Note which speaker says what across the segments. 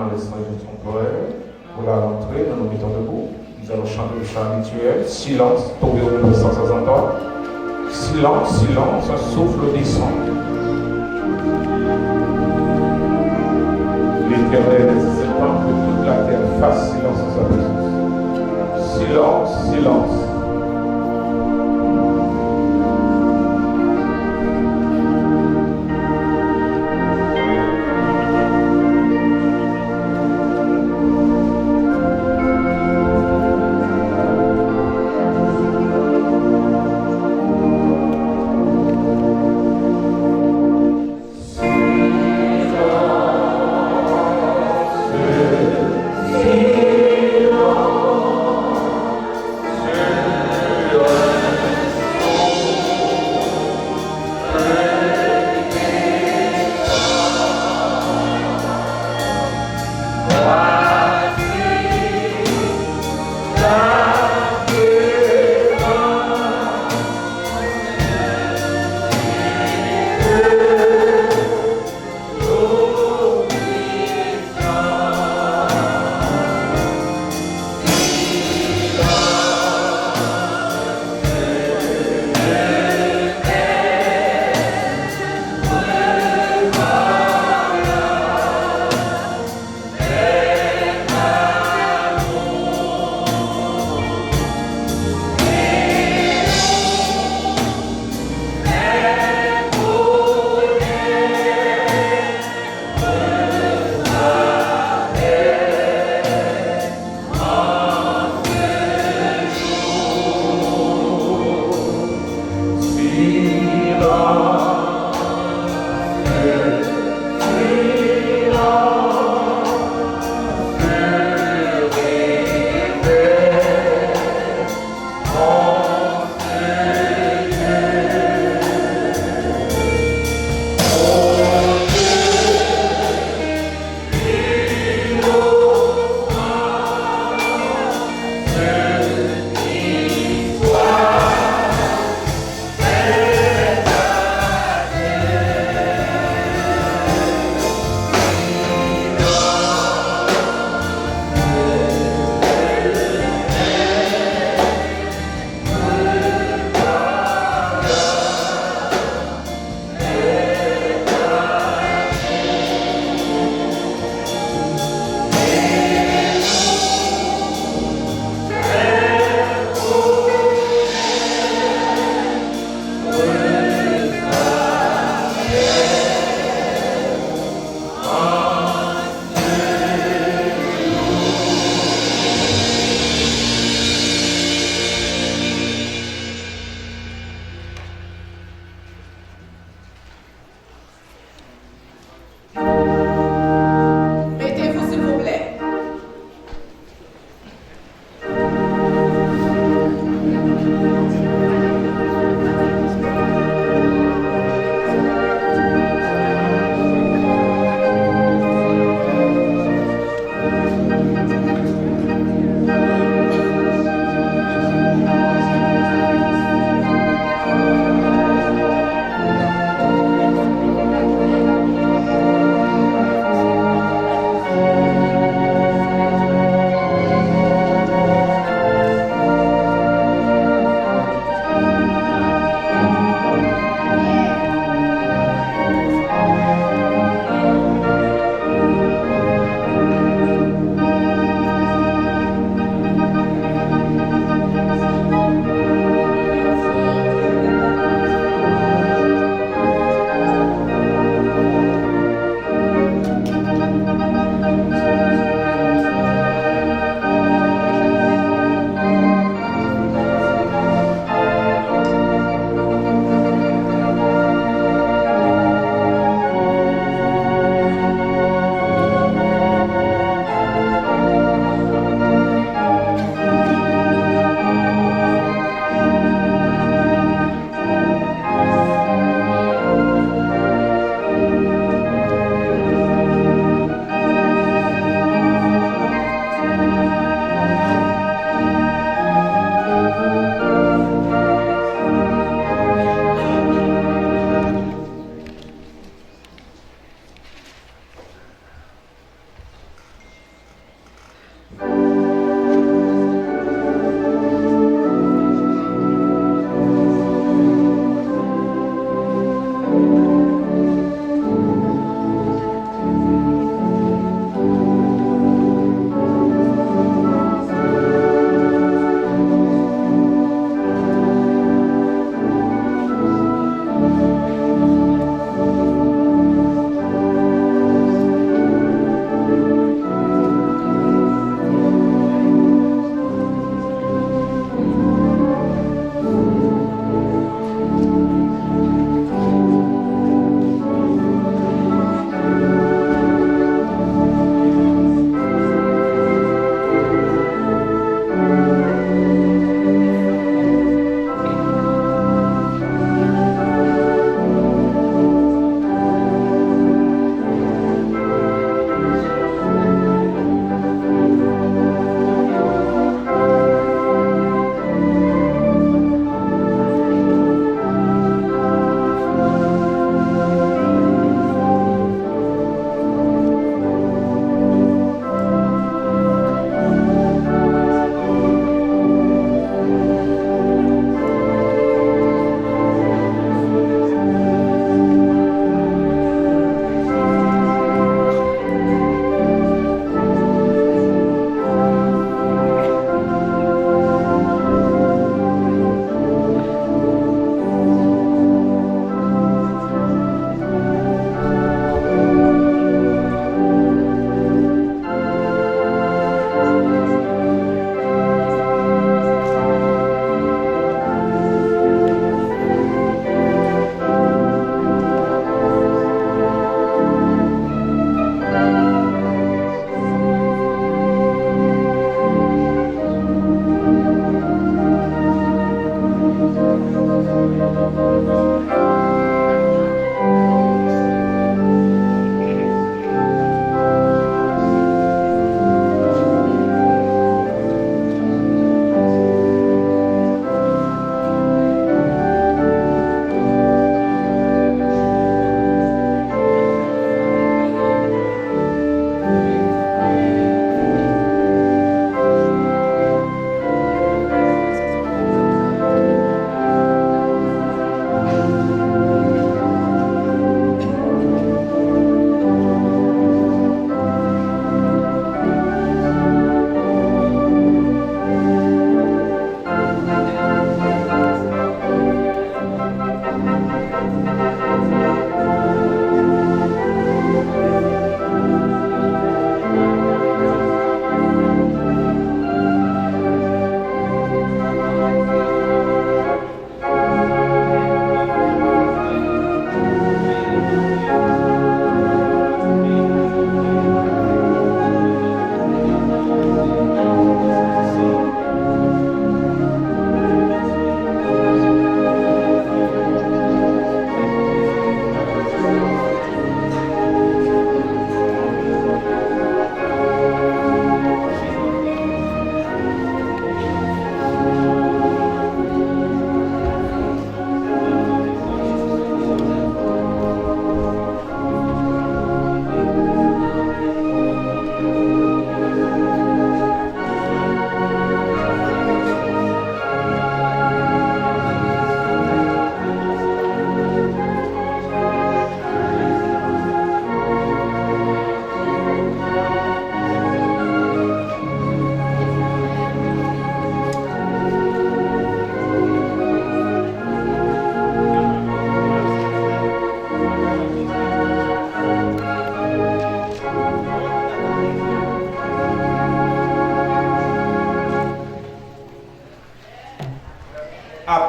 Speaker 1: dans l'espace temporel. Pour la rentrée, nous nous mettons debout. Nous allons chanter le chant habituel. Silence, tomber au niveau sans entendre. Silence, silence, un souffle descend. L'Éternel nécessite pas que toute la terre fasse silence en sa présence. Silence, silence.
Speaker 2: Yeah.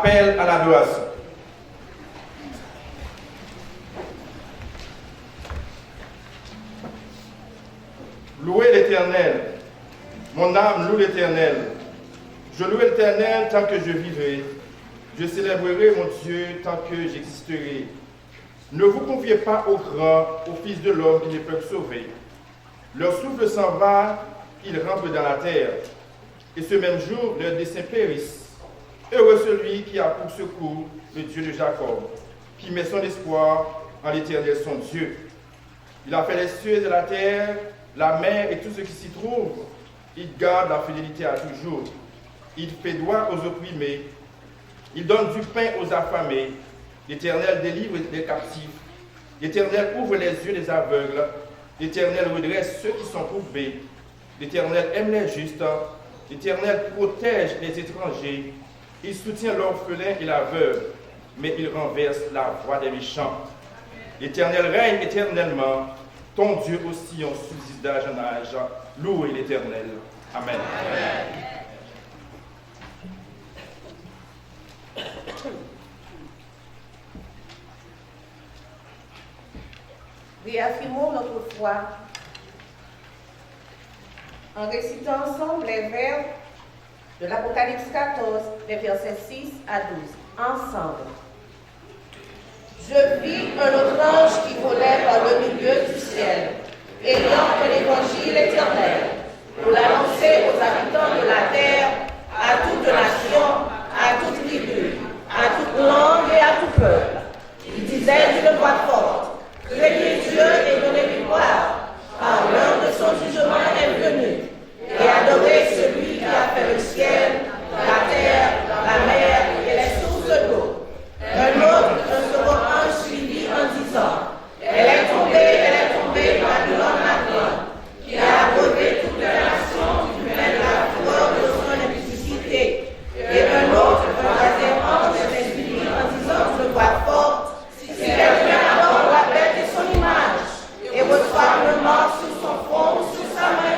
Speaker 2: appelle à l'adoration. Louez l'Éternel. Mon âme loue l'Éternel. Je loue l'Éternel tant que je vivrai. Je célébrerai mon Dieu tant que j'existerai. Ne vous confiez pas aux grands, aux fils de l'homme qui ne peuvent sauver. Leur souffle s'en va, ils rentrent dans la terre. Et ce même jour, leurs desseins périssent. Heureux celui qui a pour secours le Dieu de Jacob, qui met son espoir en l'Éternel son Dieu. Il a fait les cieux et la terre, la mer et tout ce qui s'y trouve. Il garde la fidélité à toujours. Il fait droit aux opprimés. Il donne du pain aux affamés. L'Éternel délivre les captifs. L'Éternel ouvre les yeux des aveugles. L'Éternel redresse ceux qui sont courbés. L'Éternel aime les justes. L'Éternel protège les étrangers. Il soutient l'orphelin et la veuve, mais il renverse la voix des méchants. L'Éternel règne éternellement. Ton Dieu aussi en subsiste d'âge en âge. Louez l'Éternel. Amen. Amen.
Speaker 3: Réaffirmons notre foi en récitant ensemble les vers de l'Apocalypse 14, les versets 6 à 12. Ensemble. Je vis un autre ange qui volait par le milieu du ciel, ayant un évangile éternel, pour l'annoncer aux habitants de la terre, à toute nation, à toute tribu, à toute langue et à tout peuple. Il disait d'une voix forte: craignez Dieu et donnez gloire, car l'heure de son jugement est venue, et adorez celui qui a fait le ciel, la terre, la mer et les sources d'eau. Un autre, un second ange suivit en disant: elle est tombée, Babylone la grande, qui a abreuvé toutes les nations du même de la fureur de son impudicité. Et un autre, un troisième ange, suivit en disant d'une voix forte: si quelqu'un adore la bête et son image, et reçoit une marque sur son front ou sur sa main,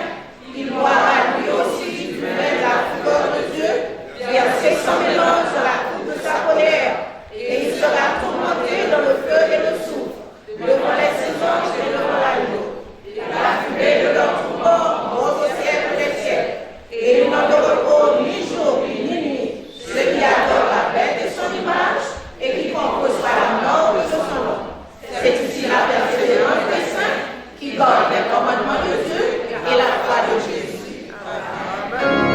Speaker 3: il boira lui aussi du même de la fureur de Dieu, versé sans mélange dans la coupe de sa colère. Et il sera tourmenté dans le feu et le soufre, devant les anges et devant l'agneau. La fumée de leur tourment monte au siècle des siècles, et il n'en de repos ni jour ni nuit, ceux qui adorent la bête et son image, et qui composent par la mort de son nom. C'est ici la persévérance des saints, qui gardent les commandements de Dieu et la foi de Jésus. Amen.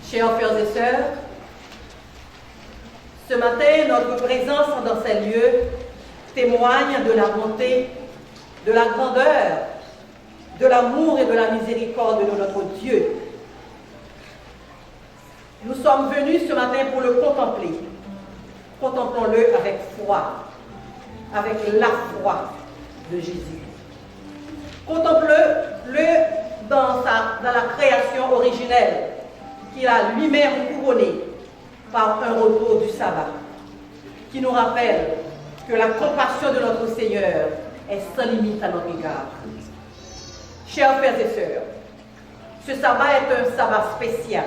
Speaker 4: Chers frères et sœurs, ce matin, notre présence dans ces lieux témoigne de la bonté, de la grandeur, de l'amour et de la miséricorde de notre Dieu. Nous sommes venus ce matin pour le contempler. Contemplons-le avec foi, avec la foi de Jésus. Contemplons-le dans la création originelle qu'il a lui-même couronné par un retour du sabbat, qui nous rappelle que la compassion de notre Seigneur est sans limite à notre égard. Chers frères et sœurs, Ce sabbat est un sabbat spécial.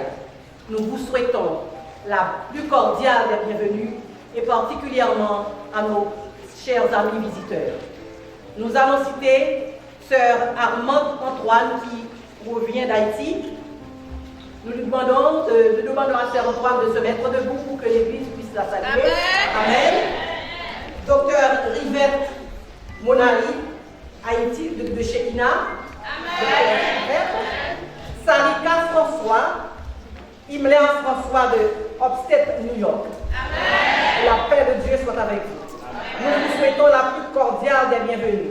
Speaker 4: Nous vous souhaitons la plus cordiale des bienvenues et particulièrement à nos chers amis visiteurs. Nous allons citer Sœur Armande Antoine qui revient d'Haïti. Nous demandons à Sœur Antoine de se mettre debout pour que l'Église puisse la saluer. Amen. Docteur Rivette Monari, Haïti, de Shekina. Amen. Sarika François, Imléa François de Upstate, New York. Amen. La paix de Dieu soit avec vous. Nous vous souhaitons la plus cordiale des bienvenues.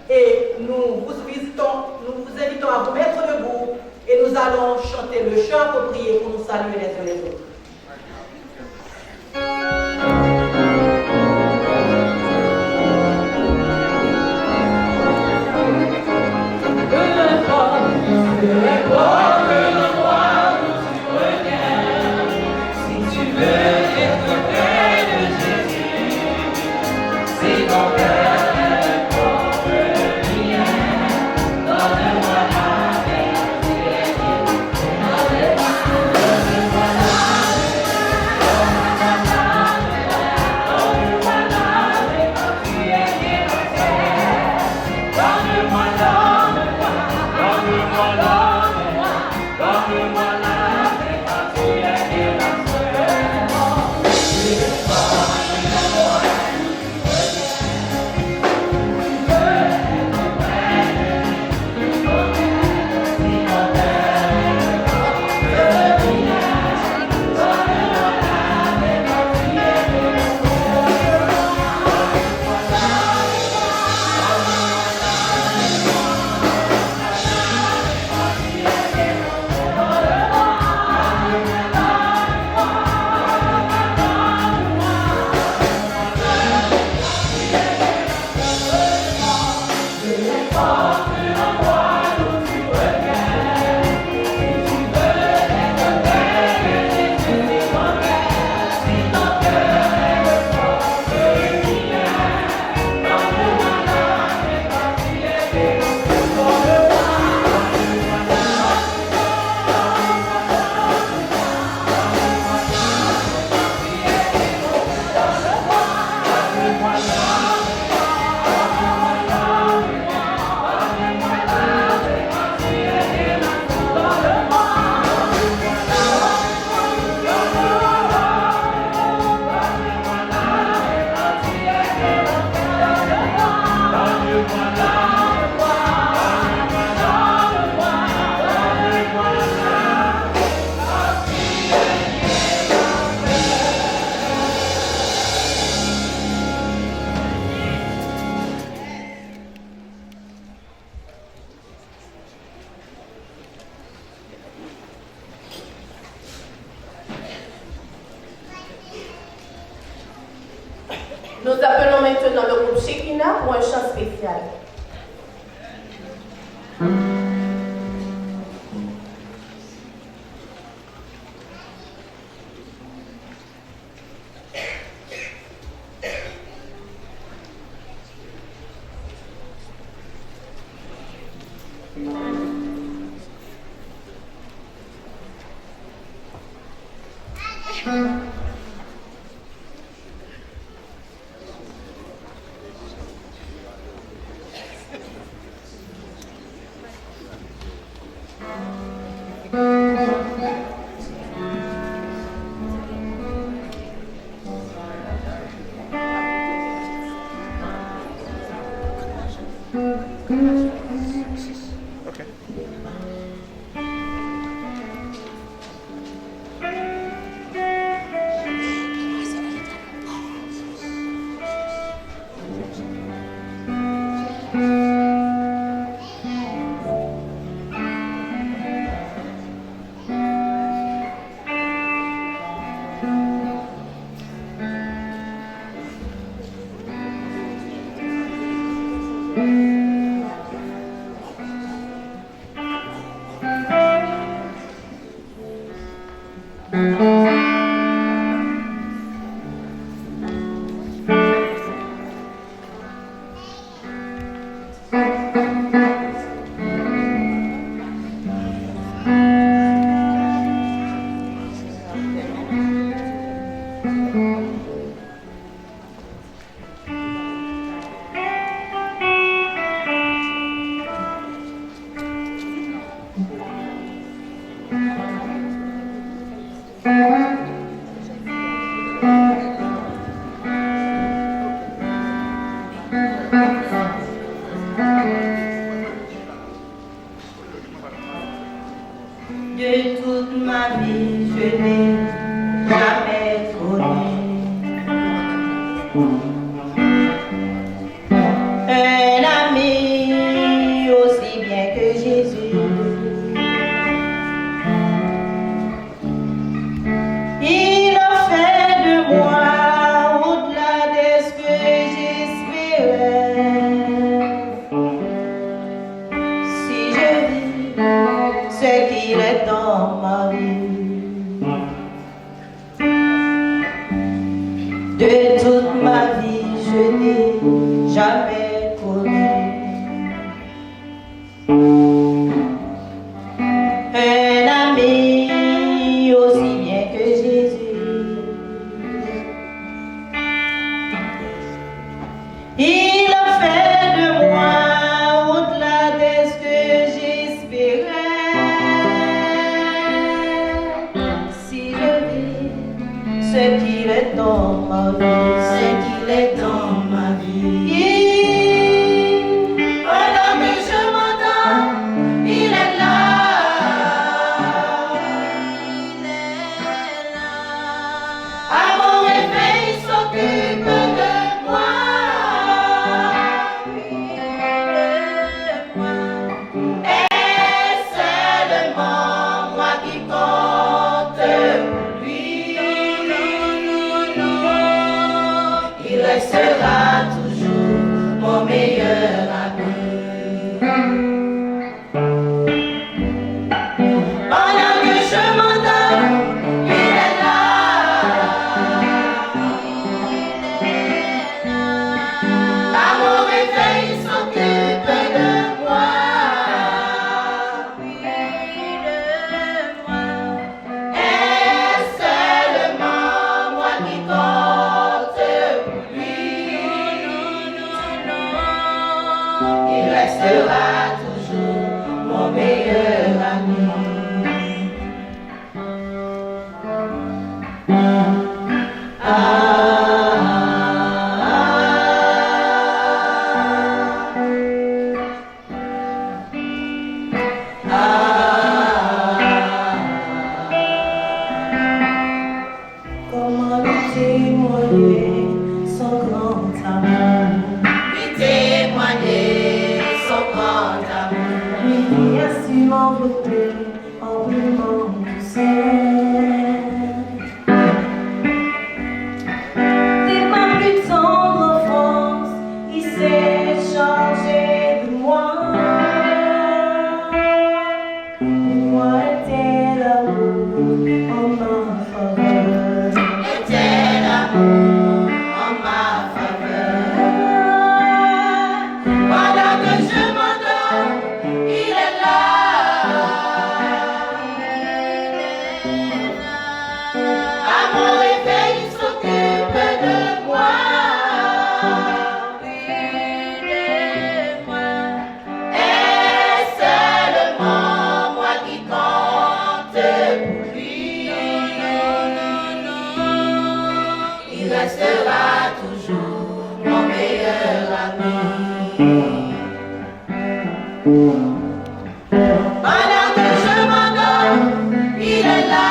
Speaker 4: Et nous vous invitons à vous mettre debout et nous allons chanter le chant approprié pour nous saluer les uns les autres.
Speaker 3: Nous appelons maintenant le groupe Shekina pour un chant spécial. Un ami aussi bien que Jésus. Il a fait de moi au-delà de ce que j'espérais. Si je vis ce qu'il est dans ma vie, de toute ma vie je n'ai jamais connu un ami aussi bien que Jésus. Il a fait de moi au-delà de ce que j'espérais. Si je vis ce qu'il est dans ma vie, ce qu'il est dans ma vie. Pendant que je m'endors, il est là. Il est là. À mon réveil, il s'occupe de moi. Et seulement moi qui compte pour lui. Il restera toujours mon meilleur ami. Pendant que je m'endors, il est là. À mon réveil, il s'occupe de moi. Et seulement moi qui compte pour lui. Il restera toujours mon meilleur ami. Comment lui témoigner son grand amour? Lui témoigner son grand amour. Lui qui a su m'envelopper en brûlant du ciel. Dès ma plus tendre enfance, il s'est chargé de moi. Et moi était l'amour en ma faveur. Était l'amour en ma faveur. Pendant que je m'endors, il est là. À mon réveil, il s'occupe de moi. Et seulement moi qui compte pour lui. Il restera toujours mon meilleur ami. Pendant que je m'endors, il est là.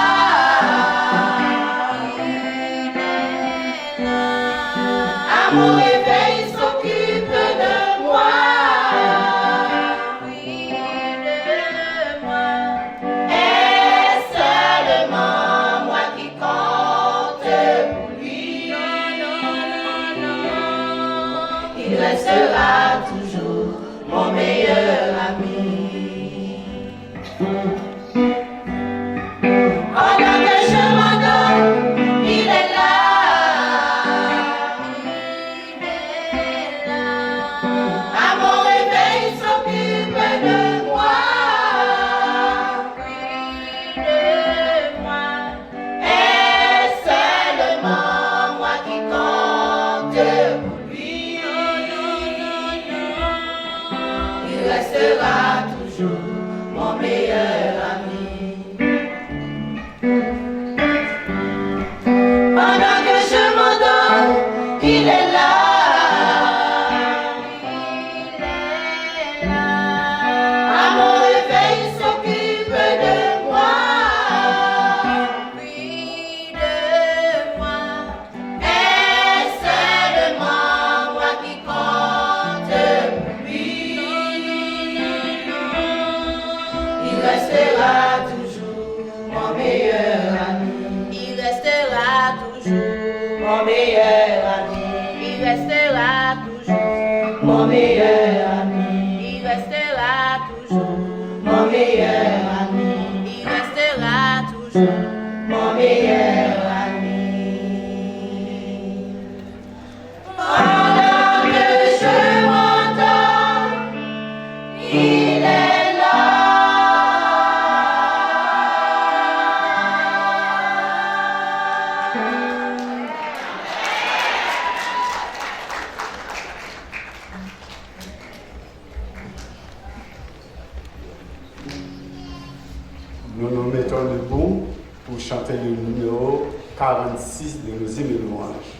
Speaker 3: À mon réveil, il s'occupe de moi. Et seulement moi qui compte pour lui. Il restera toujours mon meilleur ami. Pendant que je m'endors, il est là. À mon réveil, il s'occupe de moi. Et seulement moi qui compte pour lui. Il restera
Speaker 5: 46 de nos hymnes de louange.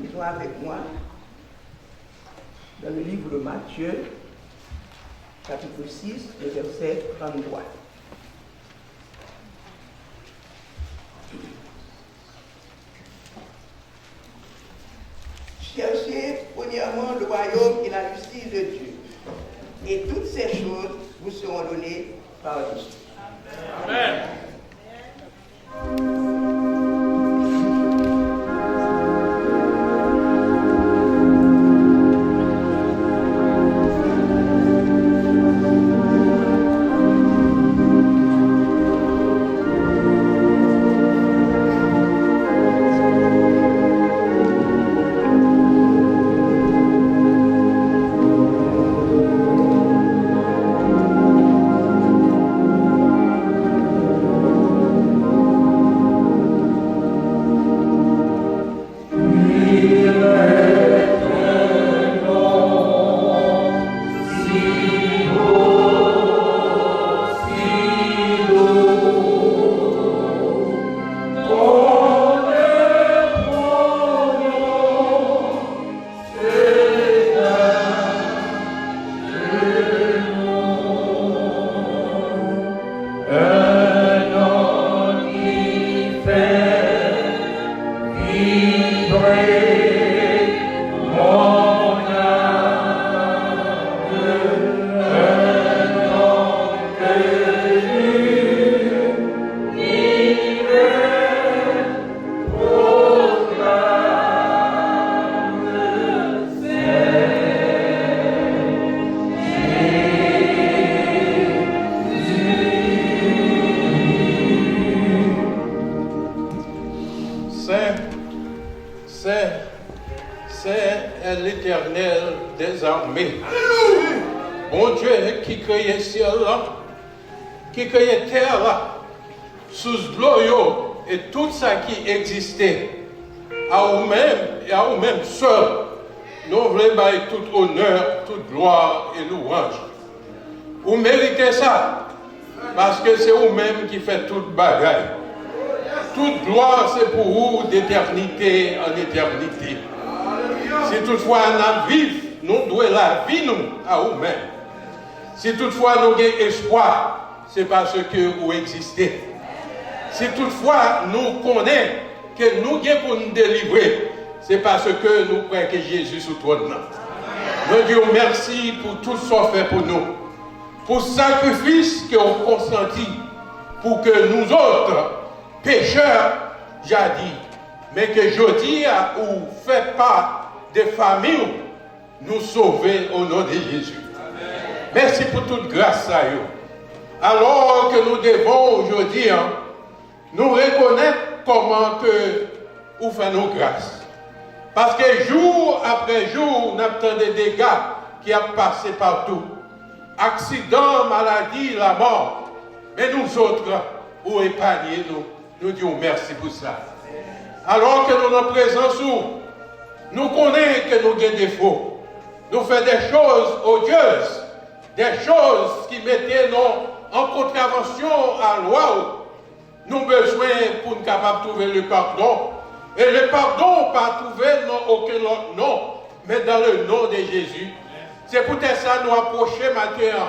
Speaker 6: Lisons avec moi dans le livre de Matthieu, chapitre 6, le verset 33. Cherchez premièrement le royaume et la justice de Dieu, et toutes ces choses vous seront données par-dessus.
Speaker 2: Amen. C'est l'Éternel des armées. Bon Dieu qui créait ciel là, qui créait terre là, sous l'eau et tout ça qui existait, à vous-même et à vous-même seul, nous voulons bailler tout honneur, toute gloire et louange. Vous méritez ça, parce que c'est vous-même qui faites toute bagaille. Toute gloire, c'est pour vous d'éternité en éternité. Si toutefois nous vivons, nous devons la vie nous, à vous-même. Si toutefois nous avons espoir, c'est parce que vous existez. Si toutefois nous connaissons que nous avons pour nous délivrer, c'est parce que nous croyons que Jésus sous trône. Nous disons merci pour tout ce qu'on fait pour nous. Pour le sacrifice que vous consenti pour que nous autres, pécheurs, jadis, mais que je dis à ou fait part des familles, nous sauver au nom de Jésus. Amen. Merci pour toute grâce à vous. Alors que nous devons aujourd'hui nous reconnaître comment que vous faites nos grâces. Parce que jour après jour, nous avons des dégâts qui ont passé partout. Accidents, maladies, la mort. Mais nous autres, vous épargnez nous. Nous disons merci pour ça. Alors que nous sommes présents, nous connaissons que nous avons des défauts. Nous faisons des choses odieuses, des choses qui mettaient nous en contravention à la loi. Nous avons besoin pour nous capables de trouver le pardon. Et le pardon, pas trouvé dans aucun autre nom, mais dans le nom de Jésus. C'est peut-être ça nous approcher maintenant.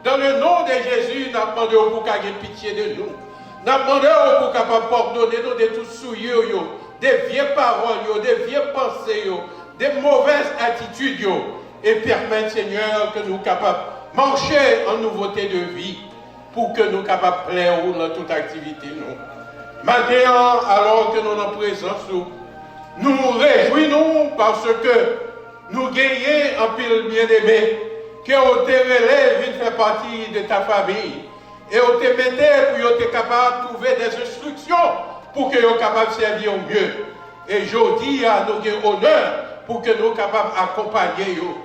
Speaker 2: Dans le nom de Jésus, nous demandons pour qu'il ait pitié de nous. Nous demandons pour qu'il pardonner nous de tout souillure, des vieilles paroles, des vieilles pensées, des mauvaises attitudes. Et permettre, Seigneur, que nous soyons capables de marcher en nouveauté de vie pour que nous soyons capables de plaire dans toute activité. Maintenant, alors que nous sommes en présence, nous nous réjouissons parce que nous gagnons un pile bien-aimé, que vous te relève, il fait partie de ta famille. Et vous te mettez pour être capable de trouver des instructions pour que vous soyez capable de servir au mieux. Et je dis à nous honneur pour que nous soyons capables d'accompagner vous.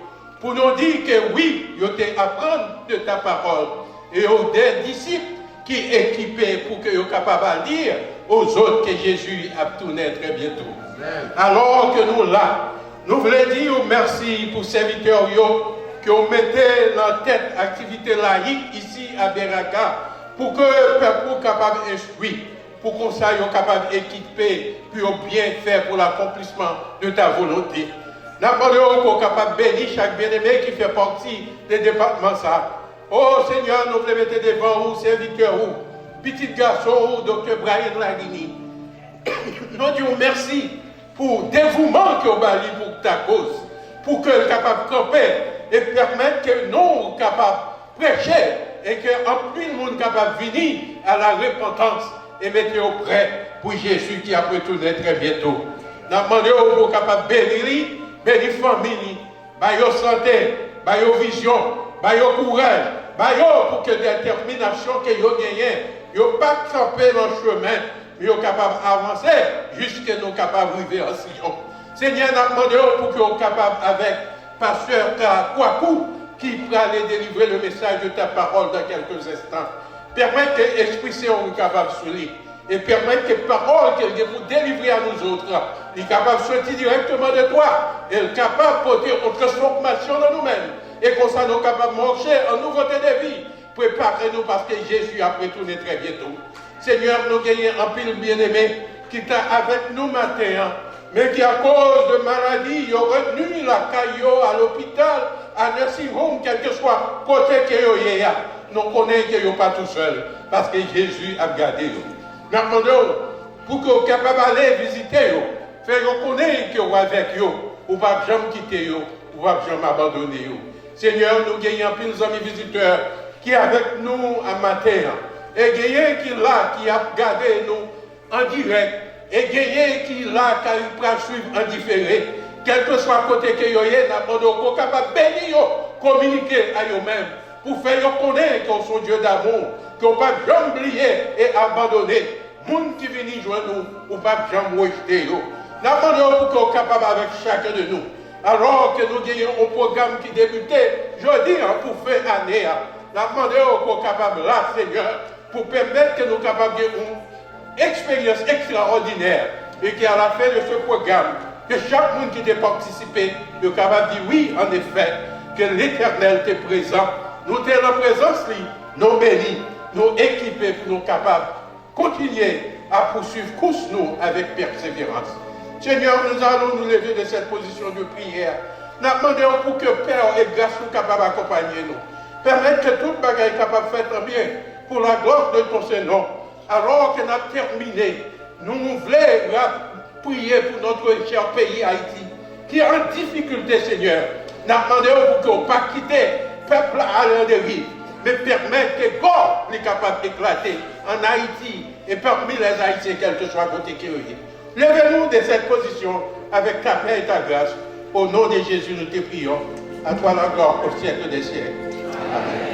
Speaker 2: Pour nous dire que oui, vous te apprendre de ta parole. Et aux des disciples qui sont équipés pour que vous soyez capables de dire aux autres que Jésus a tourné très bientôt. Amen. Alors que nous là, nous voulons dire merci pour ces serviteurs que vous mettez dans tête activité laïque ici à Beraca pour que le peuple soit capable d'instruire, pour qu'on soit capable d'équiper, pour bien faire pour l'accomplissement de ta volonté. Nous demandons qu'on soit capable de bénir chaque bien-aimé qui fait partie des départements ça.
Speaker 7: Oh Seigneur, nous voulons mettre devant vous, serviteurs, vous, petit garçon, docteur Brian Lagini. Nous disons merci pour le dévouement que vous avez pour ta cause, pour que nous capable de camper et permettre que nous capables de prêcher et qu'en plus le monde capable de venir à la repentance et mettre au prêt pour Jésus qui a retourné très bientôt. Nous demandons pour capable de bénir la famille, la santé, la vision, le courage, pour que la détermination que vous gagnez, vous ne pas camper dans le chemin, mais vous capable d'avancer jusqu'à nous capables d'arriver en Sion. Seigneur, nous demandons pour que vous capable avec pasteur Coicou qui va aller délivrer le message de ta parole dans quelques instants. Permettre que l'Esprit Saint soit capable de souligner et permettre que la parole qu'elle vous délivrer à nous autres, est capable de sortir directement de toi, et est capable de porter une transformation dans nous-mêmes. Et comme ça, nous sommes capables de marcher en nouveauté de vie. Préparez-nous parce que Jésus a retourné très bientôt. Seigneur, nous gagnons un pile bien-aimé qui est avec nous matin, mais qui à cause de maladie, il a retenu la caillou à l'hôpital, à nursing home, quel que soit côté que il y a. Nous connaissons qu'il n'y a pas tout seul, parce que Jésus a gardé nous. Nous demandons pour que vous soyez capables d'aller visiter, faire connaître que vous avec vous, ou pas jamais quitter vous, ou pas jamais abandonner vous. Seigneur, nous gagnons plus d'amis visiteurs qui sont avec nous à matin. Et gagnons qui là, qui a gardé nous en direct. Et gagnons qui là, qui a suivre en différé. Quel que soit le côté que vous êtes, nous sommes capables de bénir, communiquer à eux-mêmes, pour faire connaître qu'ils sont Dieu d'amour, qu'ils ne pas jamais oublier et abandonner. Les gens qui viennent joindre nous, ou pas jamais rejeter. Nous demandons pour qu'ils soient capables avec chacun de nous. Alors que nous avons un programme qui débutait jeudi pour faire année. Nous demandons pour qu'ils soient capables là, Seigneur, pour permettre que nous soyons capables d'une expérience extraordinaire et qu'à la fin de ce programme, que chaque monde qui était participé soit capable de dire oui, en effet, que l'Éternel est présent. Nous sommes en présence, nous bénis, nous équipés pour nous capables de continuer à poursuivre course nous avec persévérance. Seigneur, nous allons nous lever de cette position de prière. Nous demandons pour que Père et grâce nous capables d'accompagner nous. Permettre que toute bagaille est capable de faire bien pour la gloire de ton Saint-Nom. Alors que nous avons terminé, nous voulons prier pour notre cher pays Haïti, qui est en difficulté, Seigneur. Nous demandons pour qu'on ne pas quitter le peuple à la dérive, mais permettre que God est capable d'éclater en Haïti et parmi les Haïtiens, quel que soit le côté qui est. Levez-nous de cette position avec ta paix et ta grâce. Au nom de Jésus, nous te prions. À toi la gloire au siècle des siècles. Amen.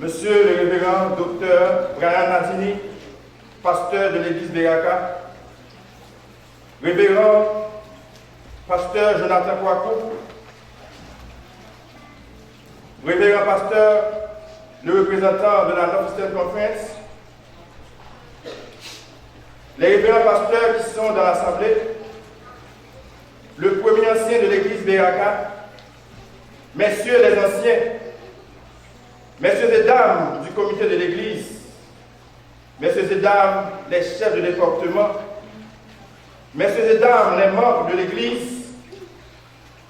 Speaker 2: Monsieur le révérend docteur Brian Nadini, pasteur de l'église Beraca, révérend pasteur Jonathan Coicou, révérend pasteur, le représentant de la North-Eastern Conference, les révérends pasteurs qui sont dans l'Assemblée, le premier ancien de l'église Beraca, messieurs les anciens, messieurs et dames du comité de l'église, messieurs et dames les chefs de département, messieurs et dames les membres de l'église,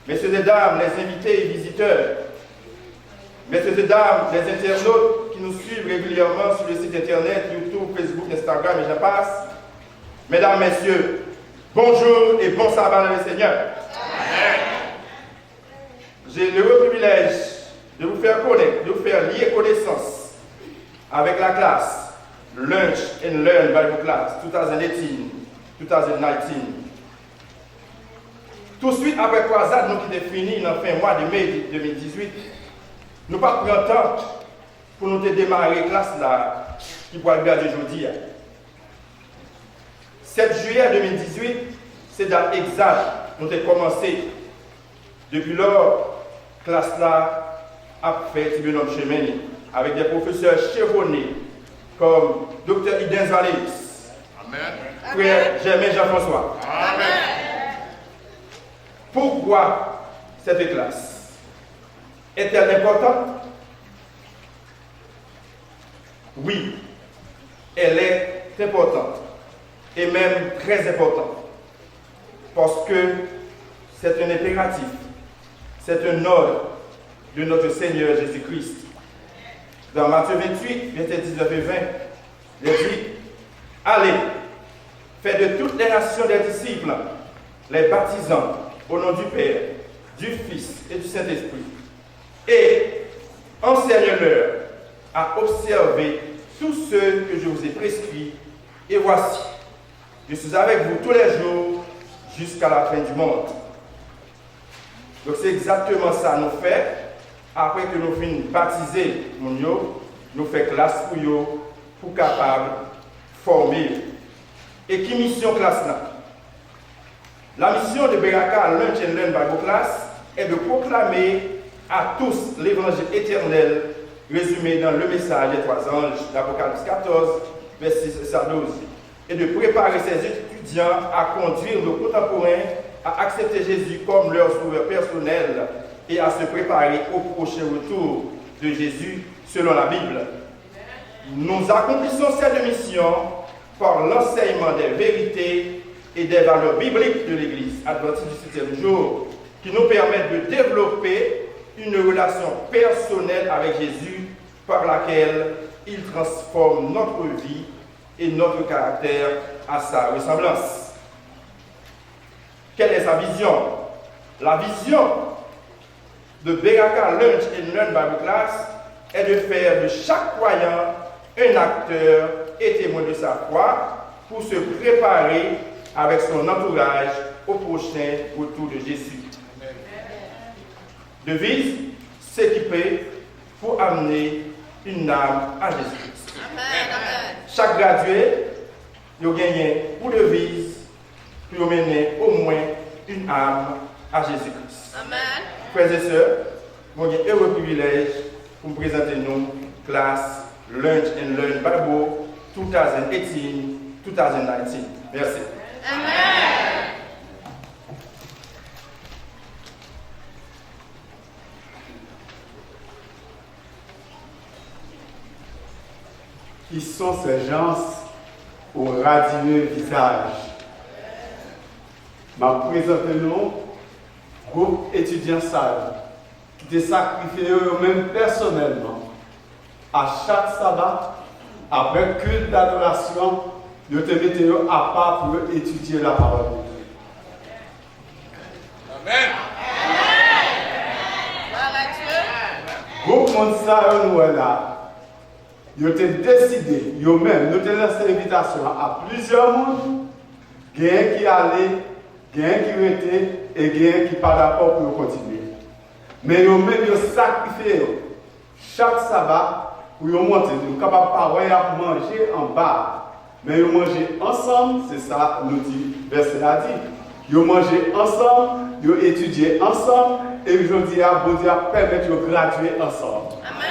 Speaker 2: messieurs et dames les invités et visiteurs, messieurs et dames les internautes qui nous suivent régulièrement sur le site internet, YouTube, Facebook, Instagram et j'en passe, mesdames, messieurs, bonjour et bon sabbat dans le Seigneur. J'ai le privilège de vous faire connaître, de vous faire lier connaissance avec la classe Lunch and Learn Bible Class 2018-2019. Tout de suite après croisade, nous qui définit dans fin mois de mai 2018, nous pas pris un temps pour nous démarrer la classe là qui pourra graduer aujourd'hui. 7 juillet 2018, c'est date exacte, nous avons commencé. Depuis lors, classe là a fait un bonhomme chemin avec des professeurs chevronnés comme Dr. Iden Valis, frère Germain Jean-François. Pourquoi cette classe est-elle importante? Oui, elle est importante et même très importante parce que c'est un impératif, c'est un ordre de notre Seigneur Jésus-Christ. Dans Matthieu 28, versets 19 et 20, il dit, allez, faites de toutes les nations des disciples, les baptisant au nom du Père, du Fils et du Saint-Esprit, et enseignez-leur à observer tout ce que je vous ai prescrit, et voici, je suis avec vous tous les jours jusqu'à la fin du monde. Donc c'est exactement ça nous fait. Après que nous finissons baptiser nous faisons classe pour capable former. Et qui mission classe là? La mission de Beraca Lunch and Learn Bible Class est de proclamer à tous l'évangile éternel résumé dans le message des 3 anges d'Apocalypse 14, verset 6 à 12, et de préparer ses étudiants à conduire nos contemporains à accepter Jésus comme leur sauveur personnel et à se préparer au prochain retour de Jésus selon la Bible. Nous accomplissons cette mission par l'enseignement des vérités et des valeurs bibliques de l'Église adventiste du 7e jour qui nous permettent de développer une relation personnelle avec Jésus par laquelle il transforme notre vie et notre caractère à sa ressemblance. Quelle est sa vision? La vision de Beraca Lunch and Learn Bible Class est de faire de chaque croyant un acteur et témoin de sa foi pour se préparer avec son entourage au prochain retour de Jésus. Devise, s'équiper pour amener une âme à Jésus-Christ. Chaque gradué, il a gagné pour devise pour mener au moins une âme à Jésus-Christ. Frères et sœurs, j'ai un heureux privilège pour me présenter nous classe Lunch and Learn Bible 2018-2019. Merci. Amen.
Speaker 5: Qui sont ces gens au radieux visage? M'a présenté nous groupe étudiant salle qui te sacrifié eux-mêmes personnellement à chaque sabbat après culte d'adoration de te mettre à part pour étudier la parole de Dieu.
Speaker 7: Amen.
Speaker 5: Groupe Monsa nous là. Ils ont décidé, eux-mêmes, nous avons lancé l'invitation à plusieurs mondes, qui allaient, qui étaient et qui pas d'accord pour continuer. Mais eux-mêmes, ils ont sacrifié chaque sabbat pour monter, nous sommes capables de manger en bas. Mais ils mangent ensemble, c'est ça, nous dit, verset a dit. Ils mangent ensemble, ils étudient ensemble, et aujourd'hui, bon Dieu permet de graduer ensemble. Amen.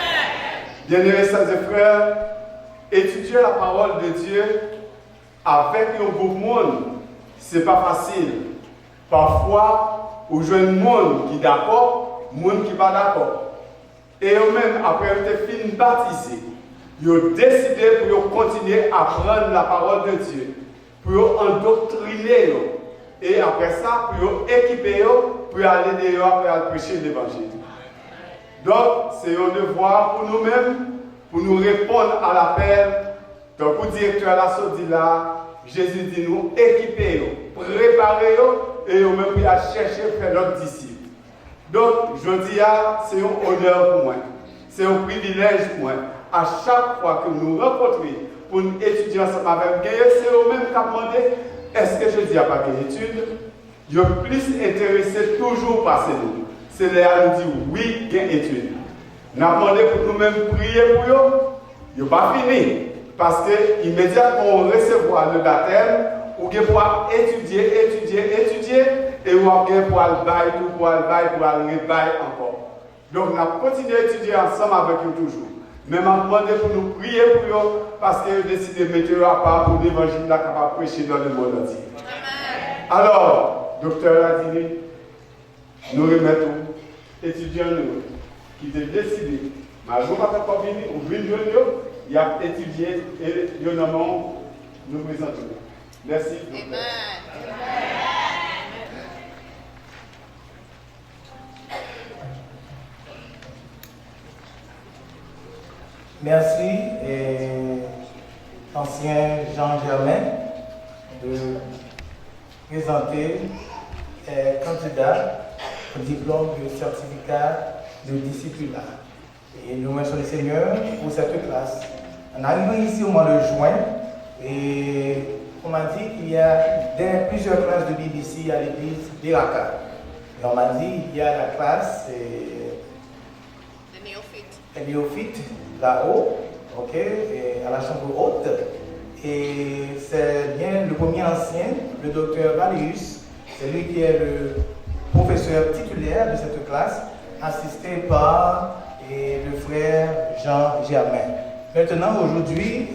Speaker 5: Bien-aimés, sœurs et frères, étudier la parole de Dieu avec un groupe de monde, ce n'est pas facile. Parfois, vous jouez un monde qui est d'accord, un monde qui n'est pas d'accord. Et eux-mêmes, après être fini baptisés, ils ont décidé pour continuer à prendre la parole de Dieu, pour endoctriner, et après ça, pour équiper, pour aller dehors, pour aller prêcher l'évangile. Donc, c'est un devoir pour nous-mêmes, pour nous répondre à l'appel. Donc, pour le directeur de la Saudi là, Jésus dit nous équiper, préparer, et nous-mêmes pour chercher à faire notre disciple. Donc, je dis, c'est un honneur pour moi, c'est un privilège pour moi. À chaque fois que nous rencontrons pour nous étudier ensemble avec Gaël, c'est eux-mêmes qui ont demandé est-ce que je dis à pas d'études? Ils sont plus intéressés toujours par ces nous. C'est là nous dit oui, il y a études. Nous avons demandé pour nous-mêmes prier pour eux. Ils n'ont pas fini. Parce que immédiatement on recevoir le baptême, on va pouvoir étudier, et on va pouvoir bailler tout, pour aller bailler encore. Donc on a continué à étudier ensemble avec eux toujours. Mais m'a demandé pour nous prier pour eux, parce qu'ils ont décidé de mettre à part pour l'évangile là capable de prêcher dans le monde entier. Alors, docteur a dit, nous remettons étudiants qui ont décidé, mais je ne vais pas venir, ou venir, il a étudié et nous présentons. Merci. Amen.
Speaker 8: Merci, ancien Jean Germain, de présenter candidat au diplôme de certificat de disciplinaire. Et nous remercions le Seigneur pour cette classe. En arrivant ici au mois de juin, et on m'a dit qu'il y a plusieurs classes de BBC à l'église Beraca. Et on m'a dit qu'il y a la classe les néophytes là-haut, ok, et à la chambre haute. Et c'est bien le premier ancien, le docteur Valius, c'est lui qui est le professeur titulaire de cette classe, assisté par le frère Jean Germain. Maintenant, aujourd'hui,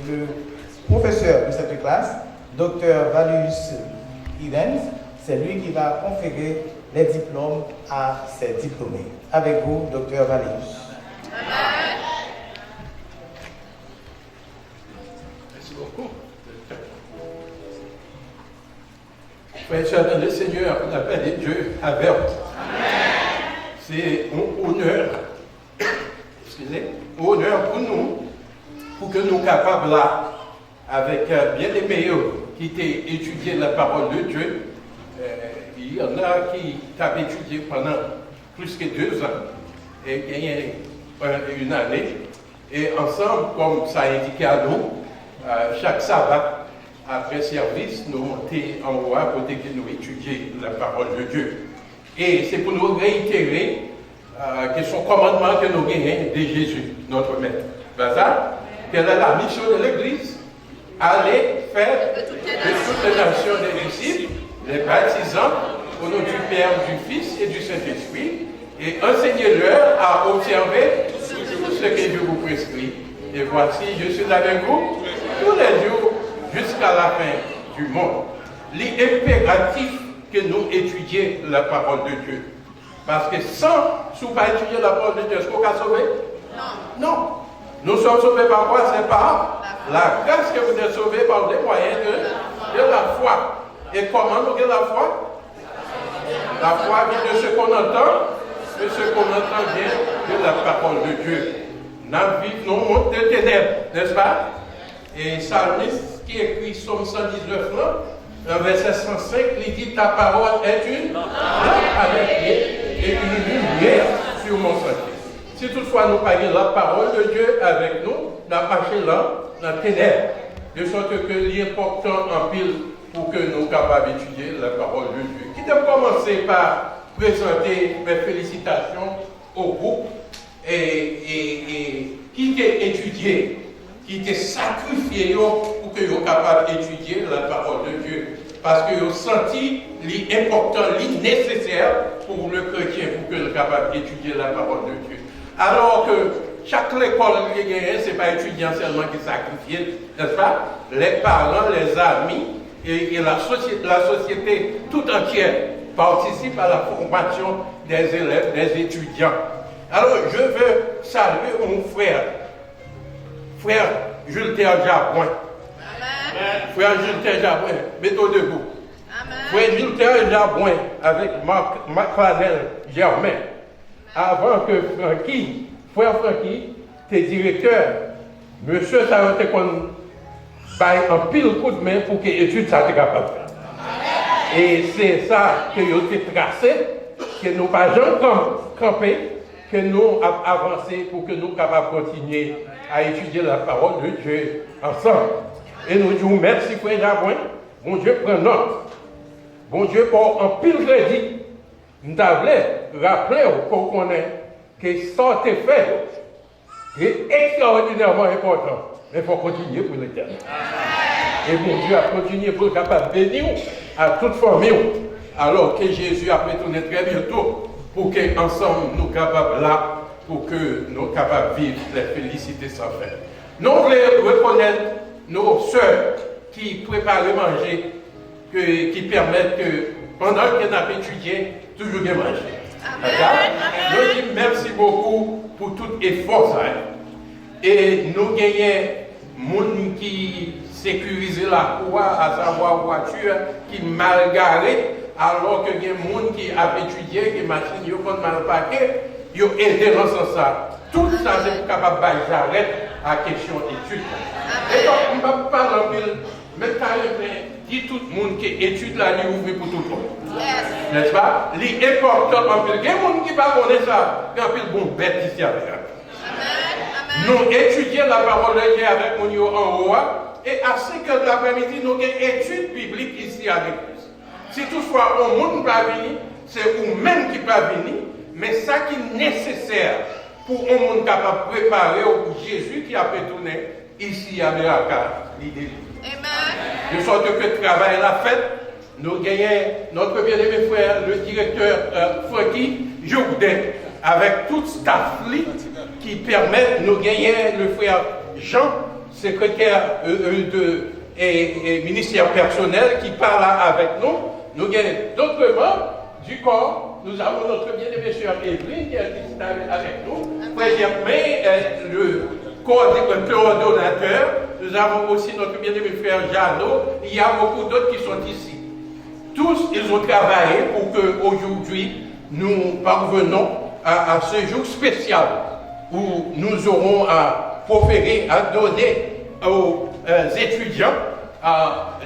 Speaker 8: le professeur de cette classe, docteur Valius Ivens, c'est lui qui va conférer les diplômes à ses diplômés. Avec vous, docteur Valius.
Speaker 7: Merci beaucoup. Frère, le Seigneur, l'appel de Dieu averte. C'est un honneur, honneur pour nous, pour que nous soyons capables là, avec bien les meilleurs qui ont étudié la parole de Dieu. Il y en a qui ont étudié pendant plus que 2 ans et gagné une année. Et ensemble, comme ça a indiqué à nous, chaque sabbat, après service, nous montons en haut pour que nous étudions la parole de Dieu. Et c'est pour nous réitérer que son commandement que nous gagnons de Jésus, notre Maître. Ça, quelle est la mission de l'Église? Aller faire de toutes les nations des disciples, les baptisant au nom du Père, du Fils et du Saint-Esprit, et enseignez-leur à observer tout ce que je vous prescris. Et voici, je suis avec vous tous les jours jusqu'à la fin du monde. L'impératif que nous étudions la parole de Dieu. Parce que sans pas étudier la parole de Dieu, est-ce qu'on va sauver? Non. Non. Nous sommes sauvés par quoi? C'est par la grâce que vous êtes sauvés par les moyens de la foi. Et comment nous avons la foi? La foi vient de ce qu'on entend, et ce qu'on entend vient de la parole de Dieu. Nous vivons dans un monde de ténèbres, n'est-ce pas? Et Psalmiste qui écrit Psaume 119, dans verset 105, il dit ta parole est une lampe à mes pieds et une lumière sur mon sentier. Si toutefois nous parlons la parole de Dieu avec nous, nous marchons dans la ténèbres, de sorte que l'important en pile pour que nous soyons capables d'étudier la parole de Dieu. Qui doit commencer par présenter mes félicitations au groupe et qui t'ont étudié, qui t'ont sacrifié pour que soient capables d'étudier la parole de Dieu. Parce qu'ils ont senti l'important, nécessaire pour le chrétien, pour que soit capable d'étudier la parole de Dieu. Alors que chaque école qui gagne, ce n'est pas étudiant seulement qui sacrifie, n'est-ce pas? Les parents, les amis et la société tout entière participent à la formation des élèves, des étudiants. Alors, je veux saluer mon frère Jules Jabouin. Frère Jules Jabouin, mettez-vous debout. Frère Jules Jabouin avec Marc-Flanel Germain. Avant que frère Francky, t'es directeur, monsieur, ça va te faire un pile coup de main pour que l'étude soit capable de faire. Et c'est ça que nous avons tracé, que nous pas jamais camper, que nous avons avancé pour que nous soyons capables de continuer à étudier la parole de Dieu ensemble. Et nous disons merci, frère Jabouin. Bon Dieu, prend note. Bon Dieu, pour un pile crédit. Nous avons rappelé qu'on connaît que ça a été fait est extraordinairement important. Mais il faut continuer pour l'éternel. Et mon Dieu a continué pour être capable de bénir à toute famille. Alors que Jésus a retourné très bientôt pour qu'ensemble nous soyons capables là, pour que nous soyons capables de vivre les félicités sans fin. Nous voulons reconnaître nos sœurs qui préparent le manger, qui permettent que pendant qu'on a étudié, toujours bien manger. Nous disons merci beaucoup pour tout effort. Et nous gagnons des gens qui sécurisent la cour, à savoir voiture, qui mal garé, alors que des gens qui ont étudié, qui machines sont mal parquées, ils ont aidé dans ce sens. Tout ça, c'est pour capable de j'arrête à la question d'études. Et donc, on ne va pas parler en ville, mais dit tout le monde qui étudie la vie ouvre pour tout le monde. N'est-ce pas? L'important en ville. Il y a des gens qui ne connaissent pas ça. Il y a un bon bête ici avec nous. Nous étudions la parole de Dieu avec mon yo en haut. Et à 5 heures de l'après-midi, nous avons une étude biblique ici avec nous. Si toutefois, on ne peut pas venir, c'est vous-même qui ne peut pas venir. Mais ça qui est nécessaire pour un monde capable de préparer au Jésus qui a retourné ici à Beraca, l'idée. De sorte que le travail l'a fait, nous gagnons notre bien-aimé frère, le directeur Francky Jourdain, avec tout staff qui permet de nous gagner le frère Jean, secrétaire et ministère personnel, qui parle avec nous. Nous gagnons d'autres membres du corps. Nous avons notre bien-aimé sœur Evelyne qui est avec nous. Frère Germain, le coordonnateur. Nous avons aussi notre bien-aimé frère Jeannot. Il y a beaucoup d'autres qui sont ici. Tous, ils ont travaillé pour qu'aujourd'hui, nous parvenons à ce jour spécial où nous aurons à proférer, à donner aux étudiants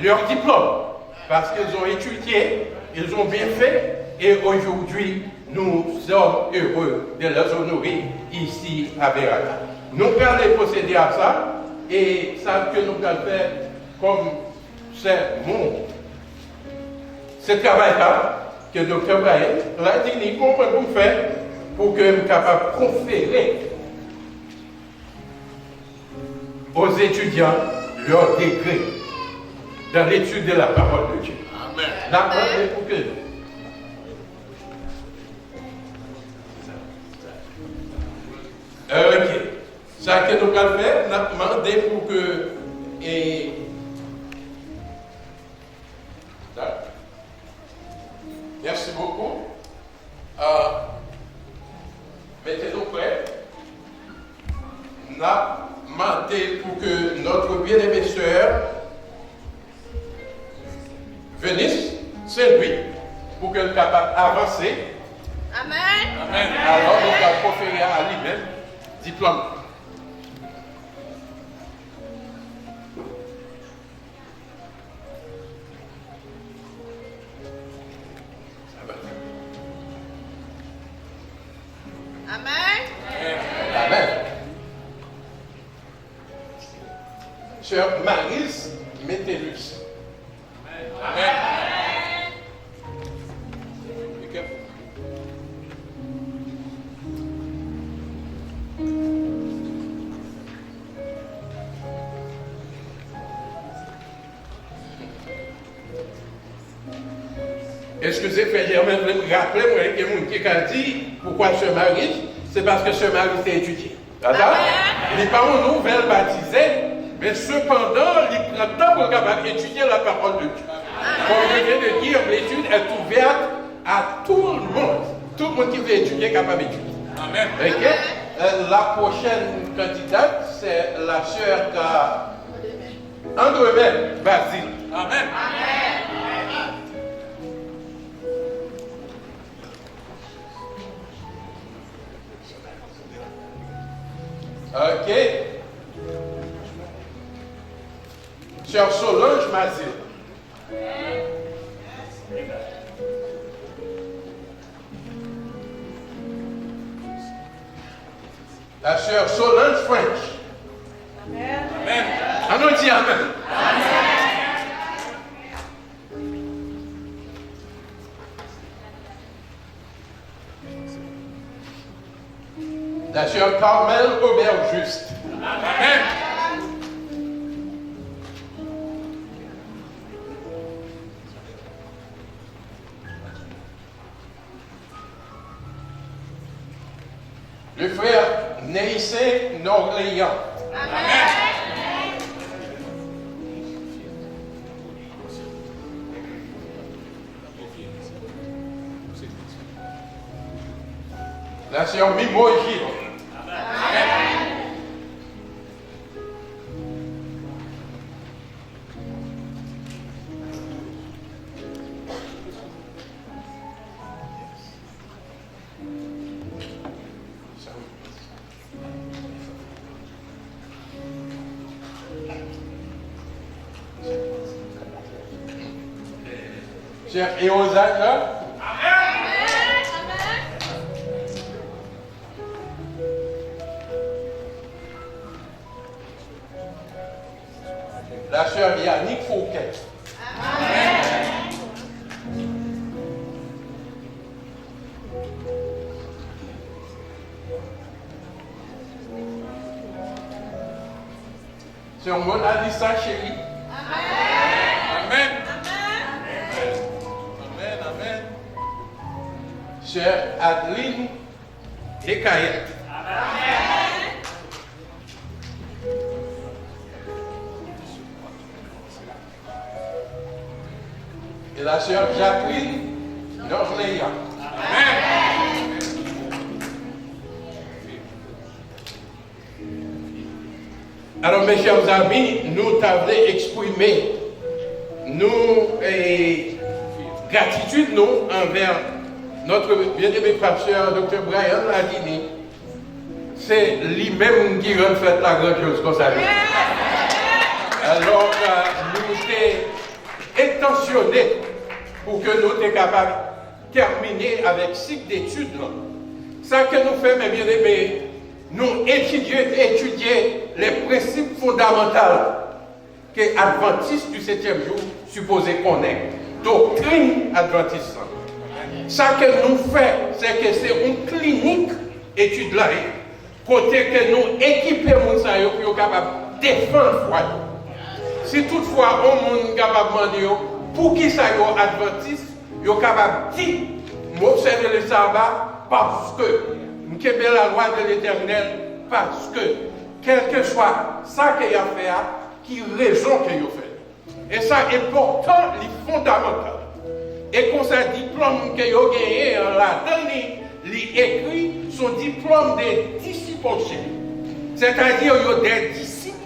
Speaker 7: leur diplôme. Parce qu'ils ont étudié, ils ont bien fait, et aujourd'hui, nous sommes heureux de les honorer ici à Beraca. Nous allons procéder à ça, et ça que nous allons faire comme ce travail-là que le Dr. Brian l'a dit, comment vous faire pour que nous soyons capables de conférer aux étudiants leur degré dans l'étude de la parole de Dieu. Amen. La parole pour que ok. Ça que nous allons faire, nous avons demandé pour que merci beaucoup. Mettez-nous prêts. Nous avons demandé pour que notre bien-aimée sœur venisse, c'est lui, pour qu'elle soit capable d'avancer. Amen. Amen. Alors, nous allons conférer à lui-même diplôme. Amen. Amen. Sœur Marise Métellus. Amen. Excusez, frère Germain, je me rappeler, moi, qu'il y a quelqu'un qui a dit pourquoi se marie, c'est parce que se marie, c'est étudié. D'accord? Il n'est pas une nouvelle baptisée, mais cependant, il prend le temps pour capable d'étudier la parole de Dieu. Comme je viens de dire, l'étude est ouverte à tout le monde. Tout le monde qui veut étudier est capable d'étudier. Amen. Okay? La prochaine candidate, c'est la sœur André Basile. Amen. Ok. Sœur Solange Mazil. La sœur Solange French. Amen. Amen. On nous dit Amen. La sœur Carmel Auberge-Juste. Amen. Le frère Neissé Norléan. Amen. La sœur Mimoji. Amen. Sœur Eosana. La sœur Yannick Fouquet. Amen. Sœur Mona Lisa Chéri. Amen. Amen. Amen. Sœur Adeline Descailles. Et la sœur Jacqueline Norléa. Amen. Alors, mes chers amis, nous t'avons exprimé nos gratitude nous envers notre bien-aimé pasteur, Dr. Brian Ladini. C'est lui-même qui rend fait la grande chose comme ça. Alors, nous sommes intentionnés pour que nous soyons capables de terminer avec cycle d'études. Ça que nous faisons, mes bien-aimés, nous étudier les principes fondamentaux que les adventistes du 7e jour supposés connaître. Doctrine adventiste. Ça que nous faisons, c'est que c'est une clinique étude là, côté que nous équipons les gens pour être capables de défendre la foi. Si toutefois on est capable de demander pour qui ça est adventiste, ils sont capables de dire, m'observer le sabbat parce que nous avons la loi de l'Éternel, parce que quel que soit ça qu'il y a fait, qui raison qu'il y a fait. Et ça est important, c'est fondamental. Et qu'on sa diplôme qu'il y a gagné là-dedans, il écrit son diplôme de discipleship. C'est-à-dire qu'il y a des disciples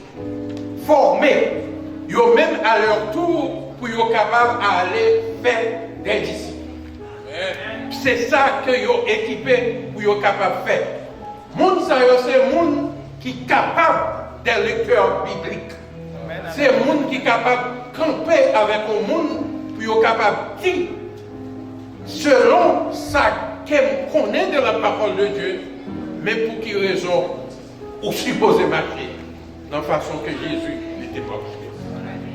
Speaker 7: formés. Ils sont même à leur tour pour être capables d'aller faire des disciples. C'est ça qu'ils ont équipé pour être capables de faire. Moun sa yo, c'est moun qui est capable des lecteurs bibliques. C'est moun qui est capable de camper avec un monde pour être capable de dire selon ça qu'elle connaît de la parole de Dieu, mais pour quelle raison ou supposé marcher dans la façon que Jésus n'était pas.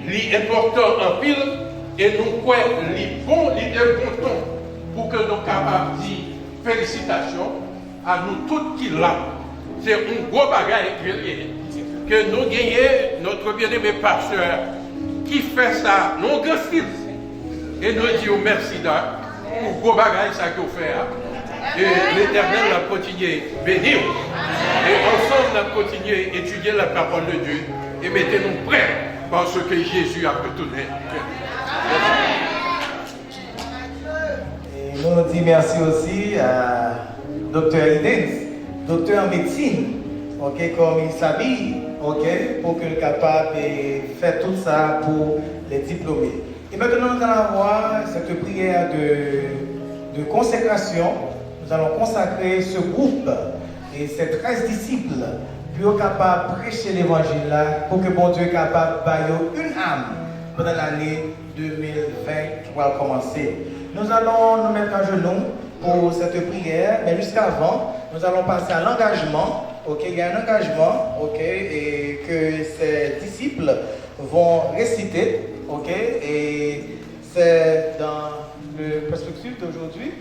Speaker 7: L'important en pile et nous croyons les bons, les importants pour que nous soyons capables de dire félicitations à nous tous qui là. C'est un gros bagage que nous gagnons notre bien-aimé pasteur qui fait ça, non grand style. Et nous disons merci d'eux. pour gros bagages ça qu'on fait. Et l'Éternel va continuer à bénir. Et ensemble, on va continuer à étudier la parole de Dieu. Et mettez-nous prêts parce que Jésus a retourné.
Speaker 8: Et nous disons merci aussi à Dr. Idens, docteur en médecine, comme il s'habille, pour qu'il soit capable de faire tout ça pour les diplômés. Et maintenant, nous allons avoir cette prière de consécration. Nous allons consacrer ce groupe et ces 13 disciples pour être capables de prêcher l'évangile là, pour que bon Dieu soit capable de bailler une âme pendant l'année 2020 qui va commencer. Nous allons nous mettre à genoux pour cette prière, mais jusqu'avant, nous allons passer à l'engagement. Il y a un engagement, et que ces disciples vont réciter, et c'est dans le perspective d'aujourd'hui,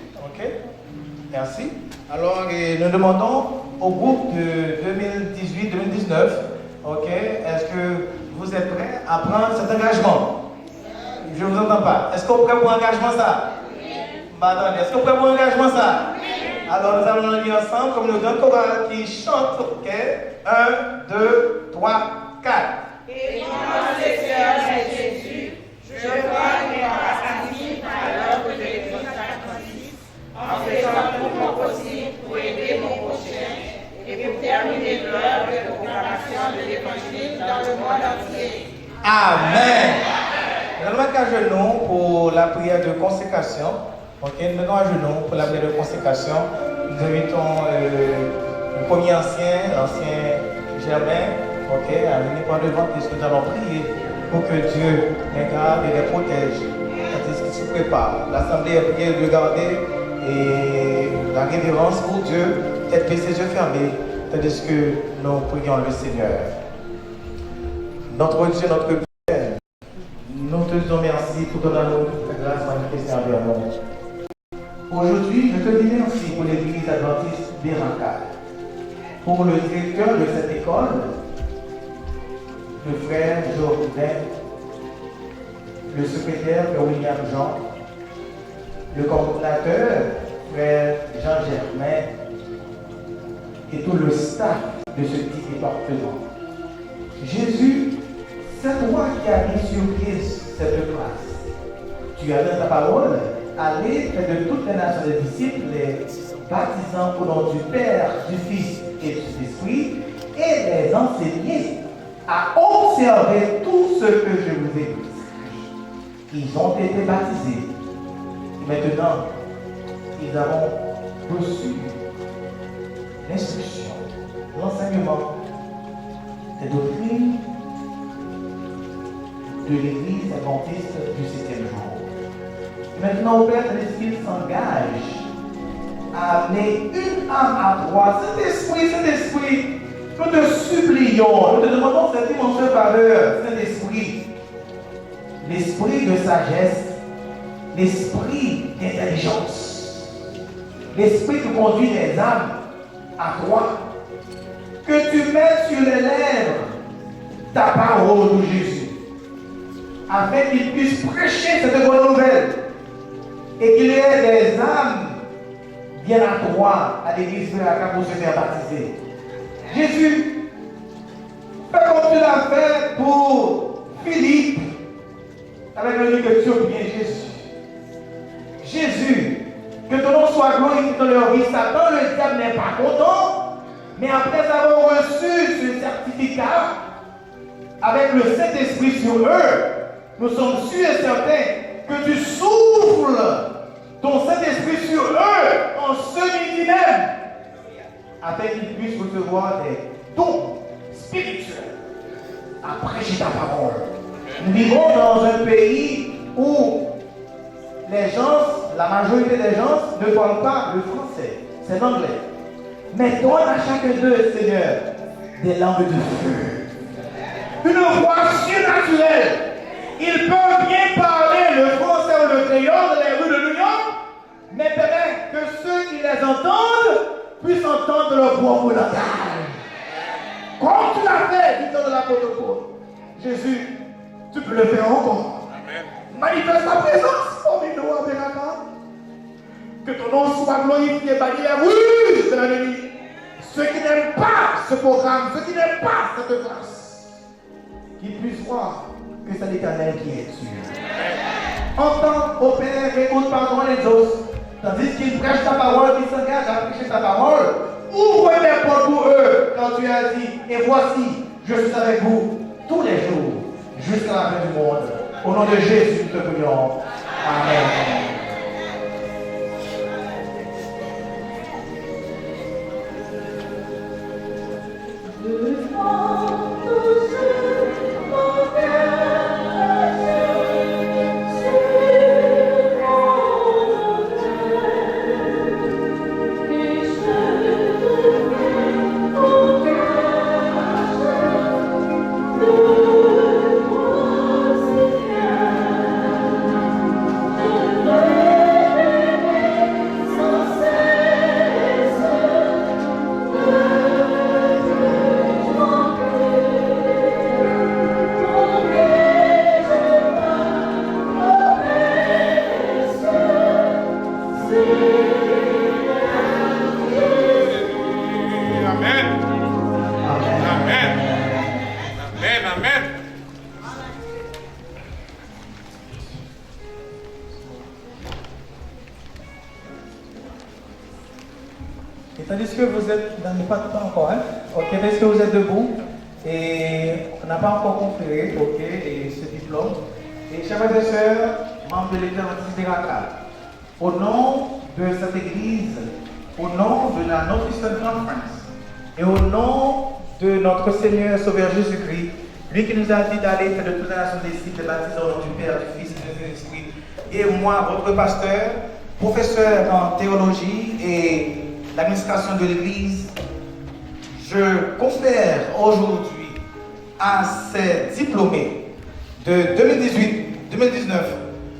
Speaker 8: Merci. Alors, nous demandons au groupe de 2018-2019, est-ce que vous êtes prêts à prendre cet engagement? Je ne vous entends pas. Est-ce qu'on est prêt pour l'engagement ça? Attendez, est-ce qu'on est prêt pour l'engagement ça? Alors, nous allons le lire ensemble, comme nous donnons chorale qui chante, 1, 2, 3, 4.
Speaker 3: Et mon Seigneur est Jésus, je vois mes racines à l'heure de l'Église en faisant tout mon possible pour aider mon prochain et pour terminer l'heure de proclamation de l'Évangile dans le monde entier.
Speaker 8: Amen. Nous allons mettre à genoux pour la prière de consécration. Nous mettons à genoux pour la prière de consécration. Nous invitons le premier ancien, l'ancien Germain, à venir par devant puisque nous allons prier pour que Dieu les garde et les protège. C'est ce qui se prépare. L'Assemblée est priée de garder et la révérence pour Dieu, tête baissée, yeux fermés, tandis que nous prions le Seigneur. Notre Dieu, notre Père, nous te disons merci pour ton amour, ta grâce manifestée envers nous. Aujourd'hui, je te dis merci pour l'église adventiste Beraca, pour le directeur de cette école, le frère Jordan, le secrétaire William Jean, le coordinateur, frère Jean-Germain, et tout le staff de ce petit département. Jésus, c'est toi qui as mis sur pied cette classe. Tu as dans ta parole, allez faire de toutes les nations des disciples, les baptisant au nom du Père, du Fils et du Saint-Esprit, et les enseigner à observer tout ce que je vous ai dit. Ils ont été baptisés. Maintenant, ils ont reçu l'instruction, l'enseignement des doctrines de l'Église adventiste du 7e jour. Maintenant, au Père, l'Esprit s'engage à amener une âme à toi. Saint-Esprit, nous te supplions, nous te demandons cette immense faveur, Saint-Esprit, l'esprit de sagesse, l'esprit d'intelligence, l'esprit qui conduit les âmes à toi, que tu mettes sur les lèvres ta parole, Jésus, afin qu'ils puissent prêcher cette bonne nouvelle et qu'il y ait des âmes bien à toi, à l'église Beraca pour se faire baptiser. Jésus, fais comme tu l'as fait pour Philippe, avec le nom que tu as bien Jésus. Jésus, que ton nom soit glorifié dans leur vie. Satan, le diable n'est pas content, mais après avoir reçu ce certificat, avec le Saint-Esprit sur eux, nous sommes sûrs et certains que tu souffles ton Saint-Esprit sur eux en ce midi même, afin qu'ils puissent recevoir des dons spirituels à prêcher ta parole. Nous vivons dans un pays où les gens, la majorité des gens ne parlent pas le français, c'est l'anglais. Mais donne à chacun d'eux, Seigneur, des langues de feu. Une voix surnaturelle. Ils peuvent bien parler le français ou le créole dans les rues de New York, mais peut-être que ceux qui les entendent puissent entendre leur propre langage. Comme tu l'as fait, dit-on de l'apôtre Paul. Jésus, tu peux le faire encore. Amen. Manifeste ta présence parmi nous à Beraca.
Speaker 9: Que ton nom soit glorifié parmi les ruses de la nuit. Ceux qui n'aiment pas ce programme, ceux qui n'aiment pas cette grâce, qu'ils puissent voir que c'est l'Éternel qui est Dieu. Entends, ô Père, écoute, pardon les autres. Tandis qu'ils prêchent ta parole, qu'ils s'engagent à prêcher ta parole, ouvre les portes pour eux quand tu as dit, et voici, je suis avec vous tous les jours, jusqu'à la fin du monde. Au nom de Jésus, nous te prions. Amen. Tandis que vous êtes, pas encore, hein? Ok, est-ce que vous êtes debout? Et on n'a pas encore conféré, ok, et ce diplôme. Et chers frères et sœurs, membres de l'Église Beraca, au nom de cette Église, au nom de la Northeastern Conference, et au nom de notre Seigneur Sauveur Jésus-Christ, lui qui nous a dit d'aller faire de toutes les nations des disciples, baptisés au nom du Père, du Fils et du Saint-Esprit, et moi, votre pasteur, professeur en théologie et l'administration de l'Église, je confère aujourd'hui à ces diplômés de 2018-2019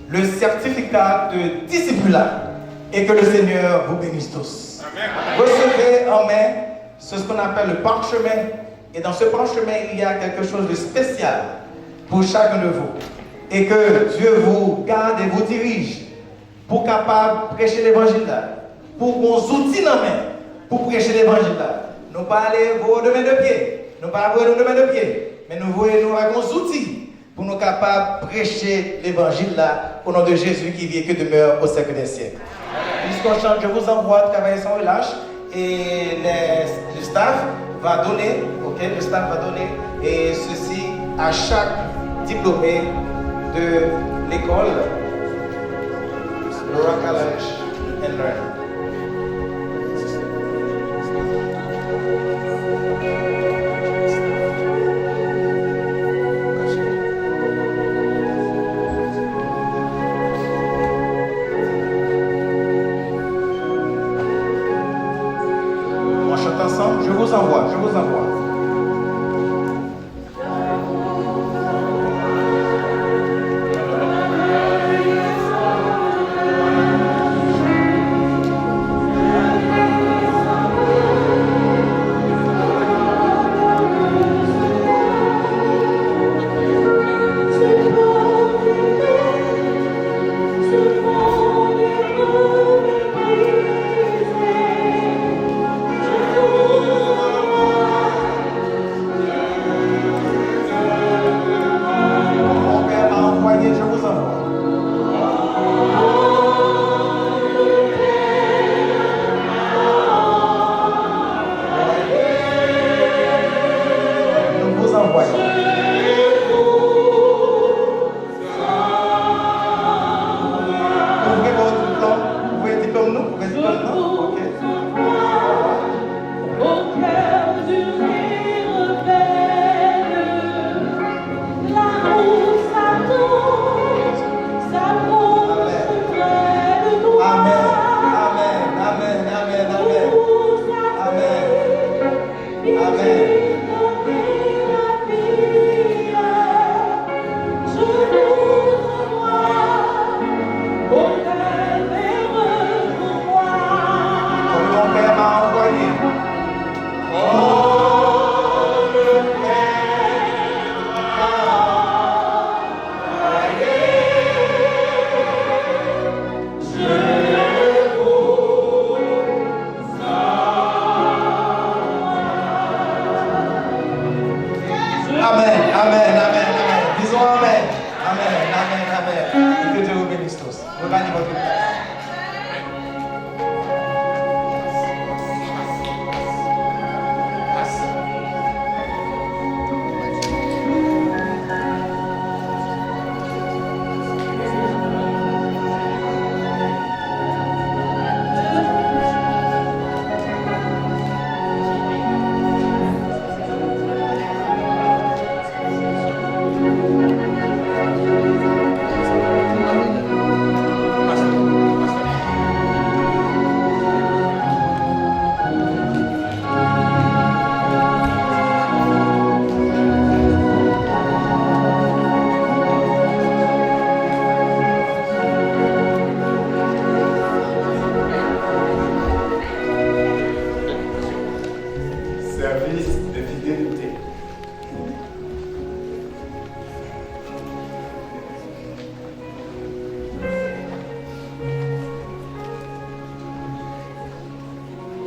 Speaker 9: le certificat de discipulat et que le Seigneur vous bénisse tous. Amen. Recevez en main ce qu'on appelle le parchemin, et dans ce parchemin il y a quelque chose de spécial pour chacun de vous, et que Dieu vous garde et vous dirige pour capable prêcher l'évangile là, pour vos outils en main pour prêcher l'évangile là. Nous pas aller vos deux mains de pied, nous pas avoir nos deux mains de pied, mais nous voyons avec nos outils pour nous capables de prêcher l'évangile là au nom de Jésus qui vit et qui demeure au siècle des siècles. Puisqu'on chante, je vous envoie de travailler sans relâche et le staff va donner, ok, le staff va donner et ceci à chaque diplômé de l'école Beraca and Learn. On chante ensemble, je vous envoie.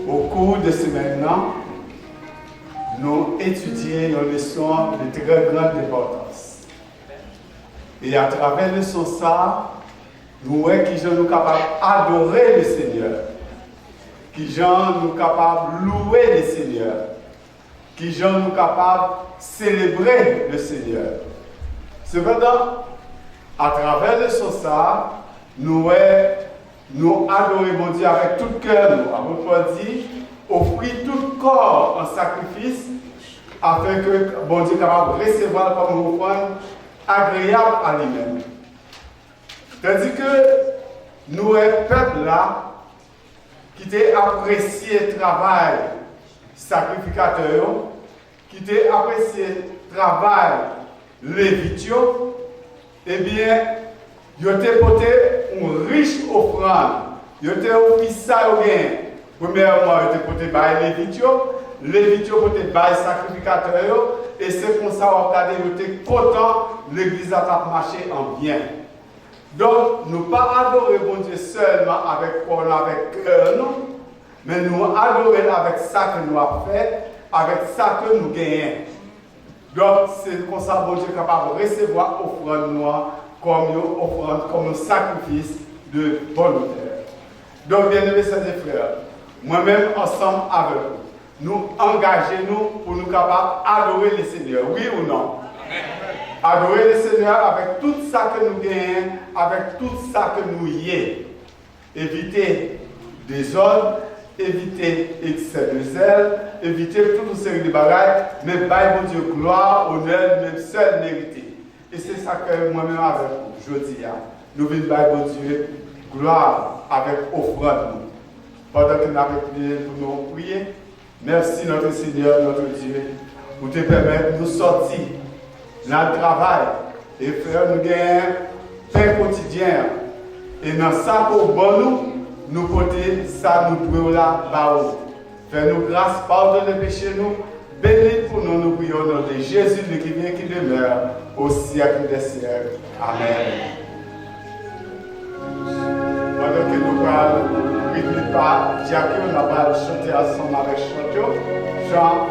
Speaker 5: Au cours de ce maintenant, nous étudions une leçon de très grande importance. Et à travers la leçon ça, nous voyons qui sont capables d'adorer le Seigneur, qui sont capables de louer le Seigneur, qui sont capables de célébrer le Seigneur. Cependant, à travers la leçon ça, nous adorer mon Dieu avec tout cœur, nous, à dit, offrir tout corps en sacrifice, afin que bon Dieu capable de recevoir comme offrande agréable à lui-même. C'est-à-dire que nous, un peuple là, qui t'a apprécié le travail sacrificateur, qui t'a apprécié le travail lévitio, eh bien, il a porté une riche offrande. Il a offert ça au bien. Premièrement, il a porté par Lévitio porté par sacrificateur. Et c'est comme ça qu'on était content, l'église a marché en bien. Donc, nous ne pas adorer bon Dieu seulement avec cœur, mais nous adorer avec ça que nous avons fait, avec ça que nous gagnons. Donc, c'est comme ça que bon Dieu est capable de recevoir offrande noire comme un sacrifice de volontaire. Donc, bien aimés sœurs et frères, moi-même ensemble avec vous, nous engageons pour nous capables d'adorer le Seigneur, oui ou non? Adorer le Seigneur avec tout ça que nous gagnons, avec tout ça que nous y est. Éviter désordre, éviter excès de zèle, éviter toute série de bagages, mais bailler mon Dieu gloire, honneur, même seul mérité. Et c'est ça que moi-même avec vous, je dis, nous venons bailler mon Dieu gloire avec offrande. Pendant que nous avons prié pour nous prier, merci notre Seigneur, notre Dieu, pour te permettre de nous sortir dans le travail et faire nous gagner pain quotidien. Et dans ça, pour nous porter ça, nous prions là, fais-nous grâce, pardonne les péchés, nous, bénis pour nous, nous prions au nom de Jésus, qui vient, qui demeure au siècle des siècles. Amen. Pendant que nous parlons, n'oubliez pas, Jacques, on va chanter ensemble avec Chanto, Jean.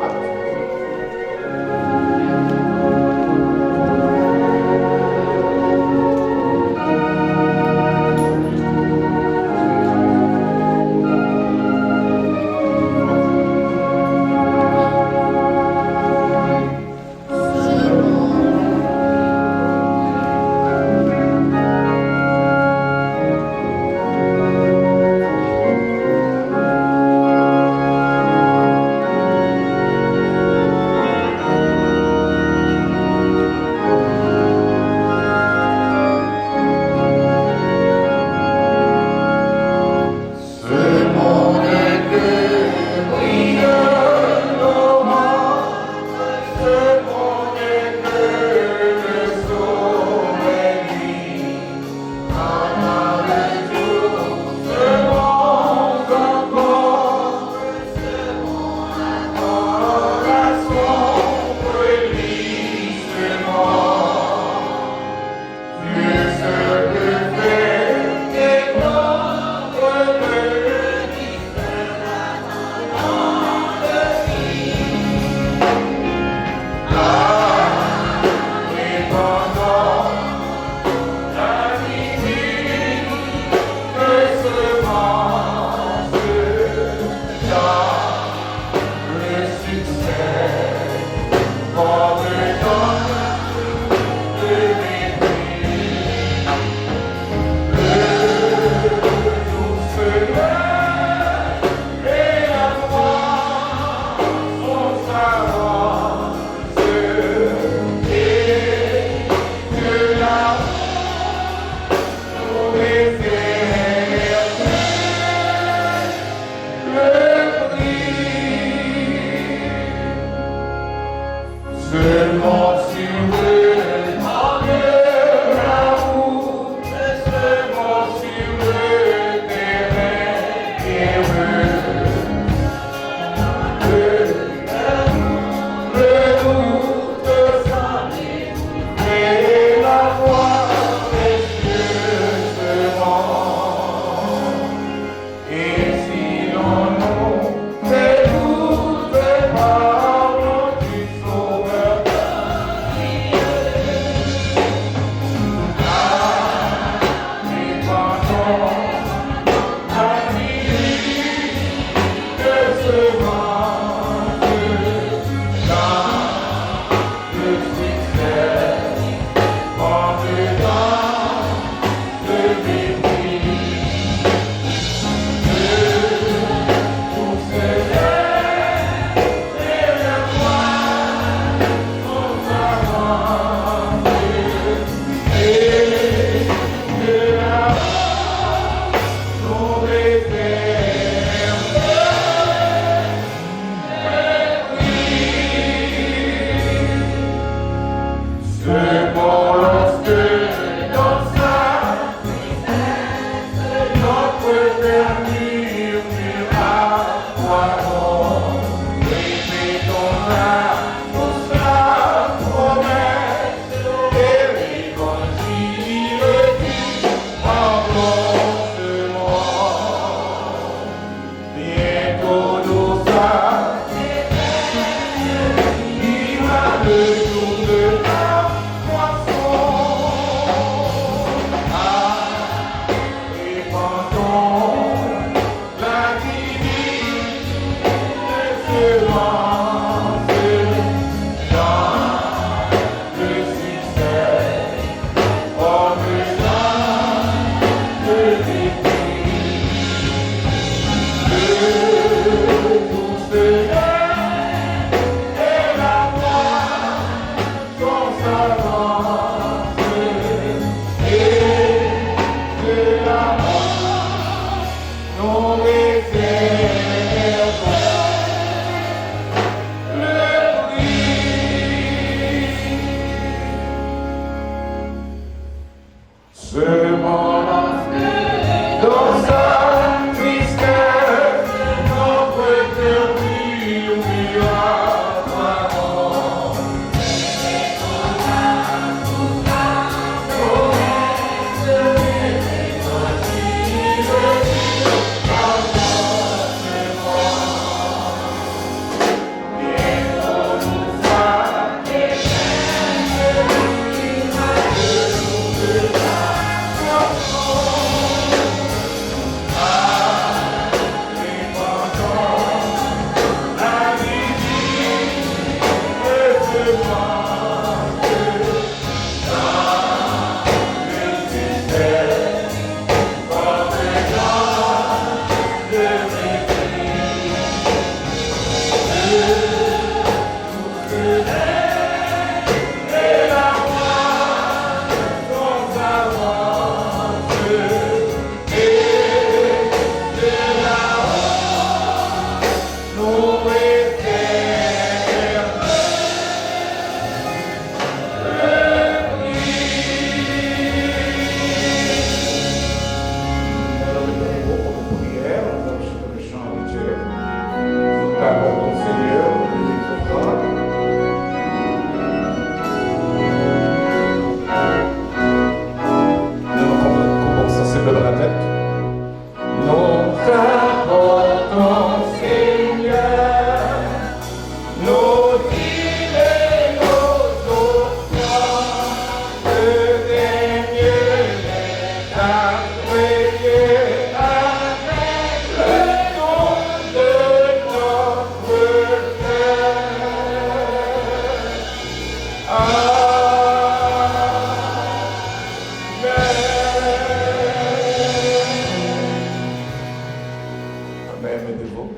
Speaker 1: Mais mettez-vous.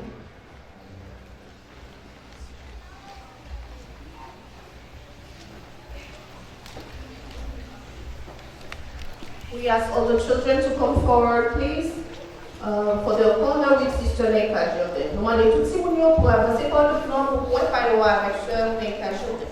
Speaker 10: We ask all the children to come forward, please, for the corner with Sister Neka Jordan. Nous demandons tout si vous pour avancer par le plan pour pouvoir parler avec Sœur Neka Jordan.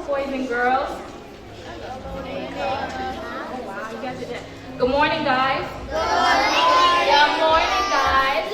Speaker 11: Boys and girls. Good morning, guys. Good morning, guys.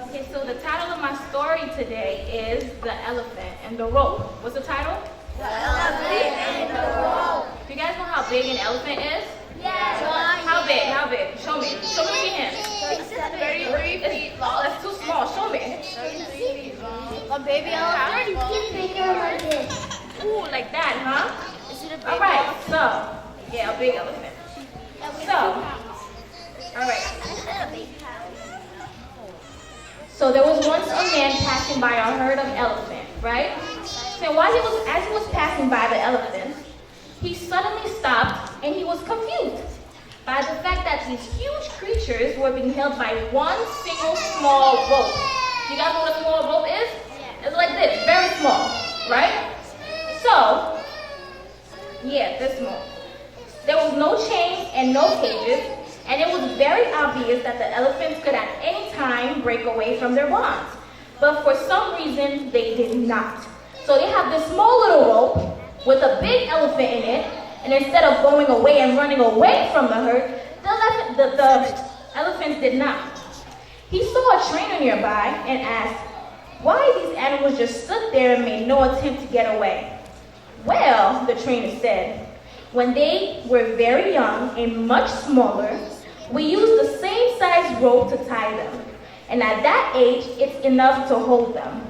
Speaker 11: Okay, so the title of my story today is The Elephant and the Rope. What's the title? The Elephant and the Rope. Do you guys know how big an elephant is? Yes. How big? How big? Show me. Show me your hand. 33 feet long. That's too small. Show me. 33 feet long. A baby elephant? Bigger like this. Ooh, like that, huh? Is it a big elephant? So, yeah, a big elephant. So, alright. So there was once a man passing by a herd of elephants, right? So as he was passing by the elephants, he suddenly stopped and he was confused by the fact that these huge creatures were being held by one single small rope. You guys know what a small rope is? It's like this, very small, right? So, yeah, this small. There was no chains and no cages, and it was very obvious that the elephants could at any time break away from their bonds. But for some reason, they did not. So they have this small little rope with a big elephant in it, and instead of going away and running away from the herd, the elephants did not. He saw a trainer nearby and asked why these animals just stood there and made no attempt to get away. Well, the trainer said, when they were very young and much smaller, we used the same size rope to tie them. And at that age, it's enough to hold them.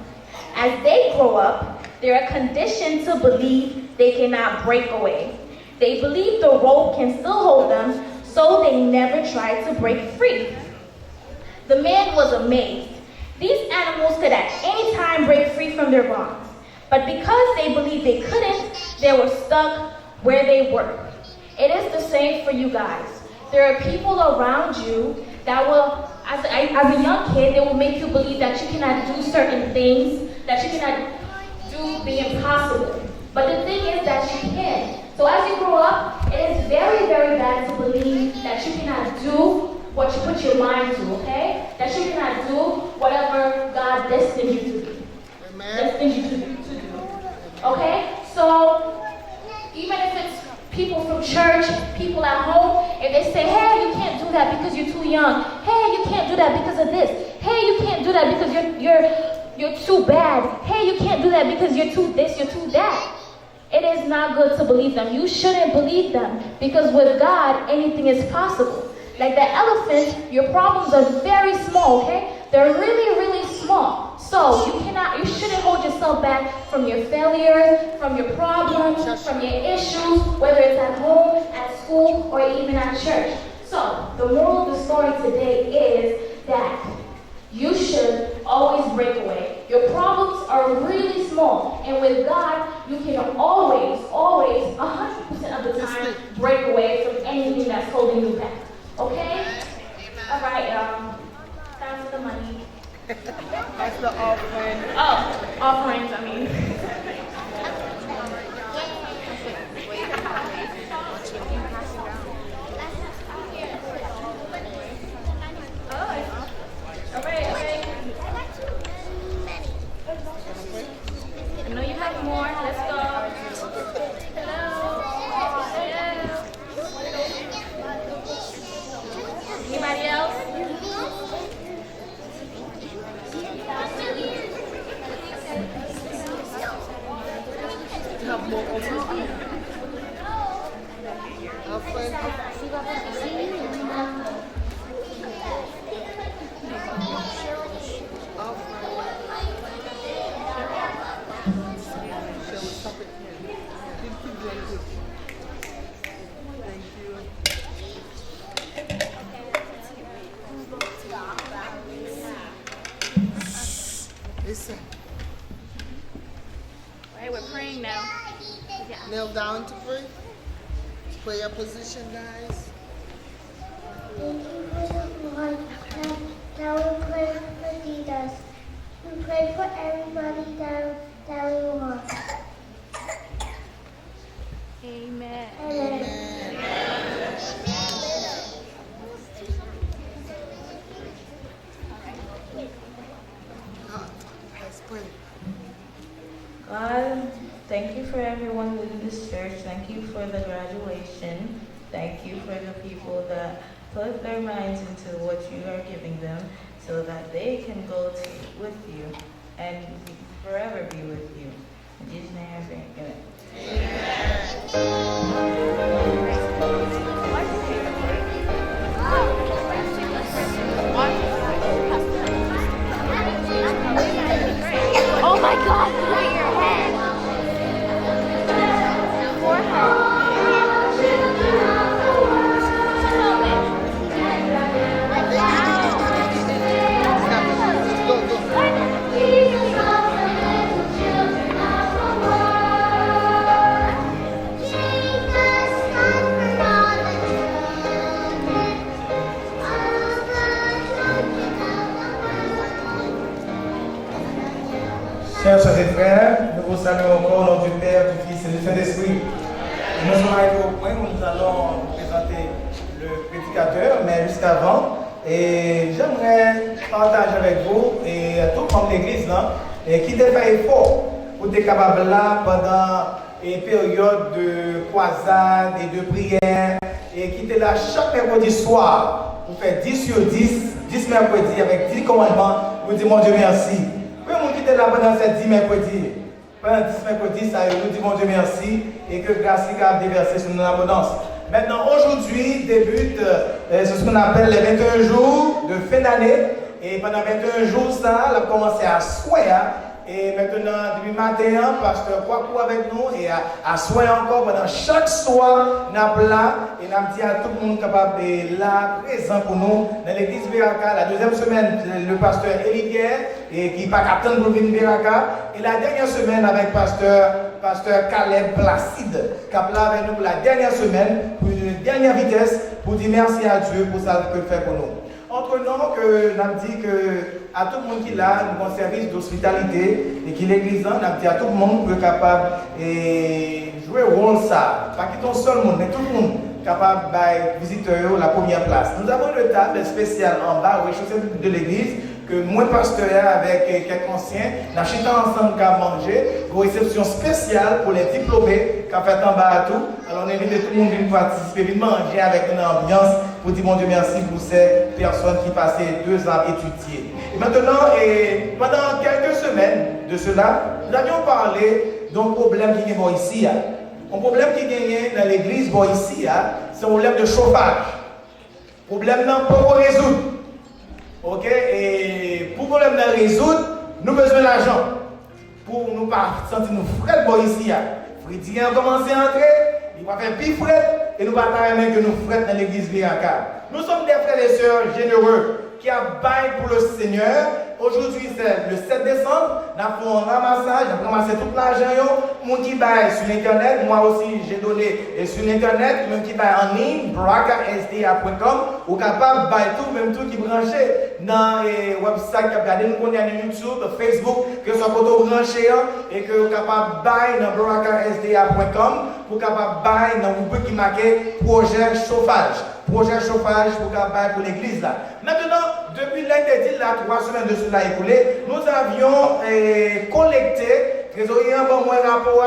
Speaker 11: As they grow up, they are conditioned to believe they cannot break away. They believe the rope can still hold them, so they never try to break free. The man was amazed. These animals could at any time break free from their bonds. But because they believed they couldn't, they were stuck where they were. It is the same for you guys. There are people around you that will, as a young kid, they will make you believe that you cannot do certain things, that you cannot do the impossible. But the thing is that you can. So as you grow up, it is very, very bad to believe that you cannot do what you put your mind to, okay? That you cannot do whatever God destined you to do. Destined you to do. Okay? So, even if it's people from church, people at home, if they say, hey, you can't do that because you're too young. Hey, you can't do that because of this. Hey, you can't do that because you're too bad. Hey, you can't do that because you're too this, you're too that. It is not good to believe them. You shouldn't believe them because with God, anything is possible. Like the elephant, your problems are very small, okay? They're really, really small. So you shouldn't hold yourself back from your failures, from your problems, from your issues, whether it's at home, at school, or even at church. So the moral of the story today is that you should always break away. Your problems are really small, and with God, you can always, 100% of the time, break away from anything that's holding you back. Okay? All right, y'all. Time for the money.
Speaker 6: That's the offering.
Speaker 11: Oh, offerings, I mean. Okay. I know you have more. Let's go. Hello. Anybody else?
Speaker 6: Have more offering. Listen.
Speaker 11: Right, we're praying now.
Speaker 6: Kneel down to pray. Prayer position, guys.
Speaker 12: Thank you for the Lord. Now we pray for leaders. We pray for everybody that we want.
Speaker 11: Amen.
Speaker 6: Let's pray.
Speaker 13: God, thank you for everyone within this church. Thank you for the graduation. Thank you for the people that put their minds into what you are giving them so that they can go with you and forever be with you. In Jesus' name I pray. Amen.
Speaker 11: Oh my God, look at your head. Forehead.
Speaker 8: Chers soeurs et frères, nous vous saluons encore au nom du Père, du Fils et du Saint-Esprit. Nous sommes arrivés au point où nous allons présenter le prédicateur, mais jusqu'avant, et j'aimerais partager avec vous et tout le monde de l'Église qui a fait effort pour être capable là pendant une période de croisade et de prière et qui était là chaque mercredi soir pour faire 10 sur 10 mercredis avec 10 commandements pour dire mon Dieu merci. Pour les gens qui étaient là pendant ces 10 mercredis, pendant 10 mercredis, ça nous dit mon Dieu merci et que grâce a déversé sur nous en abondance. Maintenant, aujourd'hui, débute ce qu'on appelle les 21 jours de fin d'année. Et pendant 21 jours, ça, on a commencé à soigner. Et maintenant, depuis matin, pasteur Coicou avec nous et à soigner encore pendant chaque soir, nous sommes là et nous dit à tout le monde capable de là, présent pour nous dans l'église Beraca. La deuxième semaine, le pasteur Elivier et qui n'est pas capitaine pour venir Beraca. Et la dernière semaine avec pasteur Caleb Placide, qui est là avec nous pour la dernière semaine, pour une dernière vitesse, pour dire merci à Dieu pour ça qu'il fait pour nous. Entre nous, que nous dit que à tout le monde qui est là, nous avons un service d'hospitalité et qui l'église, nous dit à tout le monde qui est capable de jouer un rôle ça. Pas qu'il y ait un seul monde, mais tout le monde capable de visiter la première place. Nous avons une table spéciale en bas au rez-de-chaussée de l'église que moi, pasteur, avec quelques anciens, nous avons ensemble qu'à manger, une réception spéciale pour les diplômés qui ont fait en bas à tout. Alors, on invite tout le monde à participer, à manger avec une ambiance pour dire mon Dieu merci pour ces personnes qui passaient 2 ans à étudier. Et maintenant, pendant quelques semaines de cela, nous avions parlé d'un problème qui est ici. Un problème qui est dans l'église ici, c'est un problème de chauffage. Problème non pour résoudre. Ok? Et pour problème de résoudre, nous avons besoin d'argent. Pour nous pas sentir nous frais ici. Frédien a commencé à entrer, il va faire plus frais et nous ne pouvons pas que nous frais dans l'église Beraca. Nous sommes des frères et sœurs généreux qui abaillent pour le Seigneur Aujourd'hui, c'est le 7 décembre. Nous avons fait un ramassage, nous avons ramassé tout l'argent. Mon qui baille sur Internet, moi aussi j'ai donné sur Internet, même qui baille en ligne, beracasda.com, ou capable de bailler tout, même tout qui branché dans les websites qui regardez, nous connaissons YouTube, Facebook, que ce soit pour branché et que vous capable de bailler dans beracasda.com, pour capable de bailler dans le rubrique qui marqué projet chauffage. Projet chauffage pour l'église là. Maintenant, depuis l'interdit, là, 3 semaines de cela écoulé, nous avions collecté, trésorier en bon rapport,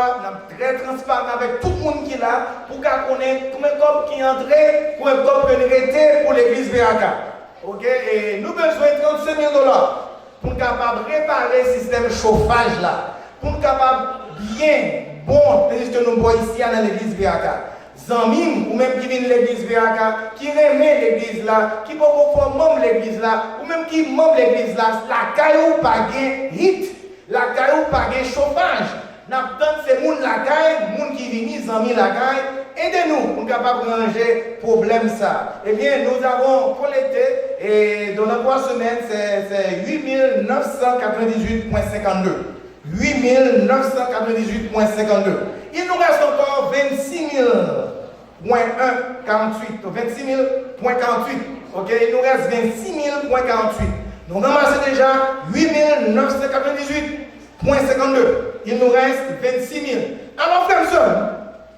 Speaker 8: très transparent avec tout le monde qui est là, pour qu'on ait combien de copes qui entraient, combien de copes qui étaient pour l'église Beraca. Ok? Et nous avons besoin de $35 000 pour nous capable réparer le système chauffage là, pour nous capable bien, bon, puisque nous sommes ici dans l'église Beraca. Zamim, ou même qui vient de l'église Beraca, qui remet l'église là, qui peut faire membre l'église là, ou même qui membre l'église là, la caillou pas gain hit, la caillou pas gain chauffage. N'attend ces moun la caille, moun qui vient Zamim la caille, aidez-nous pour capable de ranger problème ça. Eh bien, nous avons collecté et dans les 3 semaines, c'est 8 998,52. 8 998,52. Il nous reste encore 26 000,48. 26 000,48. Ok, il nous reste 26 000,48. Nous ramassons déjà 8 998,52. Il nous reste 26 000. Alors, frères et sœurs,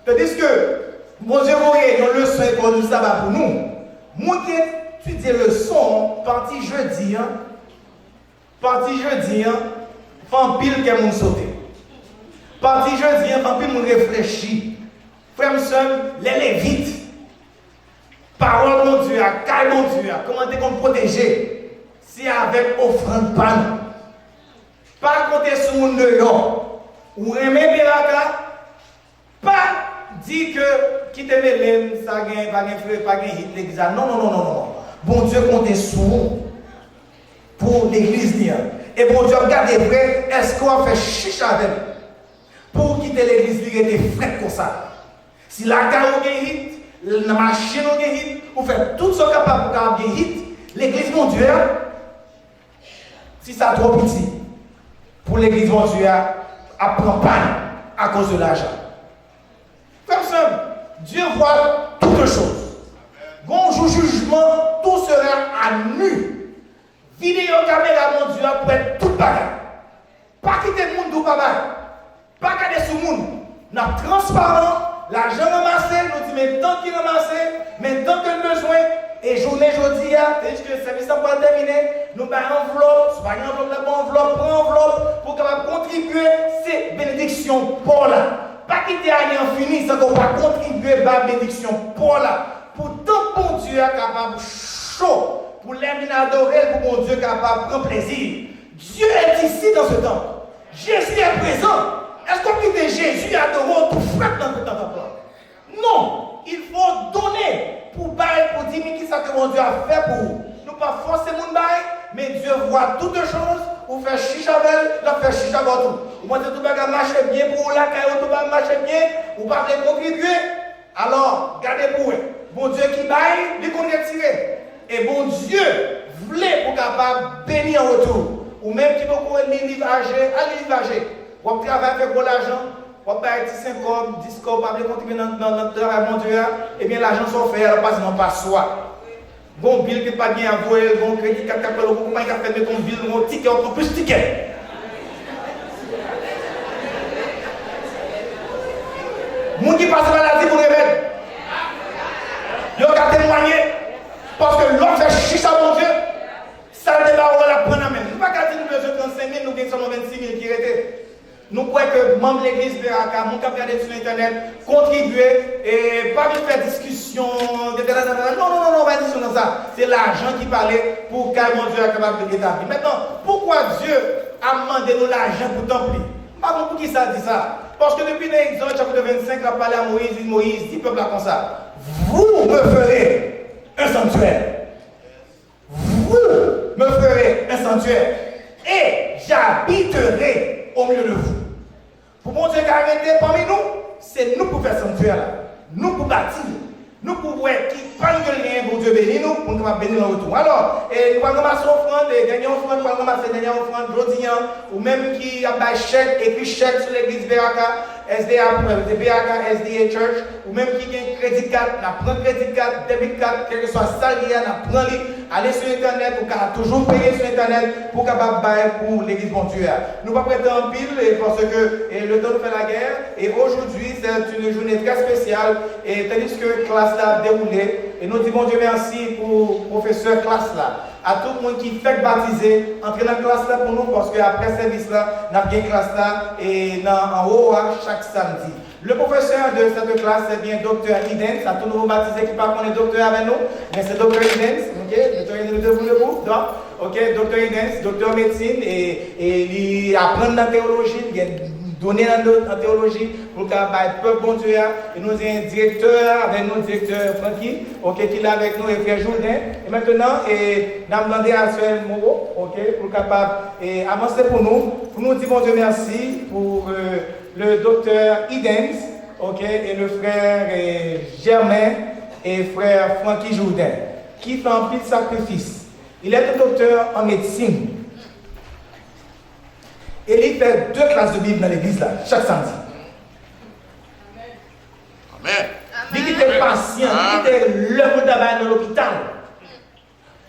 Speaker 8: tandis que mon Dieu voyait une leçon école du sabbat pour nous. Moi qui étudie le son, parti jeudi, fan pile que moun sauté. Parti jeudi, fan pile moun réfléchit. Frère et sœur, les lévites, parole mon Dieu, caille mon Dieu, comment est-ce qu'on protéger? Si avec offrande panne. Pas compter sur mon dehors. Ou remet Beraca, pas dire que qui te mêle, ça gagne, pas gagne hit l'église. Non. Bon Dieu compte sur nous pour l'église. Et bon Dieu, regardez vrai, est-ce qu'on va faire chicha avec pour quitter l'église, il était frais comme ça. Si la carrière est hit, la machine est hit, vous faites tout ce capable pour gagner hit, l'église mon Dieu, si ça trop petit, pour l'église mon Dieu, apprend panne à cause de l'argent. Personne, Dieu voit toutes choses. Bon jugement, tout sera à nu. Vidéo caméra mon Dieu pour être tout bagarre. Pas quitter le monde tout bagarre. Pas garder sous le monde. Nous sommes transparents, l'argent ramassé, nous disons mais tant qu'il ramasse, mais tant que le besoin, et journée jeudi, c'est que le service n'a pas terminé, nous avons enveloppe, soit une enveloppe, prends enveloppe pour capable contribuer ces bénédictions pour là. Pas quitter rien fini, sans qu'on va contribuer à la bénédiction pour là. Pour tant bon Dieu capable chaud. Pour l'aimer adorer, pour mon Dieu capable de prendre plaisir. Dieu est ici dans ce temps. Jésus est présent. Est-ce qu'on peut dire Jésus adorer tout frappe dans ce temps? Non. Il faut donner pour bailler, pour dire qui ça que mon Dieu a fait pour vous. Nous pas forcer mon bail, mais Dieu voit toutes choses. Vous faites chicha avec, la fait chicha avec tout. Vous pensez tout va marcher bien pour la caille, tout va marcher bien, vous pas contribuer. Alors, gardez pour vous. Bon Dieu qui baille, il connaît tirer. Et bon Dieu voulait pour capable bénir en retour. Ou même qui peut aller livager, Vous travaillez pour l'argent, vous avez 5 corps, 10 corps, vous pouvez contribuer dans notre travail, mon Dieu. Et bien l'argent s'en fait, alors pas non pas soi. Bon bill qui n'est pas bien avoué, bon crédit, vous pouvez faire ton bill, bon ticket, encore plus ticket. Moun qui passe maladie pour réveiller. Vous avez témoigné. Parce que l'homme fait chicha, mon Dieu, ça ne débat, on va la prendre en main. Nous ne pouvons pas garder nous besoin de 35 000, nous avons seulement 26 000 qui étaient. Nous croyons que membre de l'église Beraca, mon cap regarder sur Internet, contribuer et pas de faire discussion. Non, pas discussion dans ça. C'est l'argent qui parlait pour que mon Dieu soit capable de l'établir. Maintenant, pourquoi Dieu a demandé nous l'argent pour t'emplir? Pas pour qui ça dit ça? Parce que depuis l'Exode, chapitre 25, il a parlé à Moïse, dit peuple là comme ça. Vous me ferez un sanctuaire. Vous me ferez un sanctuaire et j'habiterai au milieu de vous. Pour mon Dieu qui a arrêté parmi nous, c'est nous pour faire sanctuaire là. Nous pour bâtir. Nous pouvons qui parle que rien pour Dieu bénir nous, pour nous bénir dans le retour. Alors, nous allons ramasser offrande, dernière offrande, nous allons ramasser dernière offrande, aujourd'hui, ou même qui a des chèques, écrit chèque sur l'église Beraca, SDA, Beraca, SDA Church, ou même qui a un crédit card, nous prenons crédit card, débit card, quel que soit salarié, nous prenons aller sur Internet, pour toujours payer sur Internet, pour capable bailler pour l'église bon Dieu. Nous ne pas prêter en pile, parce que le temps nous fait la guerre, et aujourd'hui, c'est une journée très spéciale, et tandis que la classe a déroulé, et nous disons Dieu merci pour le professeur classe là, à tout le monde qui fait baptiser, entrer dans la classe là pour nous, parce qu'après ce service là, nous avons une classe là, et en haut chaque samedi. Le professeur de cette classe, c'est bien Dr. Idens, à tous nos baptisés qui parlent qu'on est docteur avec nous, mais c'est Dr. Idens, ok, Dr. Idens, ok, Dr. Idens, docteur médecine, et il apprend dans la théologie, il est donné en théologie pour qu'il le peuple bon Dieu. Et nous avons un directeur, avec nous, directeur Francky, ok, qui est avec nous, et frère Jourdain. Et maintenant, nous avons demandé à Sœur Moreau, ok, pour capable avancer pour nous dire bon Dieu merci pour le docteur Idens, ok, et le frère Germain et frère Francky Jourdain, qui fait un petit sacrifice. Il est un docteur en médecine. Et il fait 2 classes de Bible dans l'église là, chaque samedi.
Speaker 2: Amen.
Speaker 8: Il était patient, il était l'œuvre d'abord dans l'hôpital.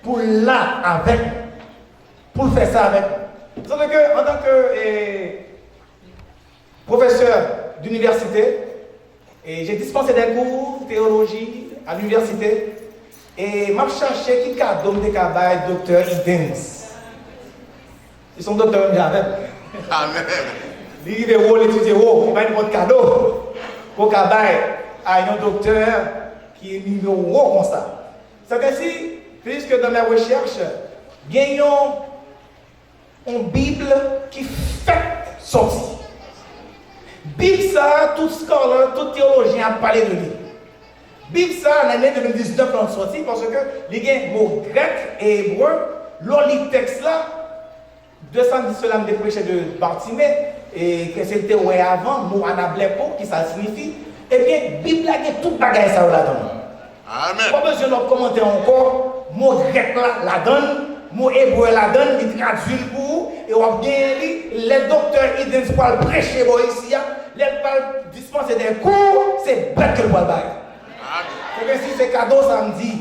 Speaker 8: Pour là avec, pour faire ça avec. En tant que professeur d'université, j'ai dispensé des cours de théologie à l'université. Et je cherchais qui cadeau de cabaye, docteur Idens. Ils sont docteurs même avec.
Speaker 2: Amen.
Speaker 8: Il est haut, l'étudier haut, il va y avoir un cadeau pour cabaye à un docteur qui est niveau haut comme ça. C'est ainsi, puisque dans mes recherches, gagnons une Bible qui fait sortir. Bible ça, tout scolaire, tout théologien a parlé de lui. Bible ça, l'année 2019, on sorti parce que les gains mots grec et hébreu, l'on texte là, 210 cela me prêché de Bartimée, et que c'était ouais avant, mot anablepo, qui ça signifie. Eh bien, Bible a tout bagage ça là-dedans.
Speaker 2: Amen.
Speaker 8: Pas besoin de commenter encore, mot grec là, la donne, mot hébreu la donne, il traduit pour vous, et on va bien lire, les docteurs Idens pour le prêcher ici, les pour dispenser des cours, c'est bête que le voit le bail. C'est que si c'est cadeau samedi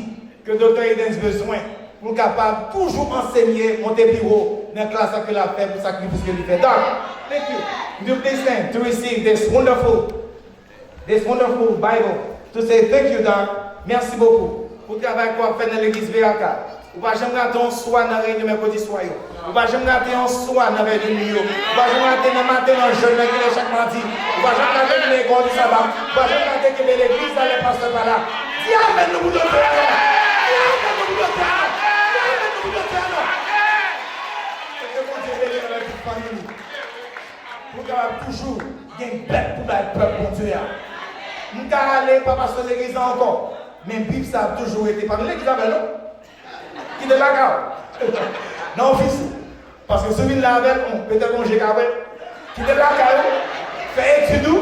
Speaker 8: que le docteur Idens besoin, pour capable toujours enseigner, monter plus haut dans la classe que la fait pour sacrifice que lui fait. Donc, thank you. You please stand to receive this wonderful Bible. To say thank you, Doc. Merci beaucoup pour le travail qu'on fait dans l'église Beraca. Vous ne pouvez jamais rater un soir dans la réunion de mercredi soir. Vous ne pouvez jamais rater un soir dans la réunion de nuit. Vous ne pouvez jamais rater le matin dans le jeûne qui est chaque mardi. Vous ne pouvez jamais rater l'école du sabbat. Vous ne pouvez jamais rater que l'église dans les pasteurs par là. Dis amen, nous vous donnons. Pour toujours gagner bête pour le peuple bon Dieu. Nous ne pouvons aller pas passer l'église encore. Mais Bible ça a toujours été pas l'église avec nous. Qui est là non, fils. Parce que celui-là avec, peut-être qu'on j'ai qu'avec. Qui est là, fait étude nous,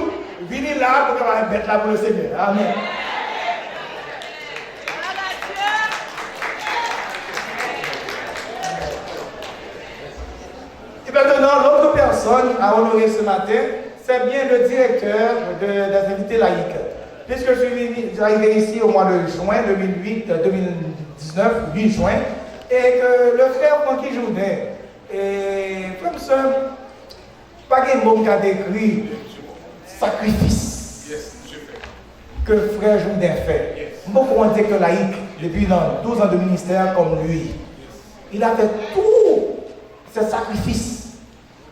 Speaker 8: venez là pour qu'on bête là pour le Seigneur. Amen. Et maintenant, l'autre personne à honorer ce matin, c'est bien le directeur des activités laïques. Puisque je suis arrivé ici au mois de juin 2019, 8 juin, et que le frère Francky Jourdain, et comme ça, pas de mot qui a décrit sacrifice que frère Jourdain fait. Beaucoup ont dit que laïque, depuis 12 ans de ministère comme lui, il a fait tout ce sacrifice.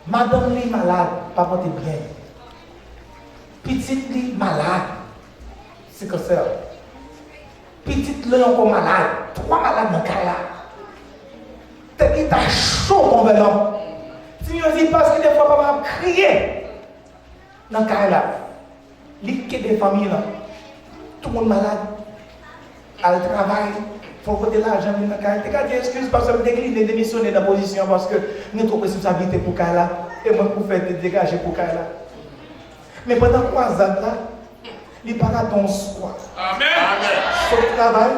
Speaker 8: Madame lui malade, pas porté bien. Petite lui malade, c'est que ça. Petite lui encore malade, 3 malades dans le cas là. T'es qui t'a chaud comme un homme. Si on dit parce que des fois papa crier dans le cas là. L'île des familles là. Tout le monde malade. À le travail. Il faut côté l'argent dans le cas. T'es qu'à dire excuse parce que je décline démissionner dans la position parce que nous trop de responsabilité pour le cas là. Et moi pour faire te dégager pour le cas là. Mais pendant 3 ans là, Il part à ton soir.
Speaker 7: Amen.
Speaker 8: Son travail,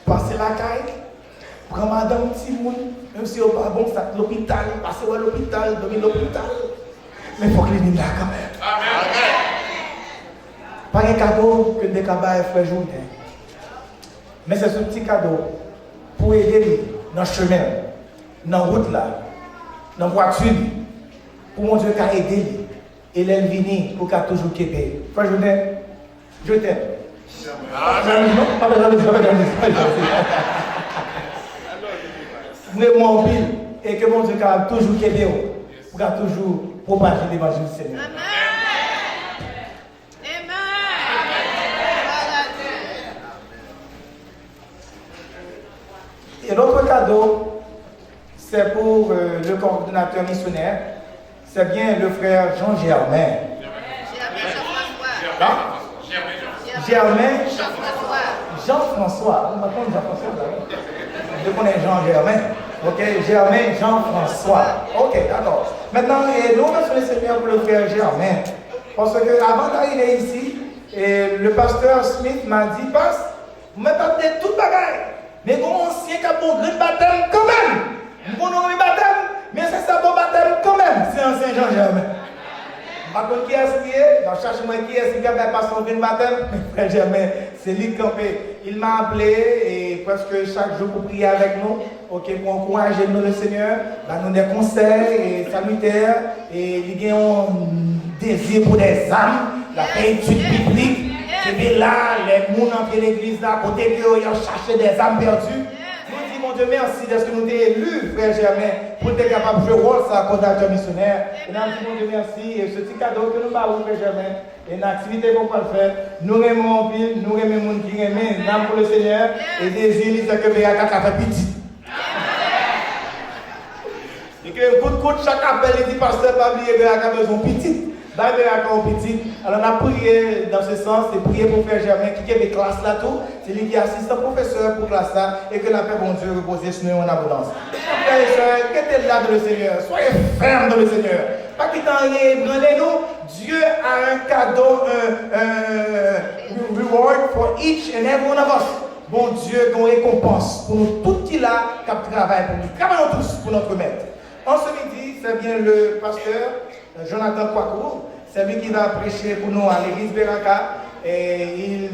Speaker 8: passer la caille, prendre madame petit monde, même si on pas bon, ça à l'hôpital, passer à l'hôpital, dormir à l'hôpital. Mais il faut qu'il vienne là quand même.
Speaker 7: Amen.
Speaker 8: Pas un cadeau que des cabanes frère journée. Mais c'est ce petit cadeau pour aider lui dans le chemin, dans la route là, dans la voiture, pour mon Dieu qu'a aidé lui. Et l'elle vient pour qu'elle toujours quitter. Frère journée, je t'aime. Non, pas mon pile et que mon Dieu qu'a toujours quitter pour qu'elle toujours propager l'évangile du Seigneur. Et l'autre cadeau, c'est pour le coordonnateur missionnaire, c'est bien le frère Jean Germain. Germain Jean-François. Je connais Jean Germain. Ok, Germain Jean-François. Ok, d'accord. Maintenant, nous remercions le Seigneur pour le frère Germain. Parce que avant d'arriver ici, le pasteur Smith m'a dit, passe, vous m'avez parlé de toute bagaille. Mais comme ancien qui a bon grand baptême quand même. Bon nom baptême, mais c'est ça bon baptême quand même. C'est ancien Jean Germain. Par contre, qui est-ce qui est? Donc, cherche-moi qui est-ce qui a pas son grand baptême? Frère Germain, c'est lui qui campé. Il m'a appelé et presque chaque jour pour prier avec nous. Ok, pour encourager nous le Seigneur. Bah, nous des conseils et salutaires. Et il y a un désir pour des âmes. La étude biblique. Et bien là, les gens dans l'église, là, côté que ils ont cherché des âmes perdues. Nous disons, mon Dieu, merci de ce que nous t'avons élu, frère Germain, pour être capable de jouer le rôle de coordinateur missionnaire. Et nous disons, mon Dieu, merci. Et ce petit cadeau que nous avons, frère Germain, et une activité qu'on peut faire, nous aimons pile, nous aimons les gens qui aiment, nous aimons pour le Seigneur, et désir, c'est que Beraca a fait petit. Et que un coup de coude, chaque appel, il dit, pasteur, pas oublier Beraca a besoin petit. Alors on a prié dans ce sens et prié pour Frère Germain qui est des classes là tout. C'est lui qui est assistant professeur pour classe là et que la paix bon Dieu repose sur nous en abondance. Frères et sœurs, qui est là dans le Seigneur, soyez fermes dans le Seigneur. Pas qu'il t'en ait, nous. Dieu a un cadeau, un reward for each and every one of us. Bon Dieu, qu'on récompense pour nous tout qui là qui travaille pour nous. Travaillons tous pour notre maître. En ce midi, c'est bien le pasteur Jonathan Coicou, c'est lui qui va prêcher pour nous à l'église Beraca et il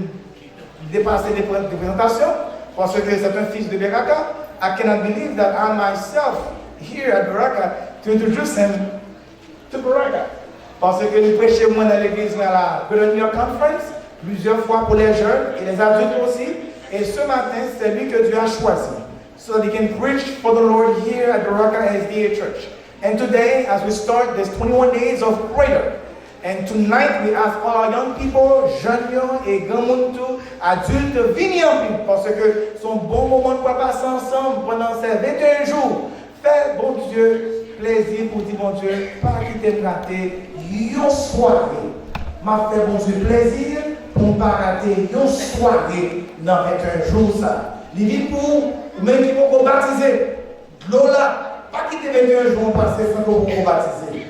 Speaker 8: dépasse des présentations parce que c'est un fils de Beraca. I cannot believe that I myself here at Beraca to introduce him to Beraca. Parce que nous prêchons moi dans l'église à la Golden Year Conference plusieurs fois pour les jeunes et les adultes aussi. Et ce matin, c'est lui que Dieu a choisi. So that he can preach for the Lord here at Beraca SDA Church. And today, as we start this 21 days of prayer, and tonight we ask all our young people, jeunes et grands monde, adultes, venir parce que c'est un bon moment pour passer ensemble pendant ces 21 jours. Fais, bon Dieu, plaisir pour dire, bon Dieu, pas quitter rater une soirée. M'a fait, bon Dieu, plaisir pour ne pas rater une soirée dans 21 jours. Ça. Les vies pour, même qui vont baptiser, Lola. Pas quitter 21 jours passer sans qu'on vous baptiser.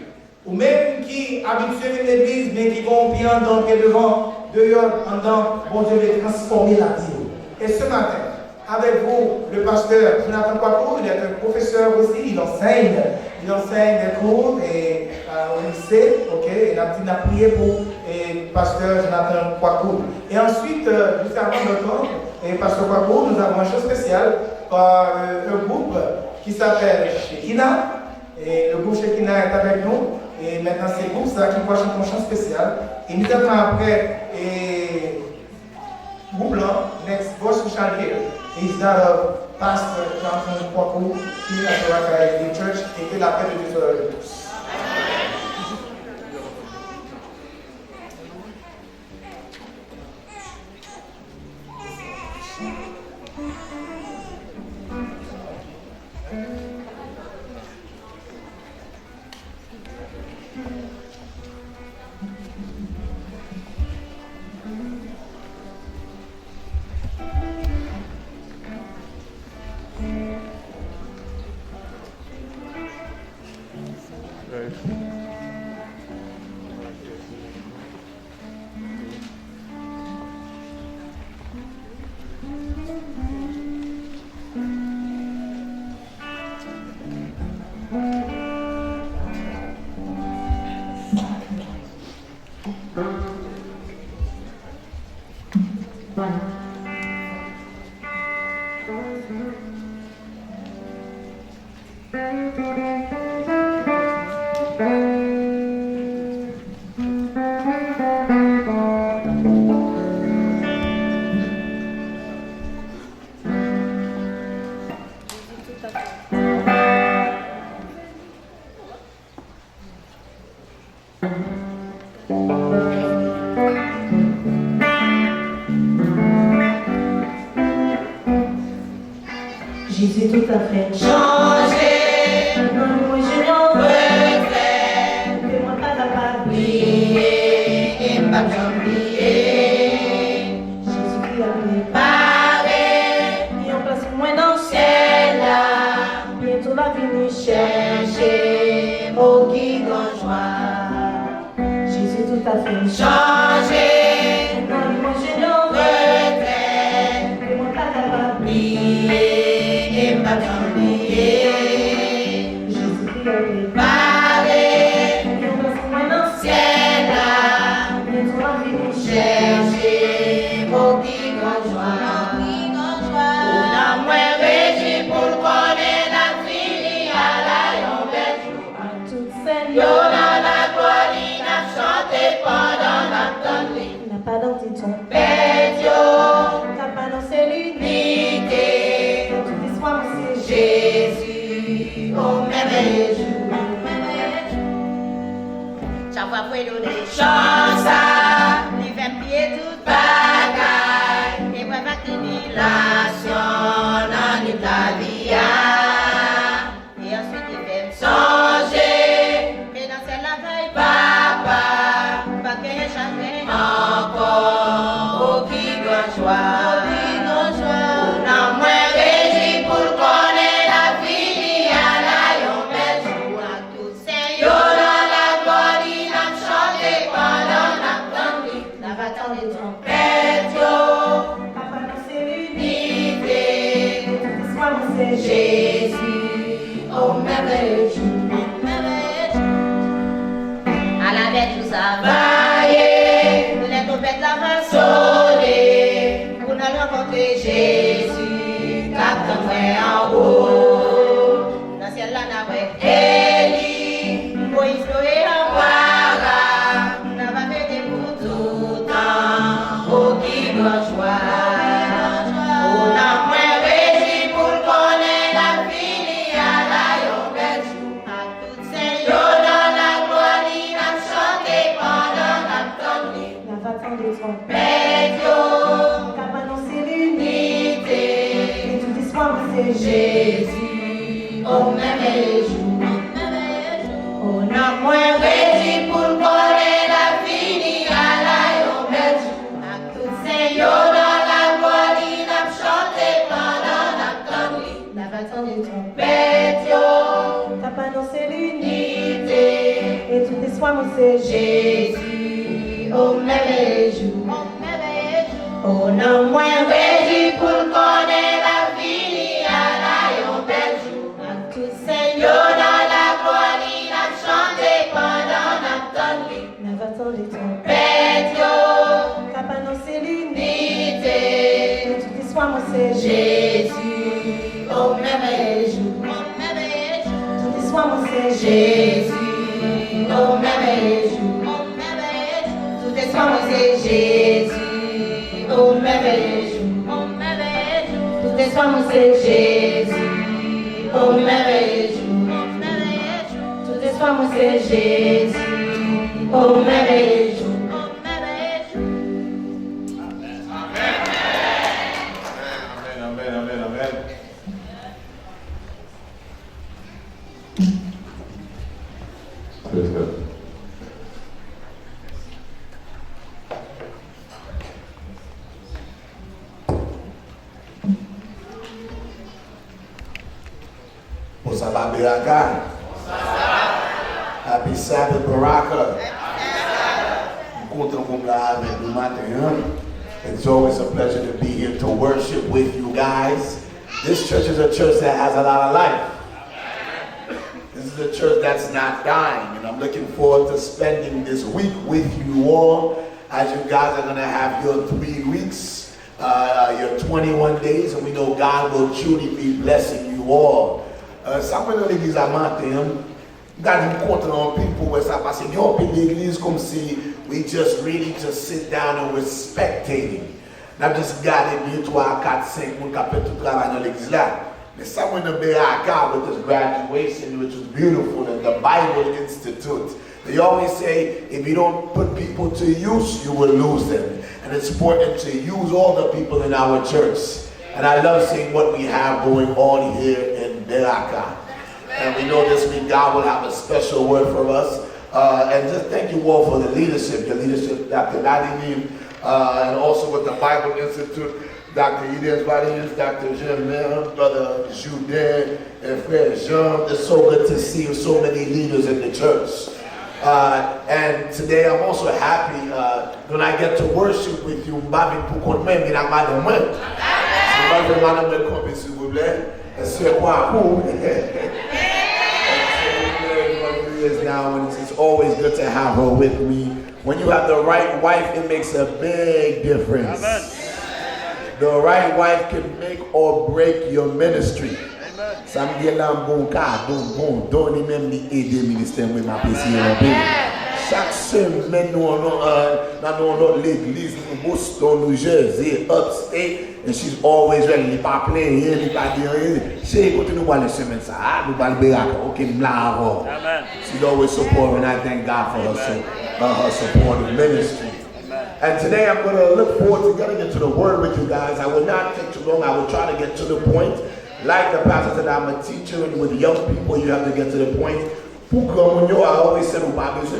Speaker 8: Ou même qui habitués à l'église, mais qui vont bien en dedans, devant, dehors, en dedans, bon Dieu va transformer la vie. Et ce matin, avec vous, le pasteur Jonathan Coicou, il est un professeur aussi, il enseigne des cours au lycée, ok, et il a prié pour le pasteur Jonathan Coicou. Et ensuite, juste avant de temps, et pasteur Coicou, nous avons un chose spéciale par un groupe qui s'appelle Shekinah. Et le groupe Shekinah est avec nous. Et maintenant, c'est le groupe ça qui va chanter un chant spécial. Et immédiatement après, le groupe là, next voice we shall hear is that of Pastor Jonathan Coicou, here at Beraca Church. Et que la paix de Dieu soit avec tous.
Speaker 2: Right.
Speaker 14: Jésus tout à fait
Speaker 3: changé.
Speaker 14: Non, moi je n'en veux
Speaker 3: Reflet,
Speaker 14: que moi pas capable
Speaker 3: oublier et pas oublier.
Speaker 14: Jésus qui a
Speaker 3: Préparé,
Speaker 14: mis en place moi dans le ciel
Speaker 3: c'est là,
Speaker 14: bientôt la venue
Speaker 3: chercher au guide en joie.
Speaker 14: Jésus tout à fait
Speaker 3: Changé,
Speaker 14: non, moi je n'en veux
Speaker 3: reflet,
Speaker 14: que moi pas capable
Speaker 3: oublier et pas oublier.
Speaker 14: Jésus qui a
Speaker 3: Préparé,
Speaker 14: mis en place moi dans le ciel
Speaker 3: c'est là,
Speaker 14: bientôt la venue
Speaker 3: chercher au guide en joie. On a moins régi pour connaître la fille à la yombelle.
Speaker 14: toute celle
Speaker 3: Yo dans la gloire, il a chanté pendant la tonne.
Speaker 14: n'a pas dans tes tons
Speaker 3: Bête yo,
Speaker 14: n'a pas dans ses lunettes
Speaker 3: unité,
Speaker 14: tout l'histoire c'est
Speaker 3: Jésus, au merveilleux jour. Chaque fois qu'il donne chance, il fait pied toute bagaille. Et moi, ma tribulation dans l'Italie. Et ensuite, il fait me songer. Et dans celle-là, veille papa, pas que je chagrin encore. Oh, qui grand joie. On a moins régi pour connaître la vie à la yombelle jour. À tous ces yo dans la gloire, il a chanté pendant la tonne. La bataille des trompettes yo,
Speaker 14: n'a pas dans ses lunettes
Speaker 3: unité,
Speaker 14: toute l'histoire c'est
Speaker 3: Jésus, au merveilleux jour. À la bête vous travaillez, les trompettes la main sonner, pour nous rencontrer Jésus, captain en haut. Dans le ciel là, n'a pas Élie, Moïse, Noé, Amara, n'a pas fait des pour tout temps, oh qui grand joie. On a moins régi pour connaître la vie à la yombelle jour. À toutes ces yo dans la gloire, il a chanté pendant la tonne.
Speaker 14: n'a pas tant de tons
Speaker 3: Bête yo,
Speaker 14: n'a pas dans ses lunettes
Speaker 3: unité,
Speaker 14: et toute l'histoire c'est
Speaker 3: Jésus, au merveilleux jour. On a moins régi pour connaître la vie à la yombelle jour. À toutes ces yo dans la gloire, il a chanté pendant la tonne.
Speaker 14: n'a pas tant de tons
Speaker 3: Bête yo,
Speaker 14: n'a pas dans ses lunettes
Speaker 3: unité,
Speaker 14: et toute l'histoire c'est
Speaker 3: Jésus, au merveilleux jour. On a moins régi pour connaître la vie à la yombelle jour. À tous ces yo dans la gloire, il a chanté pendant la tonne.
Speaker 14: n'a pas tant de tons
Speaker 3: Bête yo,
Speaker 14: n'a pas dans ses lunettes
Speaker 3: unité,
Speaker 14: et toute l'histoire c'est
Speaker 3: Jésus, au merveilleux jour.
Speaker 14: toute l'histoire c'est
Speaker 3: Jésus, au merveilleux jour. Tout espoir c'est Jésus, au merveilleux jour. Tout espoir c'est Jésus, au merveilleux jour. Tout espoir c'est Jésus, au merveilleux jour.
Speaker 1: Amen, amen, amen. Praise God.
Speaker 15: Bon sabbat, Beraca. Happy Sabbath, Beraca. Content from avec nous matin. It's always a pleasure to be here to worship with you guys. This church is a church that has a lot of life. This is a church that's not dying, and I'm looking forward to spending this week with you all as you guys are going to have your 3 weeks, your 21 days, and we know God will truly be blessing you all. Ça peut dans l'église à matin, God content people where ça passe en peu l'église comme si we just really just sit down and we're spectating. N'a just gardé 2, 3, 4, 5 moun qui fait tout travail dans l'église là. Mais ça when the Beraca with this graduation which was beautiful and the Bible Institute. They always say, if you don't put people to use, you will lose them. And it's important to use all the people in our church. And I love seeing what we have going on here in Beraca. And we know this week God will have a special word for us. And just thank you all for the leadership, Dr. Nadine, and also with the Bible Institute, Dr. Edith Vallius, Dr. Germain, Brother Judin, and Frère Jean. It's so good to see so many leaders in the church. And today I'm also happy when I get to worship with you. Now, and it's always good to have her with me. When you have the right wife, it makes a big difference. Amen. The right wife can make or break your ministry. Samedi là bon cas bon donner même les aider ministère moi m'a apprécié un peu. Chaque semaine nous dans l'église Boston, New Jersey, upstate, and she's always ready. Pas plein rien, pas dire rien. C'est écoute nous parler semaine ça, nous parler Beraca, OK, m'lavo. Amen. She's always supporting, and I thank God for her support of ministry. And today I'm going to look forward to getting into the word with you guys. I will not take too long. I will try to get to the point. Like the pastor said, I'm a teacher, and with young people, you have to get to the point. Pour grand monde, I always say, nous pas besoin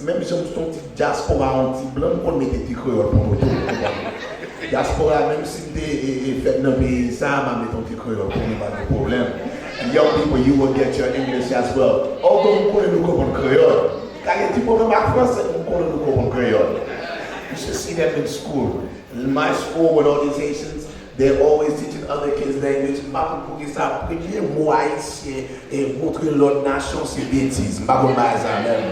Speaker 15: même si on ton petit diaspora anti blanc, on met des petits créoles pour nous. Diaspora, même si des fait dans pays ça, on met ton petit créole pour nous pas de problème. And young people, you will get your English as well. Although nous connaissons nous comprendre créole, quand il y a des problèmes en français, nous connaissons nous comprendre créole. You should see them in school. In my school with all these Haitians, they're always teaching other kids language. Pour ça, premier mot haïtien et montrer l'autre nation, c'est bêtise. Je ne sais pas ça même.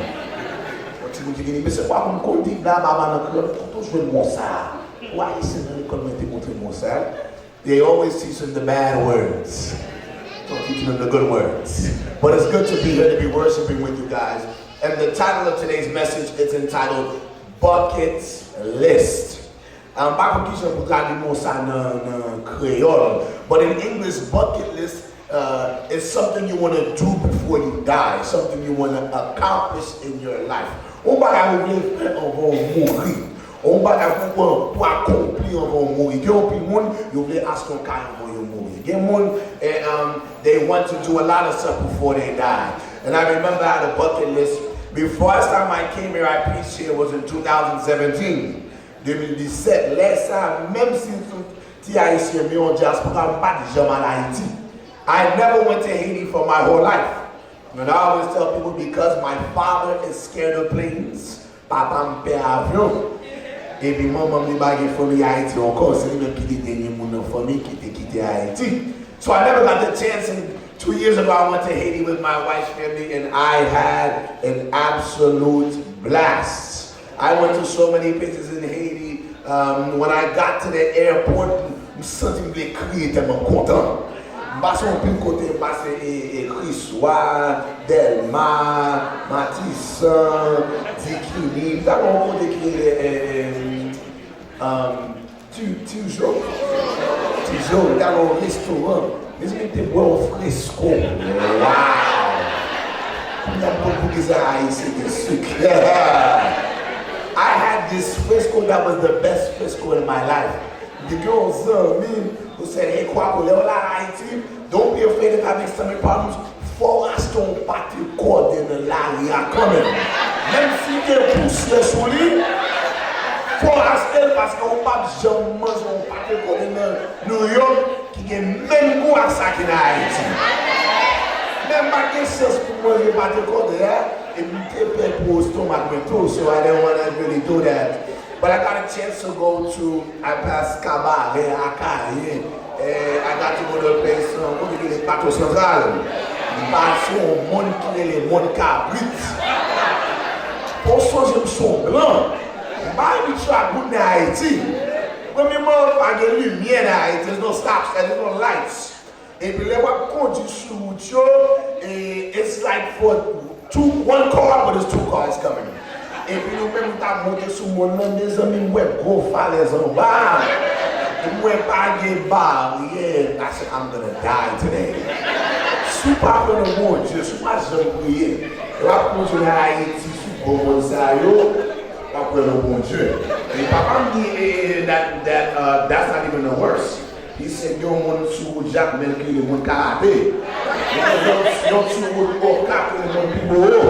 Speaker 15: Tu me dis, mais c'est quoi mon côté là, maman, quand je veux le mot ça? Why is it that they montrer mon ça? They always teach them the bad words. Don't teach them the good words. But it's good to be here to be worshiping with you guys. And the title of today's message is entitled Bucket List. But in English, bucket list is something you want to do before you die, something you want to accomplish in your life. On va mourir. On va accomplir avant mourir. Il y a des gens qui veulent acheter un car avant mourir. Il y a des gens they want to do a lot of stuff before they die. And I remember I had a bucket list. Before last time I came here, I preached here was in 2017. 2017, laisse même si tu as ici en diaspora, pas de jamais en Haïti. I never went to Haiti for my whole life. And I always tell people because my father is scared of planes, papa me paie avion. Et puis maman me bague famille Haïti encore, c'est lui qui était dernier mon famille qui était quitté Haïti. So I never got the chance, and 2 years ago I went to Haiti with my wife's family and I had an absolute blast. I went to so many places in Haiti. When I got to the airport, je me sentais crier tellement content. Je suis un côté, je suis Delma, Matissan, Dikini. T'as un côté qui est toujours, dans un restaurant. Mais je m'étais boire au fresco. Wow! Il y a beaucoup de gens ici de sucre. I had this fresco that was the best fresco in my life. The girls who said, hey, don't be afraid of having stomach problems. For us to party code in the line, we are coming. Même si tu pousses sur lui, for us parce qu'on pas jamais manger un party code in New York qui est même goût à ça qui est Haïti. Même pas de choses pour manger un party code là. It pour stomach too, so I didn't want to really do that. But I got a chance to go to, I passed Kaba, Beraca, I got to go to a place, on dit les bateaux centrales. Je passe au monde qui est les mondes cabrit. Pour ça, je me sens blanc. Je suis à bout de Haïti. When we move, I get lumière dans Haïti, there's no stops, there's no lights. Et puis, les voies conduisent sur route, it's like for one car, but there's 2 cars coming. Et puis nous même t'as monté sur mon nom des amis web gros falaise en bas. Moi pas de barrière. I said I'm gonna die today. Super gonna want je suis pas jamais prier. Je vais continuer à Haïti au monde ça yo, après le bon Dieu. Et papa me dit that's not even the worst. He said, yo, mon sou Jacques Melky, le monde karaté. Yo, sou au cap, le monde piboro.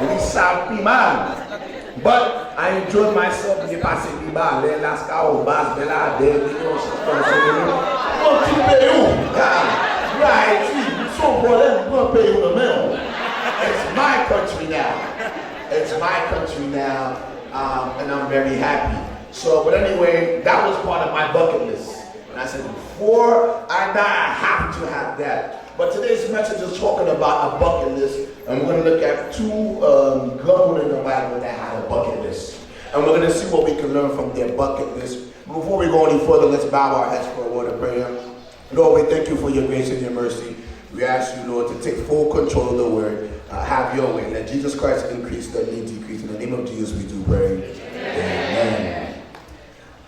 Speaker 15: We savent pi mal. But I enjoyed myself in the passé pi bas. Les lasca au bas, de la, des millions, mon petit pays, right, son problème, mon pays, le même. It's my country now. It's my country now, and I'm very happy. So, but anyway, that was part of my bucket list. And I said, before I die, I have to have that. But today's message is talking about a bucket list, and we're going to look at two girls in the Bible that had a bucket list. And we're going to see what we can learn from their bucket list. Before we go any further, let's bow our heads for a word of prayer. Lord, we thank you for your grace and your mercy. We ask you, Lord, to take full control of the word. Have your way. Let Jesus Christ increase, let me decrease. In the name of Jesus, we do pray. Amen.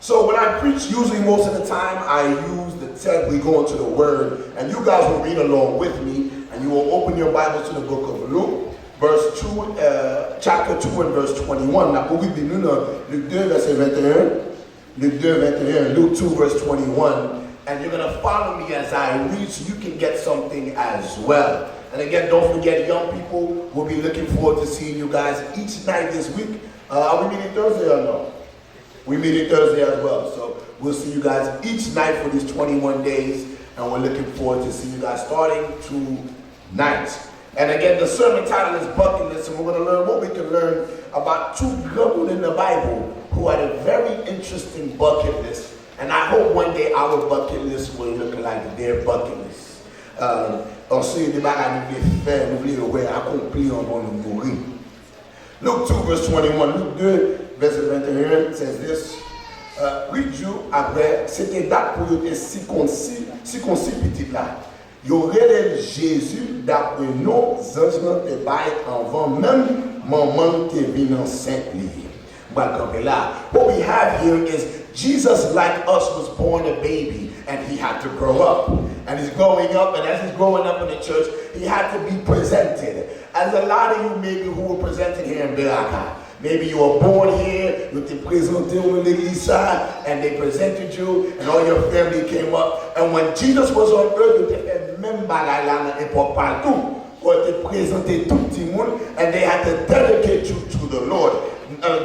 Speaker 15: So when I preach, usually most of the time, I use the text, we go into the word, and you guys will read along with me, and you will open your Bibles to the book of Luke, verse 2, chapter 2 and verse 21. Now, we be Luc 2, verset 21, Luc 2, 21, Luke 2, verse 21, and you're going to follow me as I read so you can get something as well. And again, don't forget, young people, we'll be looking forward to seeing you guys each night this week. Are we meeting Thursday or no? We meeting Thursday as well. So we'll see you guys each night for these 21 days. And we're looking forward to see you guys starting tonight. And again, the sermon title is Bucket List. And we're going to learn what we can learn about two girls in the Bible who had a very interesting bucket list. And I hope one day our bucket list will look like their bucket list. Ensuite, les bagages nous voulons faire, nous voulons accomplir avant de mourir. Luke 2, verse 21. Luke 2, verset 21 says this. 8 jours après, c'était date pour être circoncis petit là. Il y aurait Jésus d'après nos anges de bail avant même maman qui vient enceinte. What we have here is Jesus, like us, was born a baby and he had to grow up. And he's growing up, and as he's growing up in the church, he had to be presented. As a lot of you maybe who were presented here in Beraca. Maybe you were born here, you were presented in l'église, and they presented you, and all your family came up. And when Jesus was on earth, you had même bagaille là n'importe partout. Or they presented tout le monde, and they had to dedicate you to the Lord.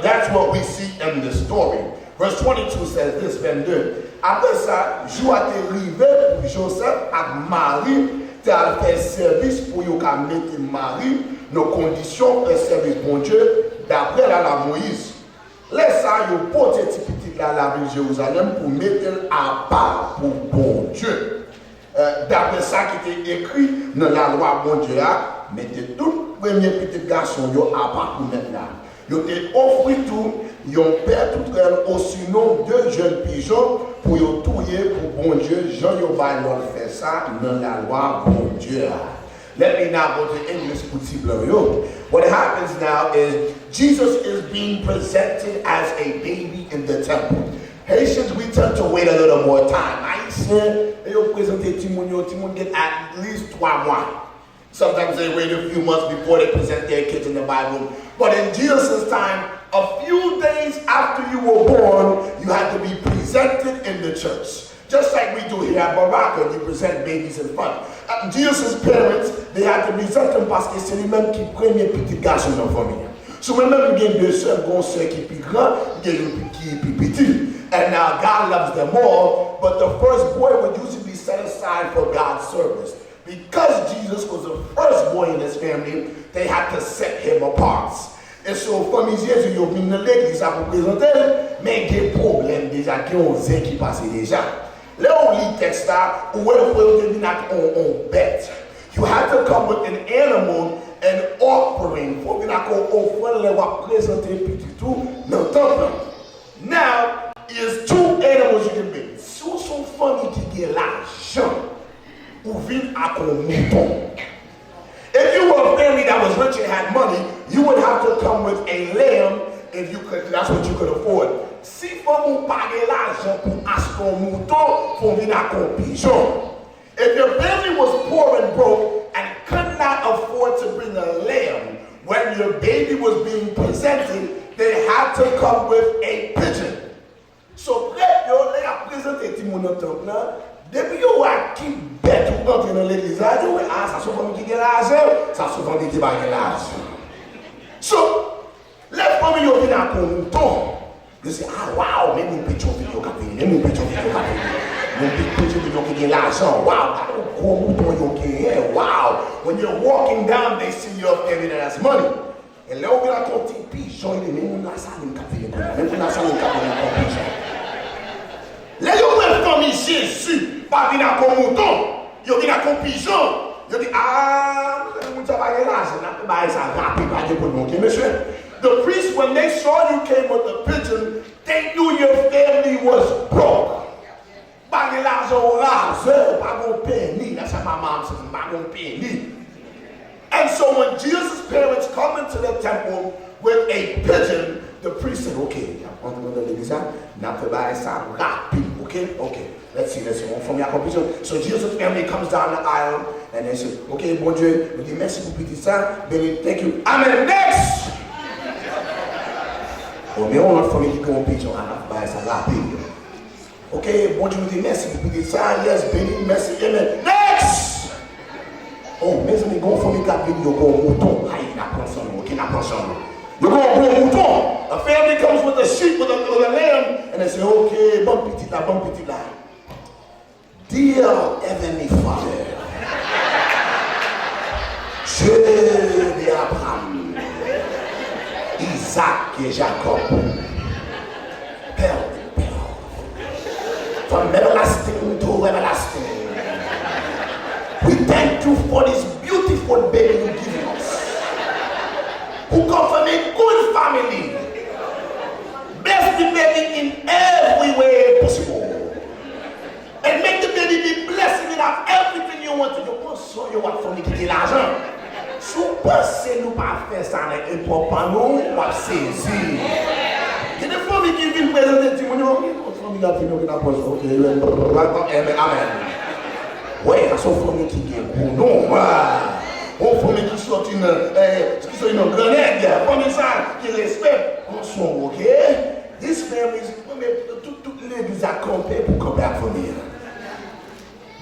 Speaker 15: That's what we see in the story. Verse 22 says this, 22. Après ça, jour a été arrivé pour Joseph et Marie, tu as fait service pour y mettre Marie, nos conditions de service pour Dieu, d'après la Moïse. Laisse ça, y porter petit la ville de Jérusalem pour mettre à part pour bon Dieu. D'après ça qui était écrit dans la loi bon Dieu, mettez tout premier petit garçon à part pour mettre là. Ils ont offert tout, ils ont perdu tout elle aussi non deux jeunes pigeons pour y touiller pour bon Dieu. Jean Yoba leur fait ça dans la loi bon Dieu. Let me now go to English pour What happens now is Jesus is being presented as a baby in the temple. Haitians, we tend to wait a little more time. I said, they present Timon get at least 3 months. Sometimes they wait a few months before they present their kids in the Bible. But in Jesus' time, a few days after you were born, you had to be presented in the church. Just like we do here at Beraca, we present babies in front. Jesus' parents, they had to present them parce que c'est lui-même qui premier petit garçon dans la famille. So même il y a 2 sœurs, une sœur qui est plus grande, il y a une qui est plus petite. And now God loves them all, but the first boy would usually be set aside for God's service. Because Jesus was the first boy in his family, they had to set him apart. Et so, famille Jésus, ils ont venu dans l'église à vous présenter, mais il y a des problèmes déjà qui ont qui passent déjà. Là, on lit le texte là, où on bet. You had to come with an animal, an offering, pour que vous offrez les présenter petit tout dans le temple. Now, there's 2 animals you can make. Si vous sont famille qui a l'argent, ou vin à un mouton. If you were a family that was rich and had money, you would have to come with a lamb if you could, that's what you could afford. Si vous payez l'argent pour acheter un mouton, pour venir à un pigeon. If your family was poor and broke and could not afford to bring a lamb, when your baby was being presented, they had to come with a pigeon. So, let you presenter mon temple là. Depuis que vous avez bête ou entrer dans l'église, ça souvent qui gagne l'argent, ça souvent qui va gagner l'argent. So, les premiers qui viennent à mouton, ils disent ah wow, même mon petit vidéo qui même mon petit vidéo qui mon petit vidéo qui gagne l'argent, wow, gros mouton qui gagne, wow. When you're walking down, they see your family that has money. Et là, on vient à ton petit pigeon, il dit même on a ça, même on a ça, même on pigeon. Les gens qui ont famille Jésus, pas venir à un mouton, ils viennent à un pigeon, ils disent ah, vous avez pas l'argent, ça rapide, pas de bon monsieur. The priests, when they saw you came with the pigeon, they knew your family was broke. Pas de l'argent au rase, pas de penny. That's how my mom says, pas de penny. And so when Jesus' parents come into the temple with a pigeon, the priest said, okay, okay, let's see, from your competition. So Jesus' family comes down the aisle and they say, okay, bon Dieu, nous disons merci pour petit ça, thank you. Amen, next! Oh, mais on a famille qui prend un pigeon, on a fait ça rapide. Okay, bon Dieu, nous disons merci pour petit ça, yes, béni, merci, amen, next! Oh, mes amis, go for me, you go mouton. Aïe, n'a pas ensemble, ok, n'a pas ensemble. You go mouton. A family comes with a sheep, with a lamb, and they say, okay, bon petit là, bon petit là. Dear Heavenly Father, Dieu d'Abraham, Isaac et Jacob, Père, from everlasting to everlasting. We thank you for this beautiful baby you've given us, who come from a good family. Bless the baby in every way possible. And make the baby be blessed and have everything you want to do. So you want from me to get l'argent. Si vous pensez nous pas faire ça avec un papa, nous, on va saisir. Il y a des familles qui viennent présenter des témoignages. Famille qui viennent présenter des témoignages. Ok, amen. Oui, ça sont familles qui gagnent. Non, on famille qui sortent une grenade, famille ça qui respecte. On sont ok. This family is toute l'église a campé pour camper à famille.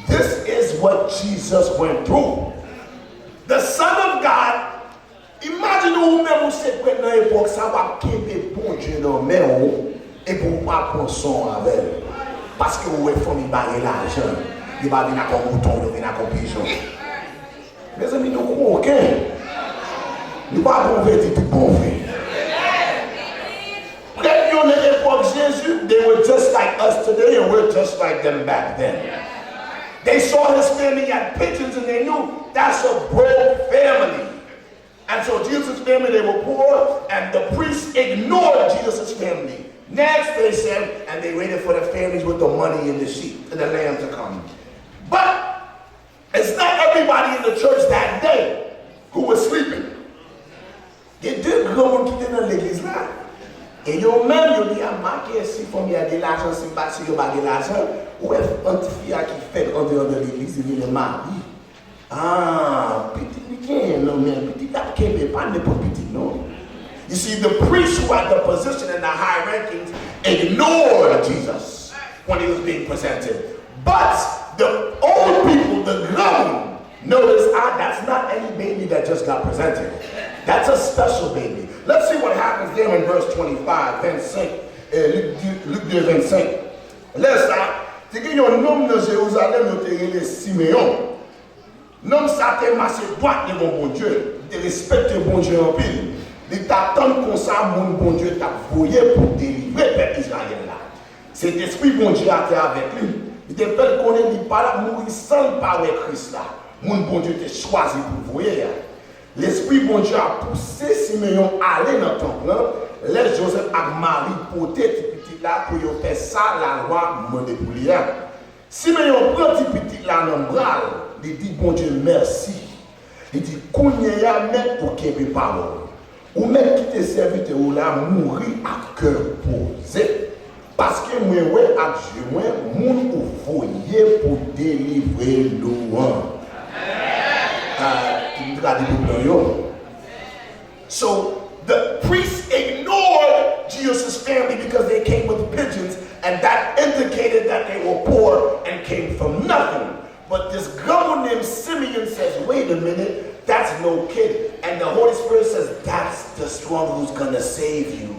Speaker 15: This is what Jesus went through. The Son of God. Imagine vous-même, vous savez que dans l'époque, ça va quitter bon Dieu dans la main et pour pas prendre son avec. Parce que vous avez famille barrer l'argent. Il va venir comme mouton, il va venir comme pigeon. Mes amis, nous croyons aucun. Nous ne pouvons pas convertir tout bon vrai. Peut-être qu'à l'époque Jésus, they were just like us today and we're just like them back then. They saw his family had pigeons and they knew that's a broke family. And so Jesus' family, they were poor and the priests ignored Jesus' family. Next, they said, and they waited for the families with the money and the sheep and the lamb to come. But it's not everybody in the church that day who was sleeping. Il y a deux grands monde qui étaient dans l'église là. Et yo même yo dit à marqué si faut y a de l'argent si pas si yo pas de l'argent ou est antifia qui fait en dehors de l'église il est mari. Ah, petit bien non mais petit là qui est pas n'importe petit non. You see, the priests who had the position in the high rankings ignored Jesus when he was being presented. But the old people, the grown, notice, that's not any baby that just got presented. That's a special baby. Let's see what happens there in verse 25, 25, Luc 2, 25. Laisse ça. C'est qu'il y a un homme de Jérusalem qui est appelé Siméon. L'homme ça te massé droite devant bon Dieu. Il respecte bon Dieu en pile. Il t'attend comme ça, mon bon Dieu t'a voyé pour délivrer le peuple Israël là. Cet esprit bon Dieu a été avec lui. Il te fait connaître, il pas là mourir sans parler Christ là. Mon bon Dieu t'a choisi pour voyer. L'esprit bon Dieu a poussé Siméon à aller dans le temple. Laisse Joseph et Marie porter ce petit là pour faire ça, la loi demande pour lui. Siméon prend ce petit là dans le bras. Il dit bon Dieu merci. Il dit qu'on y a même pour qu'il y ait parole. Ou même qui te serviteur ou là mourir à cœur posé. Parce que moi, ouais, à Dieu, moi, moun ou voyez pour délivrer nous. So the priests ignored Jesus' family because they came with pigeons, and that indicated that they were poor and came from nothing. But this girl named Simeon says, wait a minute, that's no kid. And the Holy Spirit says, that's the one who's going to save you.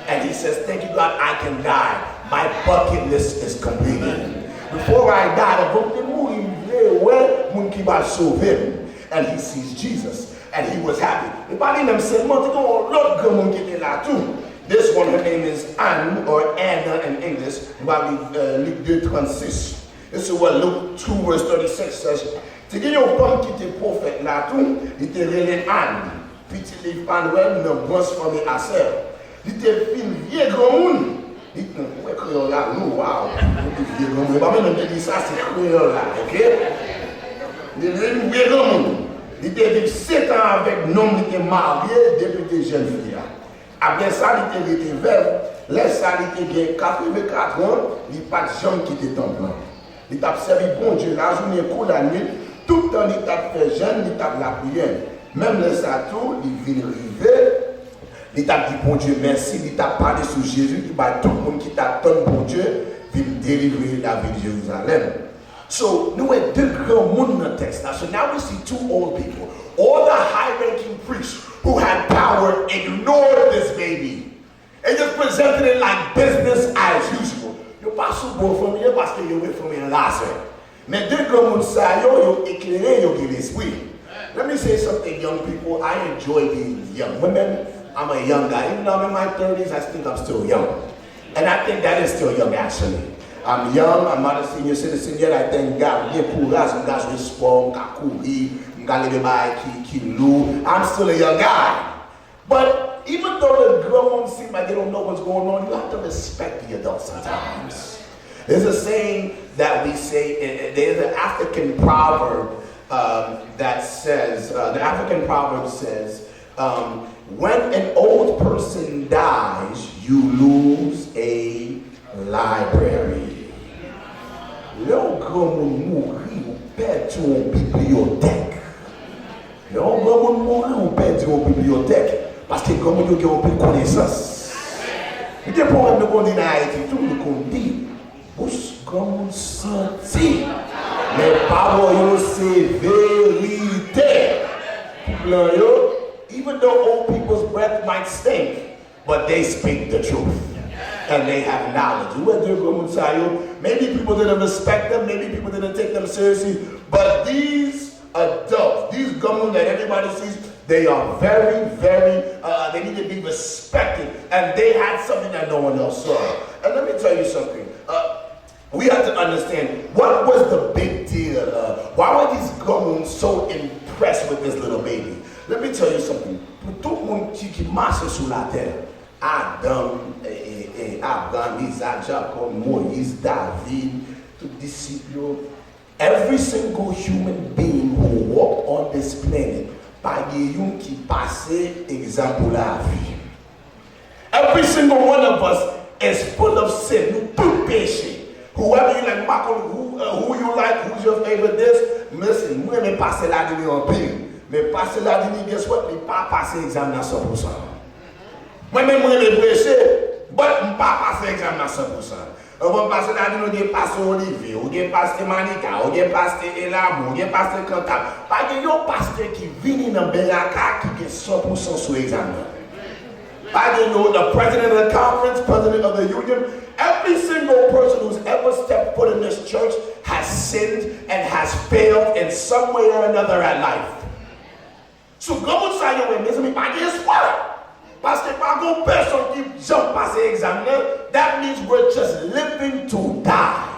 Speaker 15: And he says, thank you, God, I can die. My bucket list is completed. Before I die, and he sees Jesus, and he was happy. This one, her name is Anne, or Anna in English. Luke 2:36. This is what Luke 2 verse 36 says. To get your femme qui était prophète là tout, il était relé Anne. Petit livre Manuel, ne brosse famille à sœur. Il était film vieux grand monde. Il était ouais créole là, nous wow. Il était vieux grand monde. Pas même dit ça c'est créole là, OK? Il était vieux grand monde. Il était 7 ans avec un homme qui était marié depuis des jeunes filles. Après ça, il était veuve. Là ça il était bien 84 ans, il pas de gens qui étaient en blanc. Il t'a servi bon Dieu la journée court la nuit, tout le temps il t'a fait jeûne, il t'a la prière. Même le satou, il vient arriver, il t'a dit bon Dieu merci, il t'a parlé sur Jésus, qui va tout le monde qui t'attend bon Dieu, vient délivrer la ville de Jérusalem. So, nous avons deux grands mondes dans le texte. So now we see two old people. All the high-ranking priests who had power ignored this baby and just presented it like business as usual. Yo pas sous bon famille parce que yo est famille laser. Mais deux grands monde ça yo éclairé yo qui l'esprit. Let me say something, young people. I enjoy being young. Women, I'm a young guy. Even though I'm in my 30s, I think I'm still young. And I think that is still young actually. I'm young, I'm not a senior citizen yet. I thank God. I'm still a young guy. But even though the grown seem like they don't know what's going on, you have to respect the adults sometimes. There's a saying that we say, there's an African proverb that says, when an old person dies, you lose a library. L'on grand monde mourir, on perd une bibliothèque. L'on grand monde mourir, on perd une bibliothèque. Parce que comme nous avons plus de connaissances. Il y a des problèmes de qu'on dit dans Haïti, tout le monde dit, bouche comme on sentit. Mais paroles, c'est vérité. Even though old people's breath might stink, but they speak the truth. And they have knowledge. Maybe people didn't respect them, maybe people didn't take them seriously, but these adults, these government that everybody sees, they are very, very, they need to be respected. And they had something that no one else saw. And let me tell you something. We have to understand, what was the big deal? Why were these governments so impressed with this little baby? Let me tell you something. Tout le monde qui marche sur la terre, Adam, Abraham, Isaac, Jacob, Moïse, David, to disciples, every single human being who walked on this planet, pas yon qui passait exemple la vie. Every single one of us is full of sin. Nous tout péché. Whoever you like, who you like, who's your favorite this, listen, moi me passer la demi en pile. Mais passer la demi, guess what? Me pas passer examen à 100%. Moi-même, moi me prêcher, but me pas passer examen à 100%. On va passer la demi, on va passer Olivier, on va passer Manika, on va passer Elamou, on va passer Cantab. Pas que yon pasteur qui vient dans Beraca qui est 100% sur examen. Pas que yon, the president of the conference, president of the union, every single person who's ever stepped foot in this church has sinned and has failed in some way or another at life. So, comment ça y est, mes amis, pas d'espoir. Parce que par contre, personne qui jump passer examen, that means we're just living to die.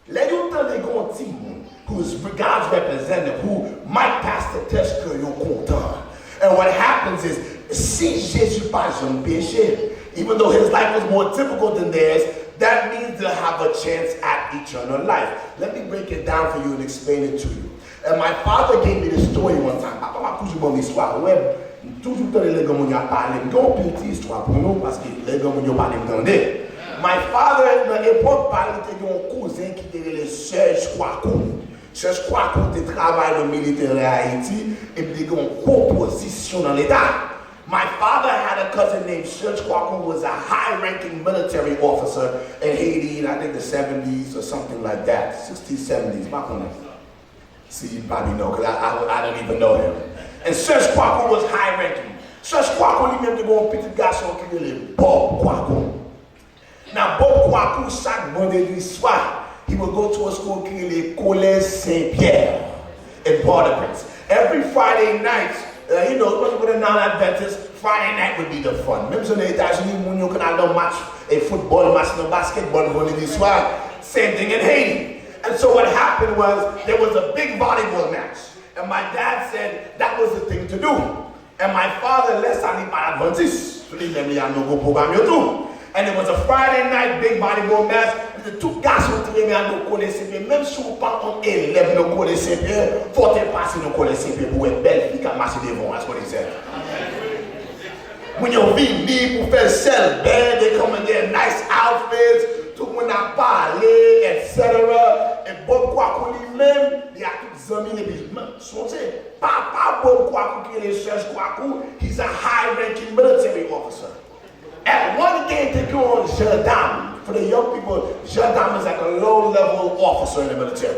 Speaker 15: Let you tell the God team who's God's representative, who might pass the test que you're content. And what happens is, si Jésus pas jamais péché, even though his life was more difficult than theirs, that means they'll have a chance at eternal life. Let me break it down for you and explain it to you. And my father gave me this story one time. Papa m'a toujours bon histoire. Ouais, toujours dans les gens qui ont parlé. J'ai une petite histoire pour nous parce que les gens qui ont parlé m'entendaient. My father, dans l'époque, parlait de un cousin qui était le seul Coicou. Cherche Coicou te travaille le militaire à Haïti et puis une composition dans l'État. My father had a cousin named Cherche Coicou who was a high-ranking military officer in Haiti in I think the 70s or something like that. 60s, 70s, pas qu'on see, you probably know, because I don't even know him. And Cherche Coicou was high-ranking. Cherche Coicou lui-même était un petit garçon qui s'appelait Bob Coicou. Now, Bob Coicou, chaque vendredi soir, he would go to a school called the Collège Saint-Pierre in Port-au-Prince. Every Friday night, you know, with a non-Adventist, Friday night would be the fun. Même si on est aux États-Unis, on can have a match, a football match, no basketball, vendredi soir. Same thing in Haiti. And so what happened was, there was a big volleyball match. And my dad said that was the thing to do. And my father, less than Adventist, and it was a Friday night big volleyball match. The two guys who traînaient à nos connaissances, même si vous pas en élève nos connaissances, faut te passer nos connaissances pour être belle fille qui a marché devant. That's what he said. When you're venu pour faire celle belle, they come in their nice outfits, tout le monde a parlé, etc. Et Bob Coicou lui-même, il y a tous les amis, les bisous. Papa Bob Coicou qui est le Cherche Coicou, he's a high-ranking military officer. At one game, they go on gendarme. For the young people, gendarme is like a low-level officer in the military.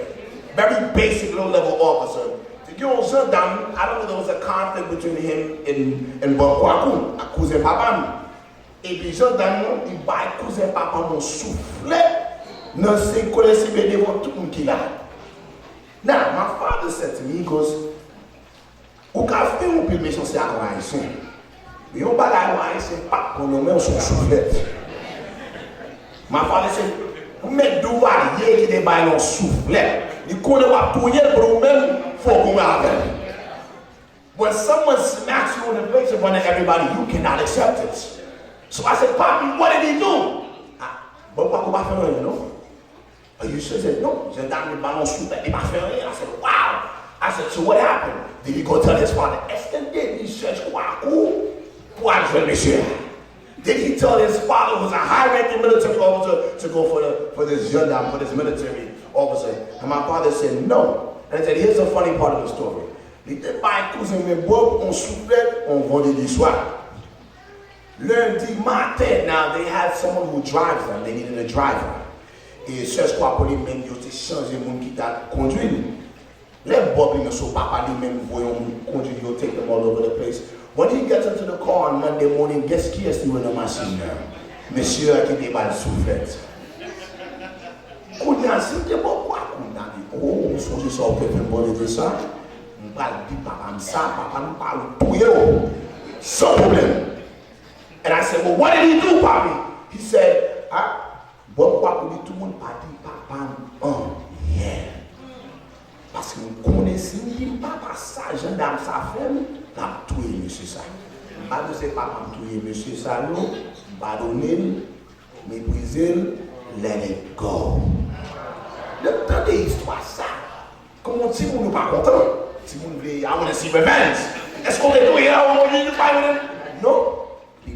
Speaker 15: Very basic low-level officer. To go on gendarme, I don't know, there was a conflict between him and Bob Coicou, à cousin papa. Et puis gendarme, il va cousin papa mon soufflet dans ses collègues devant tout le monde qui l'a. Now, my father said to me, he goes, ou qu'a fait un peu de méchanceté à un haïtien. Mais on va là, c'est pas qu'on nous met son soufflet. My father said, vous mettez deux variés qui débaillent un soufflet. Il connaît pas tout hier pour vous-même, faut qu'on m'appelle. When someone smacks you in the face in front of everybody, you cannot accept it. So I said, Papi, what did he do? Bon, Papi, pas fait rien, non? Are you sure? He said, no. J'ai donné le ballon soufflet, il pas fait rien. I said, wow. I said, so what happened? Did he go tell his father, est-ce qu'il dit, il cherche Coicou? Pour aller monsieur. Did he tell his father, who was a high-ranking military officer, to go for this gendarme, for this military officer? And my father said no. And I said, here's the funny part of the story. Il était pas un cousin, mais Bob, on soufflait, on vendredi soir. Lundi matin, now they had someone who drives them. They needed a driver. Et Cherche Coicou lui-même, il a changé mon qui t'a conduit. Les Bob, ils ne sont pas lui-même, voyons conduire, ils take them all over the place. When he gets into the car on Monday morning, guess qui est-ce qui est dans la machine? Monsieur qui déballe soufflette. Quand il y a un signe, pourquoi on a dit, oh, on songe ça, on peut faire bon de ça. On parle de papa, papa nous parle tout, sans problème. And I said, well, what did he do, Papi? He said, bon, Coicou dit tout le monde pas dit papa, yeah. Parce que nous connaissons, papa, ça, gendarme, ça fait. N'a tué monsieur ça. Pas de ses pas tuer monsieur ça, non. Pardonner, mépriser, let it go. Le temps des histoires ça. Comment si vous n'êtes pas content? Si vous voulez, I want to see revenge. Est-ce qu'on est doué là? Non. He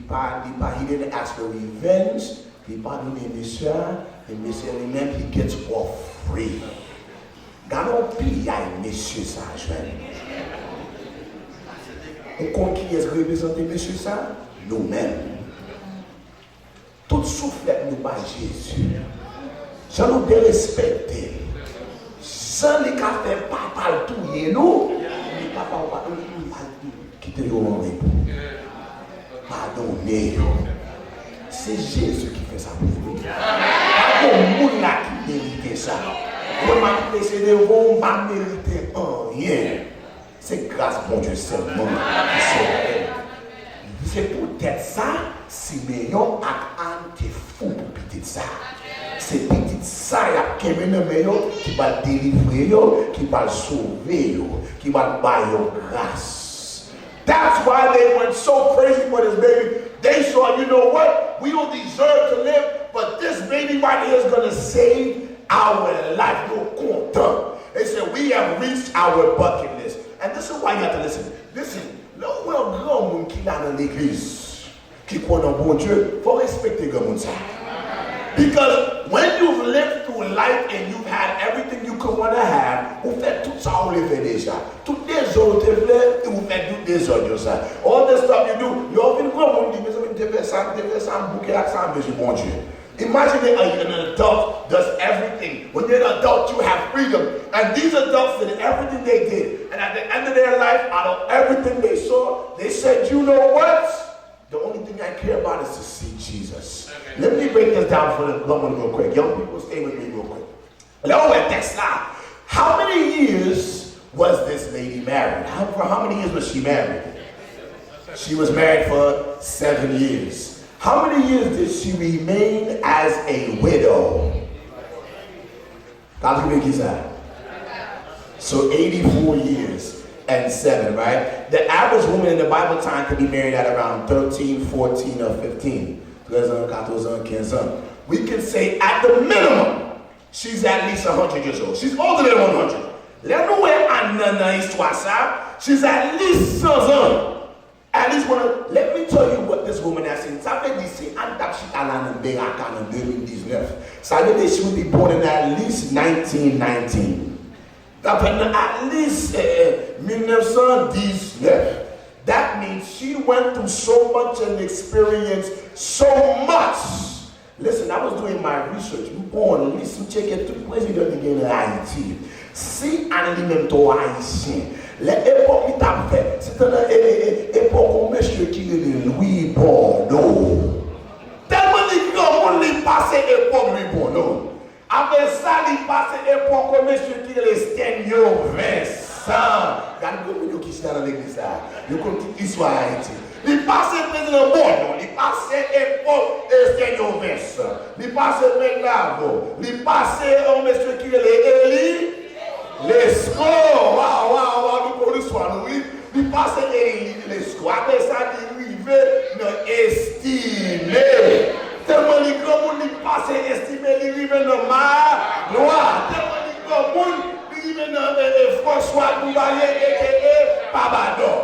Speaker 15: didn't ask for revenge. Il pardonne monsieur, et monsieur lui-même, he gets off free. Gardons pile à monsieur ça, je vais. On qui est représenté, monsieur, ça? Nous-mêmes. Tout soufflet nous bat Jésus. Je nous dérespecter. Sans les cafés, papa le touiller, nous. Papa, on va quitter le moment. Pardonnez. C'est Jésus qui fait ça pour vous. Pas pour nous qui mérite ça. On m'a laissé devant, on m'a mérité rien. C'est grâce à mon Dieu seulement. C'est peut-être ça, si meilleur à un qui est fou pour petit ça. C'est petit ça qui va délivrer, qui va sauver, qui va donner grâce. That's why they went so crazy for this baby. They saw, you know what? We don't deserve to live, but this baby right here is going to save our life. You're content. They said, we have reached our bucket list. And this is why you have to listen. Listen, le grand monde qui est dans l'église, qui croit dans bon Dieu, il faut respecter le monde ça. Because when you've lived through life and you've had everything you could want to have, vous faites tout ça, vous le faites déjà. Toutes les autres et vous faites toutes les autres ça. All the stuff you do, you often come on dit, mais ça, bouquet accent, monsieur bon Dieu. Imagine an adult does everything. When you're an adult, you have freedom. And these adults did everything they did. And at the end of their life, out of everything they saw, they said, you know what? The only thing I care about is to see Jesus. Let me break this down for the woman real quick. Young people, stay with me real quick. How many years was this lady married? For how many years was she married? She was married for 7 years. How many years did she remain as a widow? So 84 years and 7, right? The average woman in the Bible time could be married at around 13, 14, or 15. We can say at the minimum, she's at least 100 years old. She's older than 100. She's at least 100 ans. At least let me tell you what this woman has seen. Ça veut dire si en tap she allait en Beraca en 2019. Ça veut dire she would be born in at least 1919. At least 1919. That means she went through so much and experienced so much. Listen, I was doing my research. You born, listen, check it to the president again in Haïti. Si en alimento haïtien. L'époque qui t'a fait, c'est une époque où monsieur qui est Louis Bordeaux. Tellement de gens qui passé l'époque Louis Bordeaux. Après ça, il passe l'époque où monsieur qui est Sténio Vincent. Regardez qui sont dans l'église là. Ils continuent l'histoire Haïti. Il passe le président Bordeaux. Il passe l'époque Sténio Vincent. Il passe Benglavo. Il passe monsieur qui est Élie. L'esco, waouh, nous pour l'histoire, oui. Il passe l'esco. Après ça, il arrive dans estimé. Tellement de grands monde, il passe estimé, il arrive dans ma loi. Tellement de grands monde, il arrive dans François Doubaye et Pabador.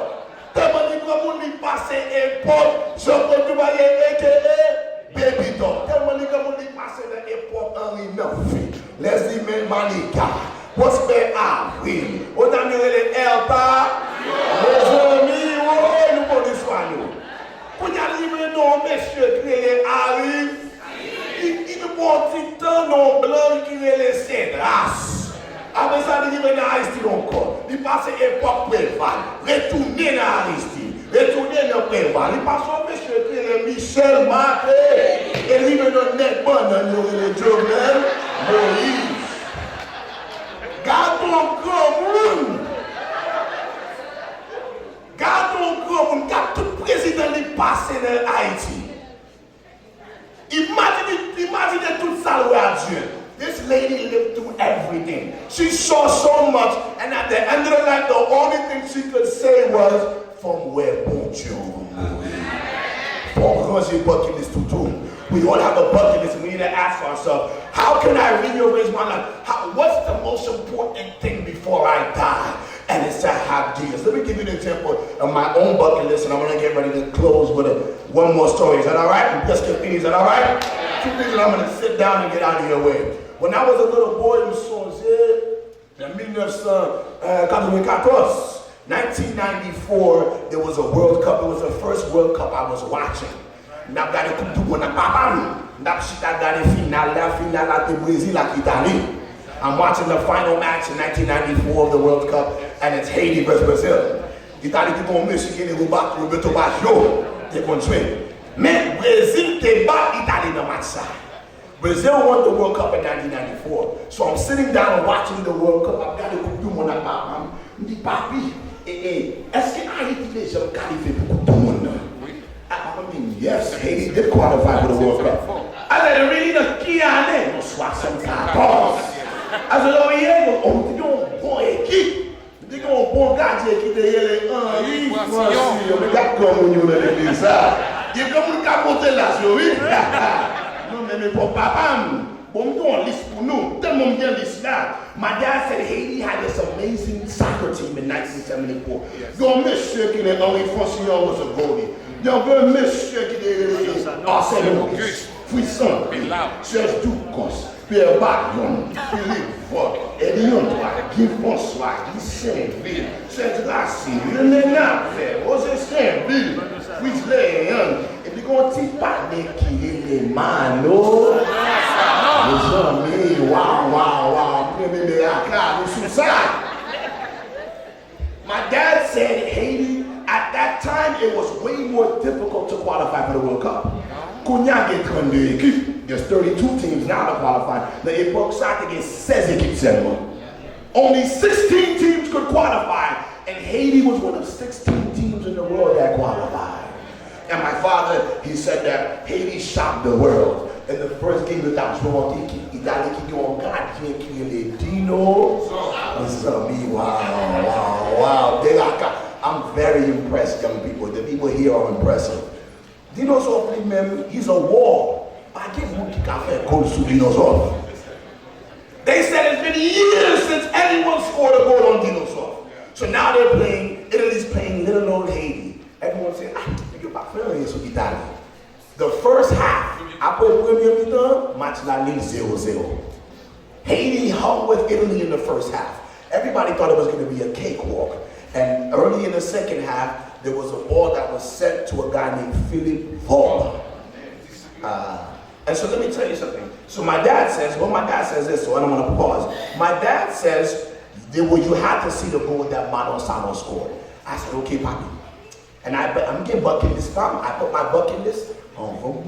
Speaker 15: Tellement de grands monde, il passe époque Jean-Paul Doubaye et Bébidor. Tellement de grands monde, il passe dans l'époque Henri IX. Les humains Manika. Prosper Avril. On a mis les Elta, les amis, nous pour l'histoire. Pour y arriver, non, monsieur, qui arrive, il nous prend un petit temps, non, blanc, qui est les Cédras. Après ça, il arrive dans Aristide encore. Il passe époque Préval, retourner dans Aristide, retourner dans Préval. Il passe au monsieur, qui est Michel Marquet, et il arrive dans Netban, dans le Jovenel Moïse. Garde ton grand monde. Garde ton grand monde. Garde tout président qui passe dans Haïti. Imaginez tout ça, à Dieu. This lady lived through everything. She saw so much, and at the end of the night, the only thing she could say was, from where bon Dieu. For Roger bucket list to do. We all have a bucket list and we need to ask ourselves, how can I rearrange my life? What's the most important thing before I die? And it's to have Jesus. Let me give you an example of my own bucket list, and I'm going to get ready to close with one more story. Is that all right? Just get me. Is that all right? 2 things that I'm going to sit down and get out of your way. When I was a little boy, in 1994, there was a World Cup. It was the first World Cup I was watching. I'm watching the final match in 1994 of the World Cup, and it's Haiti versus Brazil. Italie qui vont Michigan et Roberto Baggio qui vont jouer. Mais Brazil qui bat Italie dans le match ça. Brazil won the World Cup in 1994. So I'm sitting down and watching the World Cup. I've got to do mon papa. Je dis papi, est-ce que Haïti déjà qualifié pour tout le monde? I mean, yes, Haiti did qualify for the World Cup. I said, really, the key on it? No, 74. I said, oh, yeah, tu as un bon équipe. Tu as un bon gardien qui te yelle Henri Francis. Mais regarde comme on est dans l'église. Il y a comme un capote là, oui. Non, mais pour papa, bon, on liste pour nous. Tellement bien liste là. My dad said Haiti had this amazing soccer team in 1974. Your monsieur qui est Henri Francis was a goalie. Il y a un monsieur qui est Arsène Maurice, Puissant, Serge Ducos, Pierre Bayon, Philippe Fort, Elion Toit, Guy François, Guy Saint-Ville, Serge Racine, René Napfer, Roger Saint-Ville, Frisley Young, et puis quand il parle qui est les manos, les amis, wow, premier Beraca, nous sommes ça. My dad said Haiti, at that time, it was way more difficult to qualify for the World Cup. Kounya get 32 équipes. There's 32 teams now to qualify. The époque, ça get 16 équipes seulement. Only 16 teams could qualify, and Haiti was one of 16 teams in the world that qualified. And my father, he said that Haiti shocked the world. In the first game that was wrong, Italy qui ont gardien qui est les Dino. Wow. Beraca. I'm very impressed, young people. The people here are impressive. Dinosaur, he's a wall. I give him a goal to Dinosaur. They said it's been years since anyone scored a goal on Dinosaur. So now they're playing, Italy's playing little old Haiti. Everyone said, you're pas faire sur Italie. The first half, après le premier mi-temps, match la ligne 0-0. Haiti hung with Italy in the first half. Everybody thought it was going to be a cakewalk. And early in the second half, there was a ball that was sent to a guy named Philippe Vaughan. And so let me tell you something. So my dad says this, so I don't want to pause. My dad says, you had to see the goal that Mano Sano scored. I said, okay, Papi. And I'm getting bucket list. I put my bucket list on from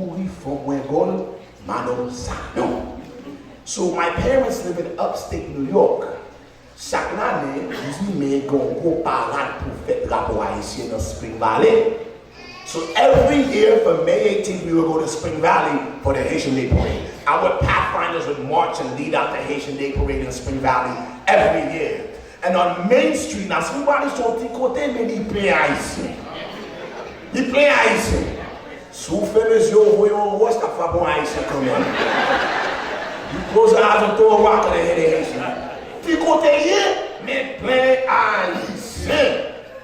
Speaker 15: where goal Mano Sano. So my parents live in upstate New York. Chaque année, ils mettent un gros parade pour faire drapeau haïtien dans Spring Valley. So every year for May 18th, we would go to Spring Valley for the Haitian Day Parade. Our Pathfinders would march and lead out the Haitian Day Parade in Spring Valley every year. And on Main Street, now Spring Valley sont petit côté, mais ils play haïtien. Ils play haïtien. Si vous faites les yeux, vous voyez, what's that for bon haïtien quand même? You close your eyes and throw a rock at the head of Haitian.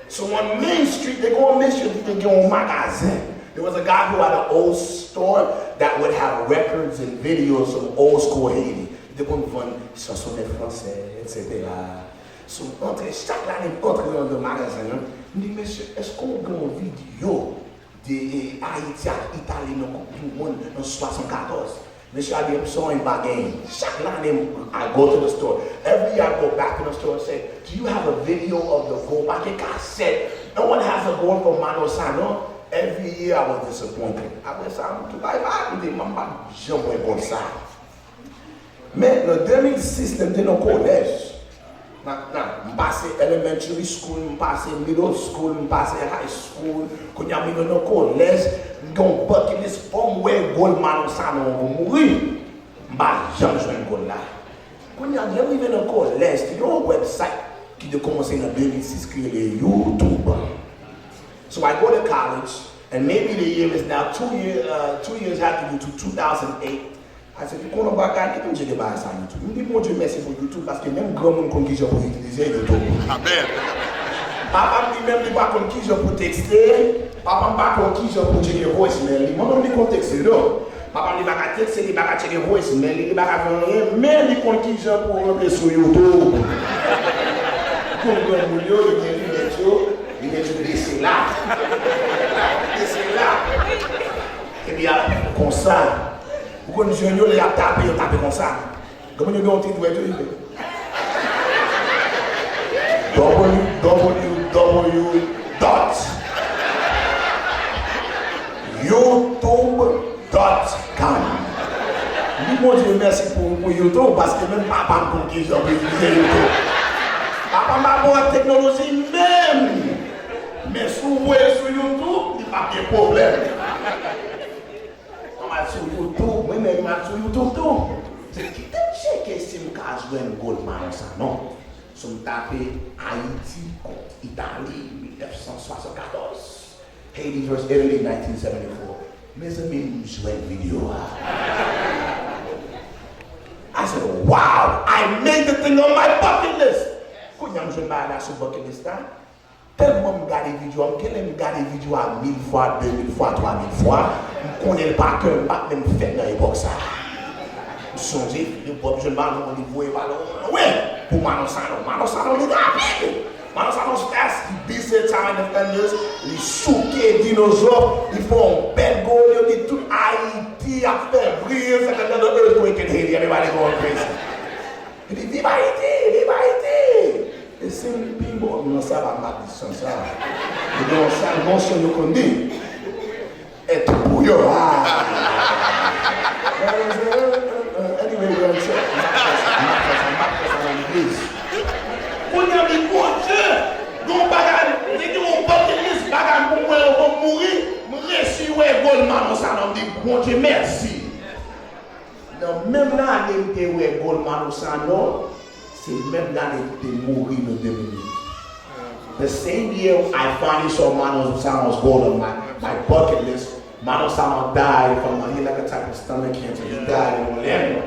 Speaker 15: So on Main Street, they go on Main Street, they go on magazine. There was a guy who had an old store that would have records and videos of old school Haiti. They would run chansons des Français, etc. So, chaque année, entre dans le magasin, je dis, monsieur, est-ce qu'on a une vidéo de Haïti à Italie dans le monde en 1974? Monsieur, I be showing my game. Chaque année, I go to the store. Every year I go back to the store and say, do you have a video of the goal? Back in cassette. No one has a goal for Mano Sano. Every year I was disappointed. I went to buy back and maman jamais comme ça. Mais le 2006, je n'étais pas au collège. Je passais elementary school, je passais middle school, je passais high school. Quand je suis au collège, je suis un bucket list from where goal Mano Sano va mourir. Je n'ai jamais joué là. Quand je suis au collège, il y a un website qui a commencé en 2006 qui est YouTube. So I go to college, and maybe the year is now 2 years after you to 2008. I said, you know back I didn't check about YouTube. You need more to message for YouTube parce que même grand monde qui j'ai pour utiliser YouTube. Amen. Papa me même pas comme qui j'ai pour texter, papa pas comme qui j'ai pour checker voicemail. Moi même pour texter là. Papa me pas texter, il pas checker voicemail, il pas faire rien, mais il compte qui j'ai pour rentrer sur YouTube. Comme grand monde yo, il est laissé là. Laissé là. Et bien comme ça. Vous connaissez un il a tapé comme ça. Comment vous avez un titre www.youtube.com. Dis-moi Dieu merci pour YouTube parce que même papa me dit que j'ai utilisé YouTube. Papa m'a bon la technologie même. Mais si vous voyez sur YouTube, il n'y a pas de problème. Sur YouTube, moi-même sur YouTube tout. C'est qui t'a checké si je joué un goal Mano Sano. Si je tapé Haïti contre Italie 1974. Haiti versus Italy 1974. Mes amis, je joué une vidéo. I said, wow, I made the thing on my bucket list. Quand je me suis sur bucket list, Tellement me regarder vidéo, je me regarder vidéo à 1000 fois, 2000 fois, 3000 fois, je connais le par cœur, pas même fait dans l'époque ça. Je songe, le peuple jeune ballon, on y voit ballon. Oui, pour Manon Sano, les gars, Manon Sano stress, il bise le time de Flanders, il souque les dinosaures, ils font un bel goal, ils disent tout Haïti a fait briller, c'est que dans le earthquake in Haiti, everybody going crazy. Il dit, vive Haïti, vive Haïti. Et c'est une bimbo, non, ça va pas dire ça. Et donc, ça, non, c'est le qu'on dit. Et tout pour eux. Anyway, we're going to check. I'm not l'église. On y a mis bon Dieu. Donc, bagarre, les deux ont porté l'église, bagarre, pour moi, on va mourir. Je réussis, ouais, Goldman, on s'en dit, bon Dieu, merci. Donc, même là, on était, ouais, Goldman, on s'en dit, c'est même l'année de mourir dans 2 minutes. The same year I finally saw Mano Sano's gold on my bucket list, Mano Sano died from like a type of stomach cancer. He died in Orlando.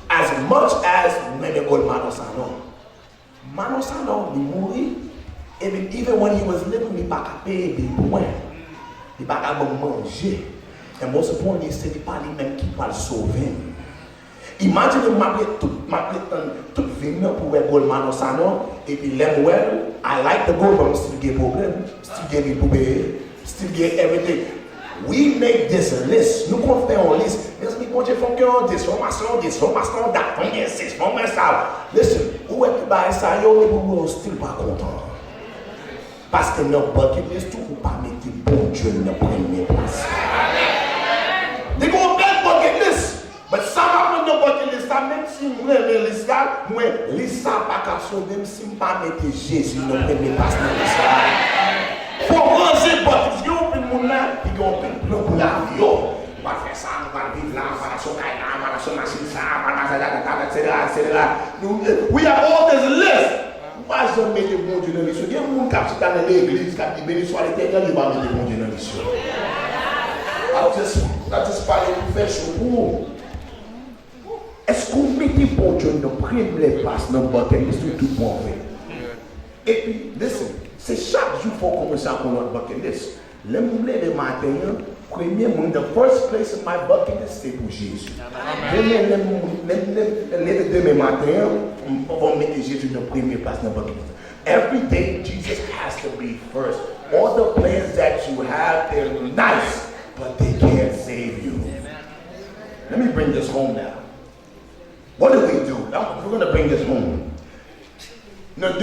Speaker 15: As much as maybe gold Mano Sano, he mourit. Even when he was living, he pas payer des points. Il pas manger. And most importantly, c'est pas lui-même qui va le sauver. Imagine toute vie pour être Goldman Sano et puis l'aime well. I like the gold, but still get problem, still get me poubelle, still get everything. We make this a list. Nous qu'on fait une liste. Mais nous qu'on fait des formations, date, combien c'est, combien ça. Listen, où est-ce que ça yo, nous still pas content. Parce que notre bucket list, tout ou pas mettre bon Dieu dans la première place. They go back bucket list. But ça va prendre bucket list, même si vous avez le liste, moi, liste pas qu'à sauver, même si je ne pas mettre Jésus dans la première place dans le liste. Pour ranger bucket list, il y a un peu de monde là, il y a un peu de plan pour la vie. On va faire ça, on va vivre là, on va sur la on va sur la machine, etc. We have all this list. Moi, je vais mettre bon Dieu dans l'issue. Il y a un monde qui est dans l'église, qui dit béni soit l'éternel, il va mettre bon Dieu dans l'issue. I just parle de faire chaud. Est-ce qu'on met des bons Dieu dans la première place dans le bucket list tout bon fait? Et puis, listen, c'est chaque jour qu'il faut commencer à prendre notre bucket list. Le matin, the first place in my bucket list, c'est pour Jésus. Le demain matin, on va mettre Jésus dans la première place dans le bucket list. Every day, Jesus has to be first. All the plans that you have, they're nice, but they can't save you. Let me bring this home now. What do we do? Now, we're going to bring this home. Now,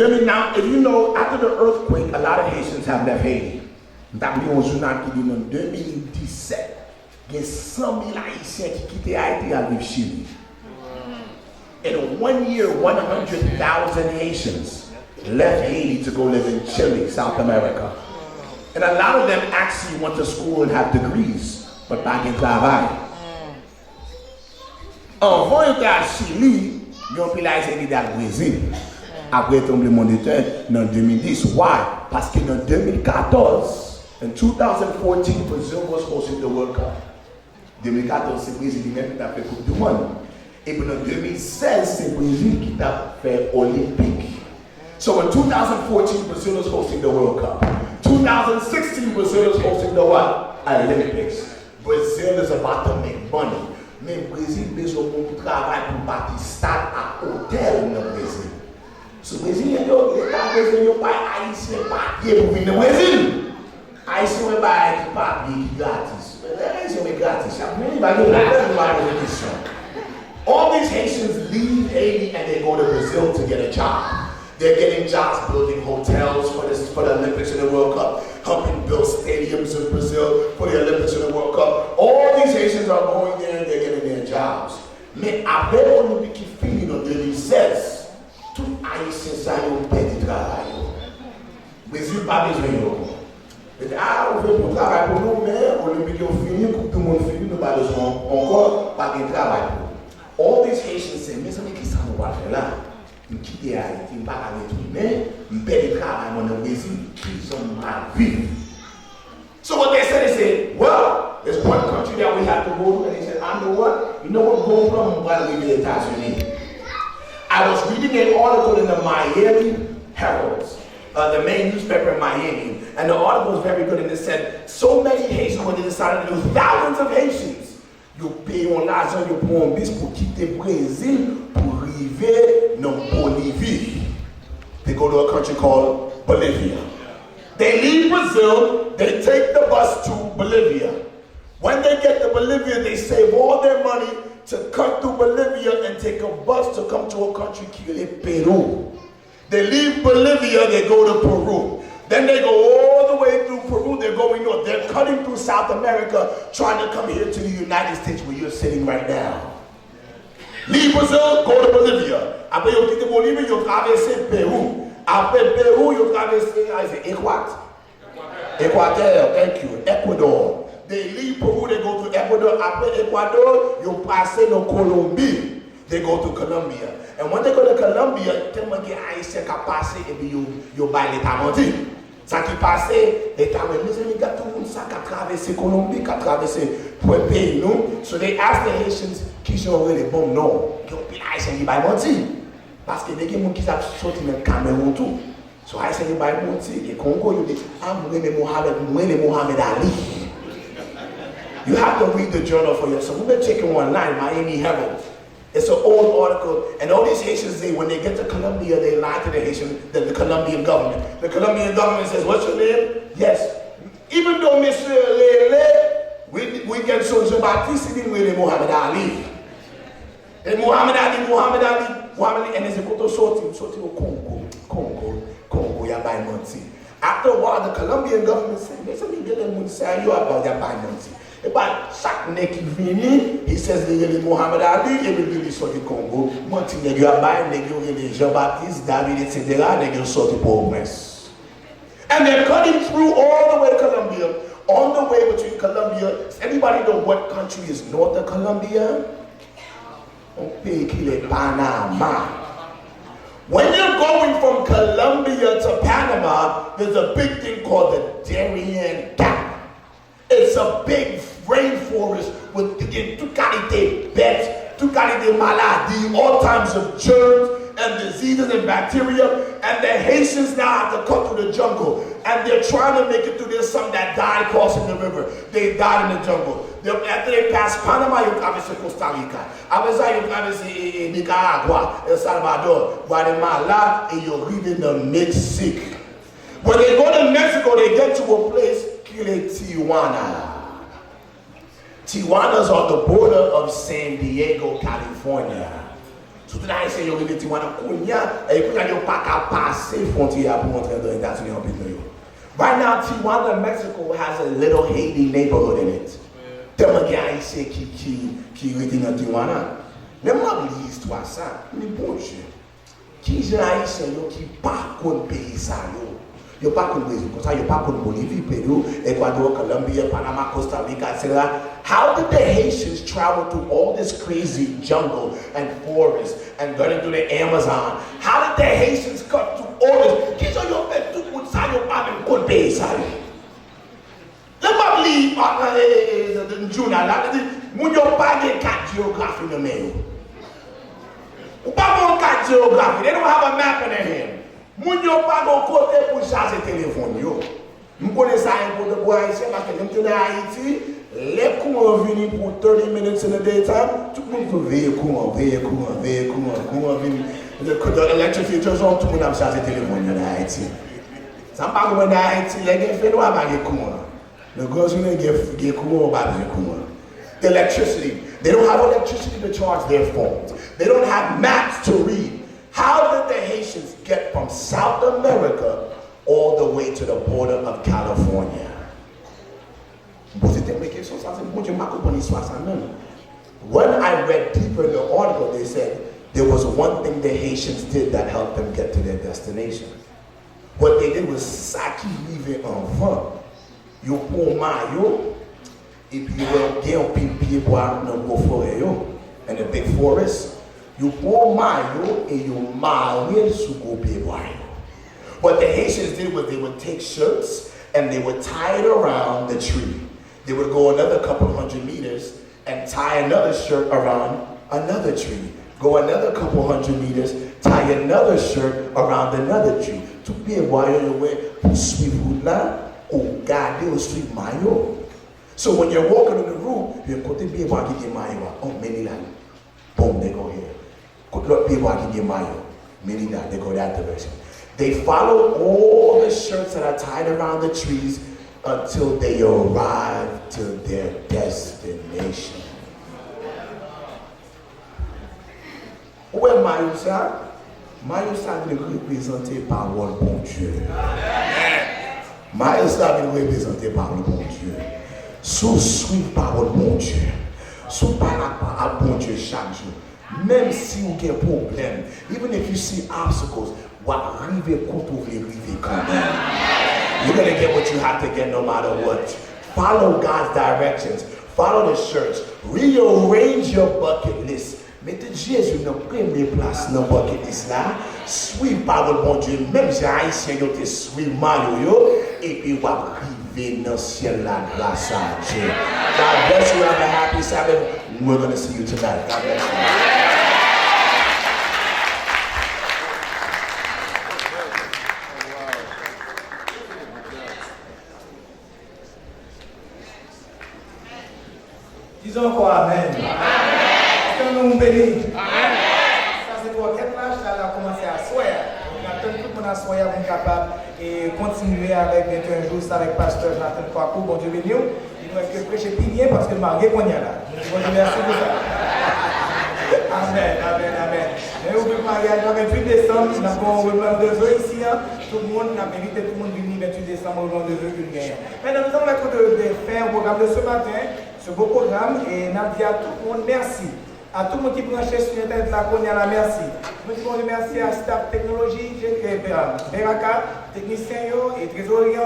Speaker 15: if you know, after the earthquake, a lot of Haitians have left Haiti. D'après un journal qui dit en 2017, il y a 100 000 Haïtiens qui quittent Haïti à vivre Chili. In 1 year, 100,000 Haitians left Haiti to go live in Chile, South America. And a lot of them actually went to school and have degrees, but pas de travail. En voyant à Chili, ils ont pris la Haïti dans le Brésil. Après le tremblement de terre en 2010. Why? Parce que en 2014, in 2014, Brazil was hosting the World Cup. 2014, c'est le Brésil lui-même qui a fait Coupe du Monde. Et puis en 2016, c'est le Brésil qui a fait Olympique. So in 2014, Brazil was hosting the World Cup. 2016, Brazil is hosting the what? Olympics. Brazil is about to make money. Mais le Brésil a besoin de travail pour bâtir stade à hôtel dans le Brésil. So le Brésil, l'État Brésil n'a pas haïtien papier pour venir au Brésil. Haïtien n'a pas papier gratis. Haïtien est gratis. All these Haitians leave Haiti and they go to Brazil to get a job. They're getting jobs building hotels for the Olympics and the World Cup, helping build stadiums in Brazil for the Olympics and the World Cup. All these Haitians are going there and they're getting their jobs. Mais après l'Olympique qui finit en 2016, tout Haïtien ça y a perdu travail. Brésil pas besoin de nous. On veut pour travail pour nous, mais l'Olympique est fini, Coupe du Monde fini, nous pas besoin encore pas de travail. All these Haitians say, mais ça n'est qui ça nous va faire là? Je quitte Haïti, je ne vais pas retourner, je perds le travail dans le Brésil, ils ont mal vécu. So what they said, well, there's one country that we have to go to, and they said, I know what? You know what going from while we in the États-Unis? I was reading an article in the Miami Herald the main newspaper in Miami. And the article was very good, and it said, so many Haitians, when they decided to do, thousands of Haitians, you pay on l'argent, you prend un bis pour quitter Brésil, pour arriver dans Bolivie. They go to a country called Bolivia. They leave Brazil, they take the bus to Bolivia. When they get to Bolivia, they save all their money to cut through Bolivia and take a bus to come to a country called Peru. They leave Bolivia, they go to Peru. Then they go all the way through Peru, they're going north. They're cutting through South America, trying to come here to the United States where you're sitting right now. Leave Brazil, go to Bolivia. Après, ils quittent Bolivie, ils traversent Peru. Après Peru, ils traversent Équateur, thank you, Ecuador. They leave Peru, they go to Ecuador. Après Ecuador, you pass to Colombia. They go to Colombia. And when they go to Colombia, tellement que Haïtien qui passe et puis you buy l'État menti. Ça qui passe, l'État mais mes amis gars tout le monde ça qui traverser Colombie, qui traverser pour pays nous. So they ask the Haitians qui sont les bons noms. Qui ont pris Haïtien qui buy menti. Parce que des gens qui sont sortis dans Cameroun tout. So Haïtien qui buy menti. Et Congo you dit ah moi le Mohamed Ali. You have to read the journal for yourself. We've been checking online, Miami Herald. It's an old article, and all these Haitians, when they get to Colombia, they lie to the Colombian government. The Colombian government says, what's your name? Yes. Even though Monsieur Lele, we get so Baptiste, we didn't Muhammad Ali. And Muhammad Ali, and there's a koto sorti Congo, ya buy money. After a while, the Colombian government said, there's something that say you about ya buy money. But chaque nez qui vient, il says les Muhammad Ali, et puis il sort du Congo. Moi, tu n'es pas bail, les Jean-Baptiste, David, etc., ils sortent pour Port-au-Prince. And they're cutting through all the way to Colombia. On the way between Colombia, does anybody know what country is north of Colombia? Un pays qui est Panama. When you're going from Colombia to Panama, there's a big thing called the Darien Gap. It's a big rainforest with toute qualité bêtes, toute qualité maladies, all types of germs and diseases and bacteria. And the Haitians now have to cut through the jungle. And they're trying to make it through. There's some that died crossing the river. They died in the jungle. After they passed Panama, you traverse Costa Rica. Après ça, you traverse Nicaragua, El Salvador, Guatemala, and you're leaving the Mexico. When they go to Mexico, they get to a place Tijuana. Tijuana's on the border of San Diego, California. So tonight I say you live in Tijuana, right now, Tijuana, Mexico has a little Haiti neighborhood in it. Tijuana. L'histoire ça, mais bon Dieu. Qui j'ai haïtien qui pas qu'on pays ça yo. Yo pas qu'on Brésil, comme ça yo pas qu'on Bolivie, Peru, Ecuador, Colombia, Panama, Costa Rica, etc. How did the Haitians travel through all this crazy jungle and forest and going through the Amazon? How did the Haitians cut through all this? Qui j'ai yo fait tout pour ça yo pas même qu'on pays ça yo. Let me believe the Juna là, moun yo pas de carte géographie dans main. Ou pas bon carte géographie, they don't have a map in their hand. Moun yo pas bon côté pour charger téléphone yo. Nous connaissons ça important pour Haïtien parce que nous sommes en Haïti, les courants viennent pour 30 minutes in the daytime, tout le monde peut veiller courant. The electricity turns on, tout le monde a chargé téléphone en Haïti. Ça ne parle pas en Haïti, les gens font pas de courant. Le gars qui a courant, pas de courant. The electricity. They don't have electricity to charge their phones. They don't have maps to read. How did the Haitians get from South America all the way to the border of California? When I read deeper in the article, they said there was one thing the Haitians did that helped them get to their destination. What they did was saki living en vent. Yo pour mayo, et puis yo gen pied bois dans gros forêt yo, in the big forest. You pour mayo and you marry sous gros pied bois. What the Haitians did was they would take shirts and they would tie it around the tree. They would go another couple hundred meters and tie another shirt around another tree. Go another couple hundred meters, tie another shirt around another tree. tout bien voyant pour suivre route là, ou garder ou suivre maillot. So when you're walking in the room, you're côté bien voir qui est maillot. Oh, many là. Boom, they go here. Côté l'autre bien voir qui est maillot. Many là, they go that direction. They follow all the shirts that are tied around the trees until they arrive to their destination. Où est maillot ça? Maillot ça est représenté par le bon Dieu. Maillot ça est représenté par le bon Dieu. Sous suivre par le bon Dieu. Sous parler à bon Dieu chaque jour. Même si vous avez un problème, even if you see obstacles, what arrive contre vous arrive quand même. You're going to get what you have to get no matter what. Follow God's directions. Follow the church. Rearrange your bucket list. Mettez Jésus dans la première place dans la bucket list là. Suivez par le bon Dieu. Même si les Haïtiens te suivent mal, et puis vous arrivez dans le ciel là grâce à Dieu. God bless you. Have a happy Sabbath. We're going to see you tonight. God bless you.
Speaker 8: Disons encore Amen. Est-ce que nous bénissons? Ça c'est pour quel âge ça a commencé à soyer. On attend tout le monde à soyer pour être capable et continuer avec 21 jours avec pasteur Jonathan Coicou. Bon Dieu béni. Il doit être prêcher bien parce que le marié qu'on y a là. Bon Dieu merci pour ça. Amen, amen, amen. Et au mariage, le 28 décembre, nous avons un roulement de vœux ici. Tout le monde, a mérité tout le monde venir le 28 décembre au roulement de vœux qu'il gagne. Maintenant, nous allons mettre de faire un programme de ce matin, ce beau programme, et nous disons à tout le monde merci. À tout le monde qui branche sur Internet, là, qu'on y a la merci. Nous disons merci à Staff Technologie, Beraca, technicien et trésorier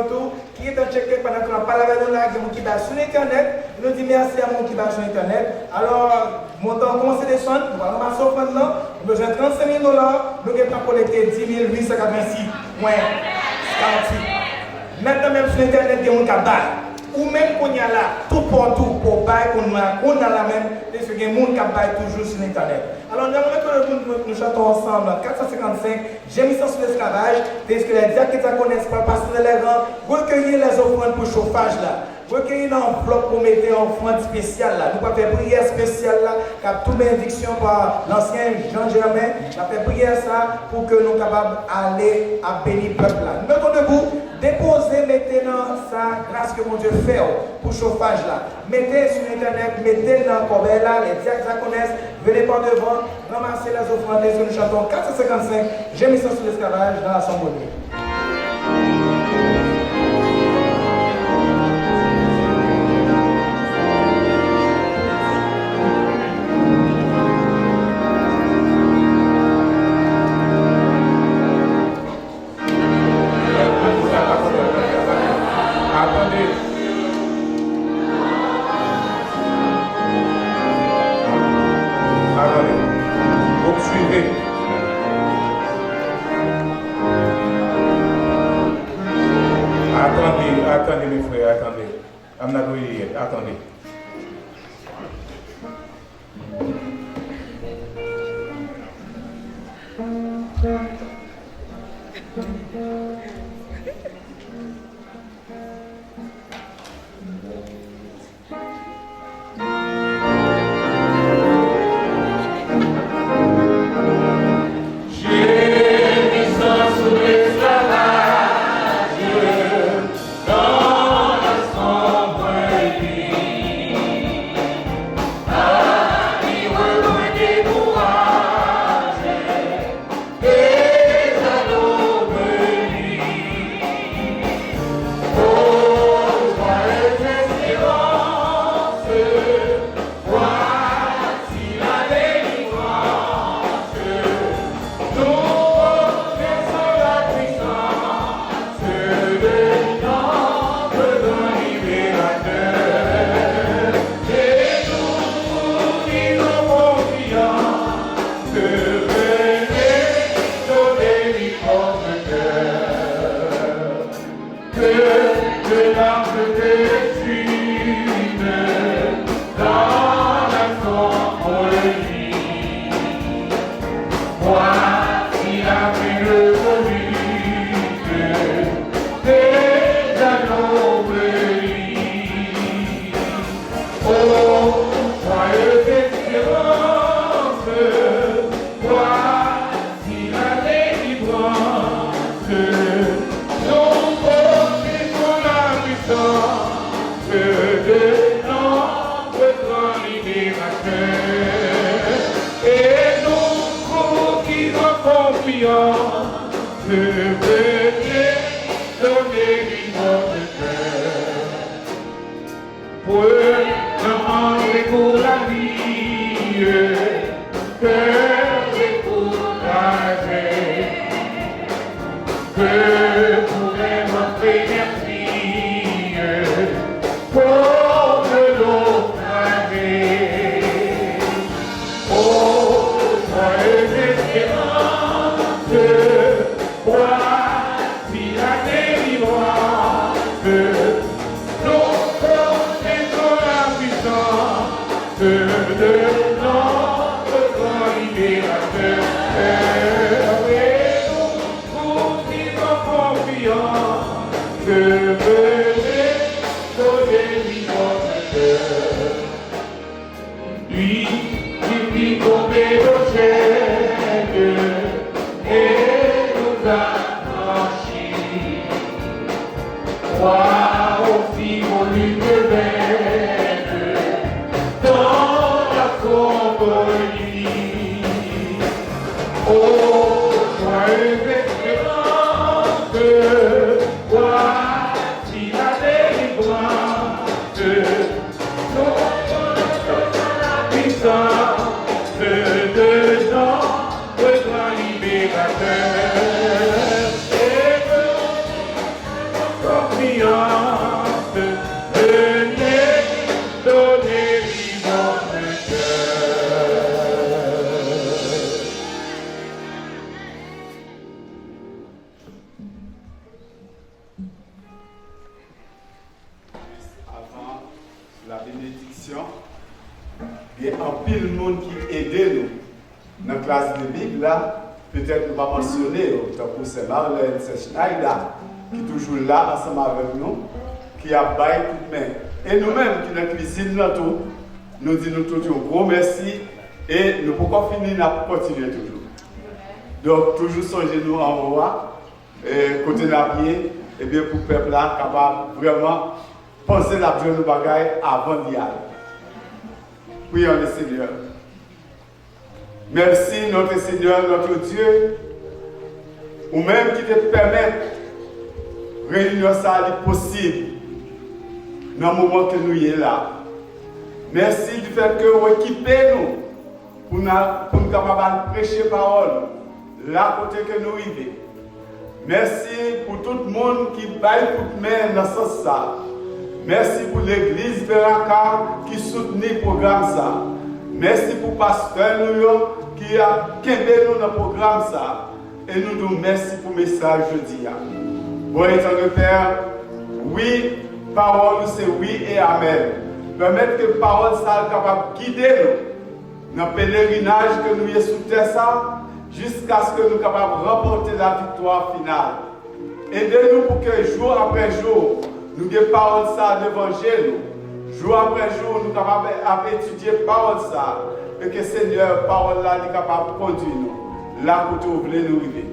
Speaker 8: qui est en check pendant qu'on parle avec nous là, qui va sur Internet. Nous disons merci à mon qui va sur Internet. Alors, montant commence à descendre, nous allons ramasser au fond de là. Nous avons 35 000 $, nous avons collecté 10 886 points. Maintenant, même sur Internet, il y a un cabal. Ou même qu'on y a là, tout partout, pour bailler qu'on a la même, parce que les gens qui baillent toujours sur Internet. Alors, nous allons nous chantons ensemble 455, j'ai mis ça sur l'esclavage, parce que les diacres qui ne connaissent pas, passer dans les rangs, recueillir les offrandes pour chauffage là. Recueillir une enveloppe pour mettre une offrande spéciale là. Nous allons faire prière spéciale là, car toute bénédiction par l'ancien Jean-Germain, nous allons faire prière ça pour que nous soyons capables d'aller à bénir le peuple là. Nous mettons debout, déposez maintenant sa grâce que mon Dieu fait pour le chauffage là. Mettez sur Internet, mettez dans le corbeille là, les diacres qui connaissent, venez par devant, ramassez les offrandes, les nous chantons 455, j'ai mis ça sur l'esclavage dans l'assemblée.
Speaker 1: Attendez mes frères, attendez. I'm not ready yet. Attendez.
Speaker 15: Yeah.
Speaker 1: Et nous qui sommes confiants, je veux donner votre cœur. Pour demander pour la vie, cœur découragé, que pourrait m'offrir merci pour me naufrager. Oh, joyeuse espérance, voici la délivrance. Nous connaissons la puissance de notre grand libérateur. Et nous qui sommes confiants, je veux donner notre cœur. Lui qui vit tomber au ciel et nous a franchis. Crois aussi volume de veine dans la compagnie. Oh, joyeuse espérance, voici la délivrance. La puissance de notre grand libérateur. Et confiance, venez donner votre cœur.
Speaker 5: Avant la bénédiction, il y a un pile de monde qui aide nous. Dans la classe de Bible, là, peut-être nous pas mentionner, tant que c'est Marlène, c'est Schneider, qui est toujours là ensemble avec nous, qui a baillé toute main. Et nous-mêmes qui dans la cuisine, nous disons toujours un gros merci et nous ne pouvons pas finir à continuer toujours. Donc, toujours songez-nous en roi, côté de la pied, et bien pour le peuple là, capable vraiment penser la vie de bagaille avant d'y aller. Prions le Seigneur. Merci notre Seigneur, notre Dieu, ou même qui te permet de réunir ça possible dans le moment que nous y sommes là. Merci du fait que vous équipez nous pour nous capables de prêcher parole là côté que nous vivons. Merci pour tout le monde qui baille toute main dans ce sens. Merci pour l'église Beraca qui soutient le programme ça. Merci pour le pasteur qui a quitté nous dans le programme ça. Et nous nous merci pour le message jeudi. Bon éternel Père, oui, parole c'est oui et amen. Permettre que la parole soit capable de guider nous dans le pèlerinage que nous y sous terre ça, jusqu'à ce que nous soyons capables de remporter la victoire finale. Aidez-nous pour que jour après jour, nous ayons parole ça d'évangile. Jour après jour, nous sommes capables d'étudier parole ça. Et que Seigneur, parole là, est capable de conduire nous là où vous voulez nous arriver.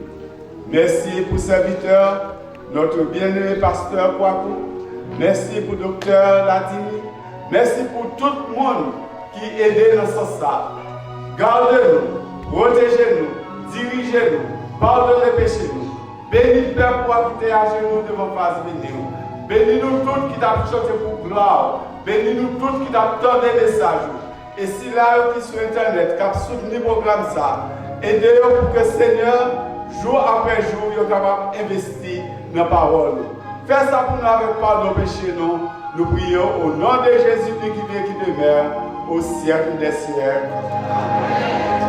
Speaker 5: Merci pour le serviteur, notre bien-aimé pasteur Coicou. Merci pour le docteur Latini. Merci pour tout le monde qui aide dans ce sens. Gardez-nous, protégez-nous, dirigez-nous, pardonnez-nous. Bénis le Père pour habiter à genoux devant face béni. Bénis-nous tous qui t'ont chanté pour gloire. Bénis-nous tous qui t'ont des messages. Et si là qui sur Internet, qui ont soutenu le programme ça, aidez-nous pour que le Seigneur, jour après jour, soit capable d'investir dans la parole. Fais ça pour nous avec pardon péché, nous. Nous prions au nom de Jésus qui vient, qui demeure, au siècle des siècles. Amen.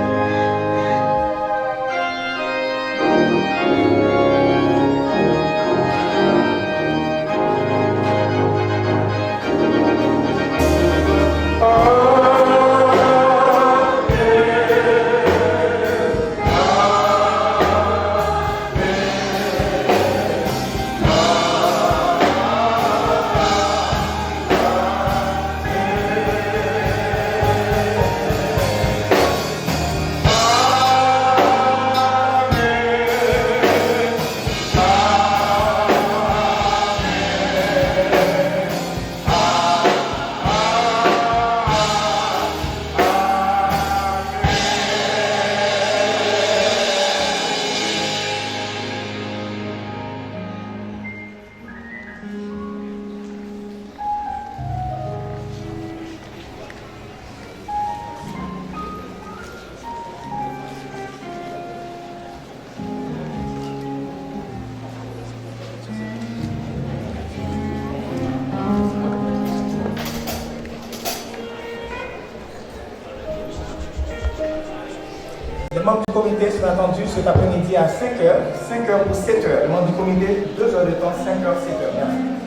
Speaker 8: Les membres du comité sont attendus cet après-midi à 5h, 5h pour 7h. Les membres du comité, 2 heures de temps, 5h, 7h. Merci.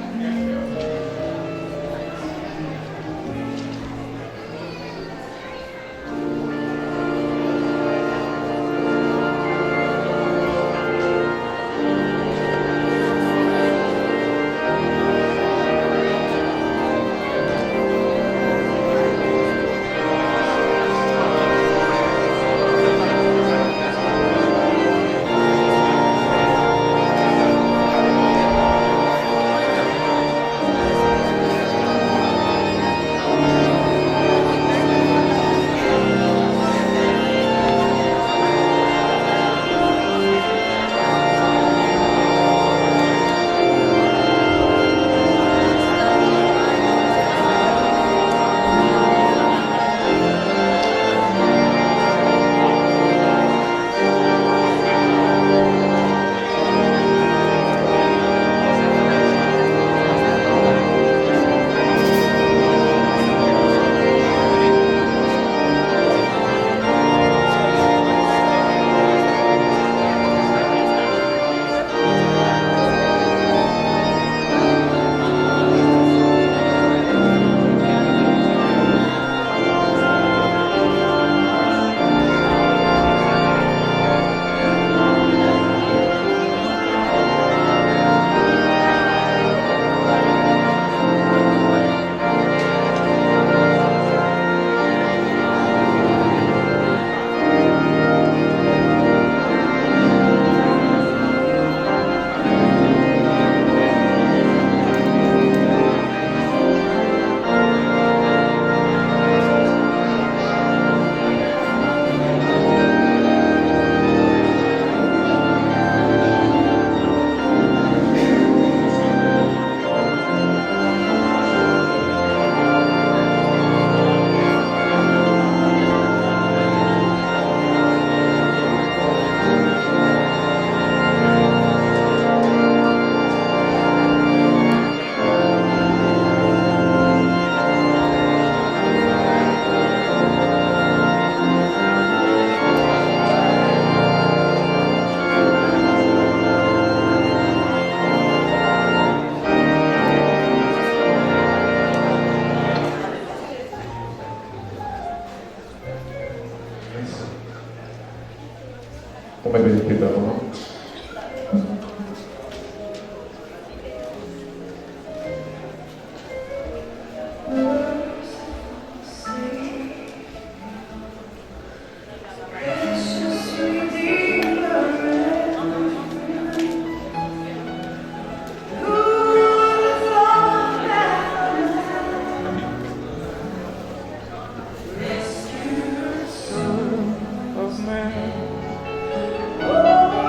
Speaker 16: Oh,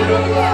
Speaker 3: Hallelujah.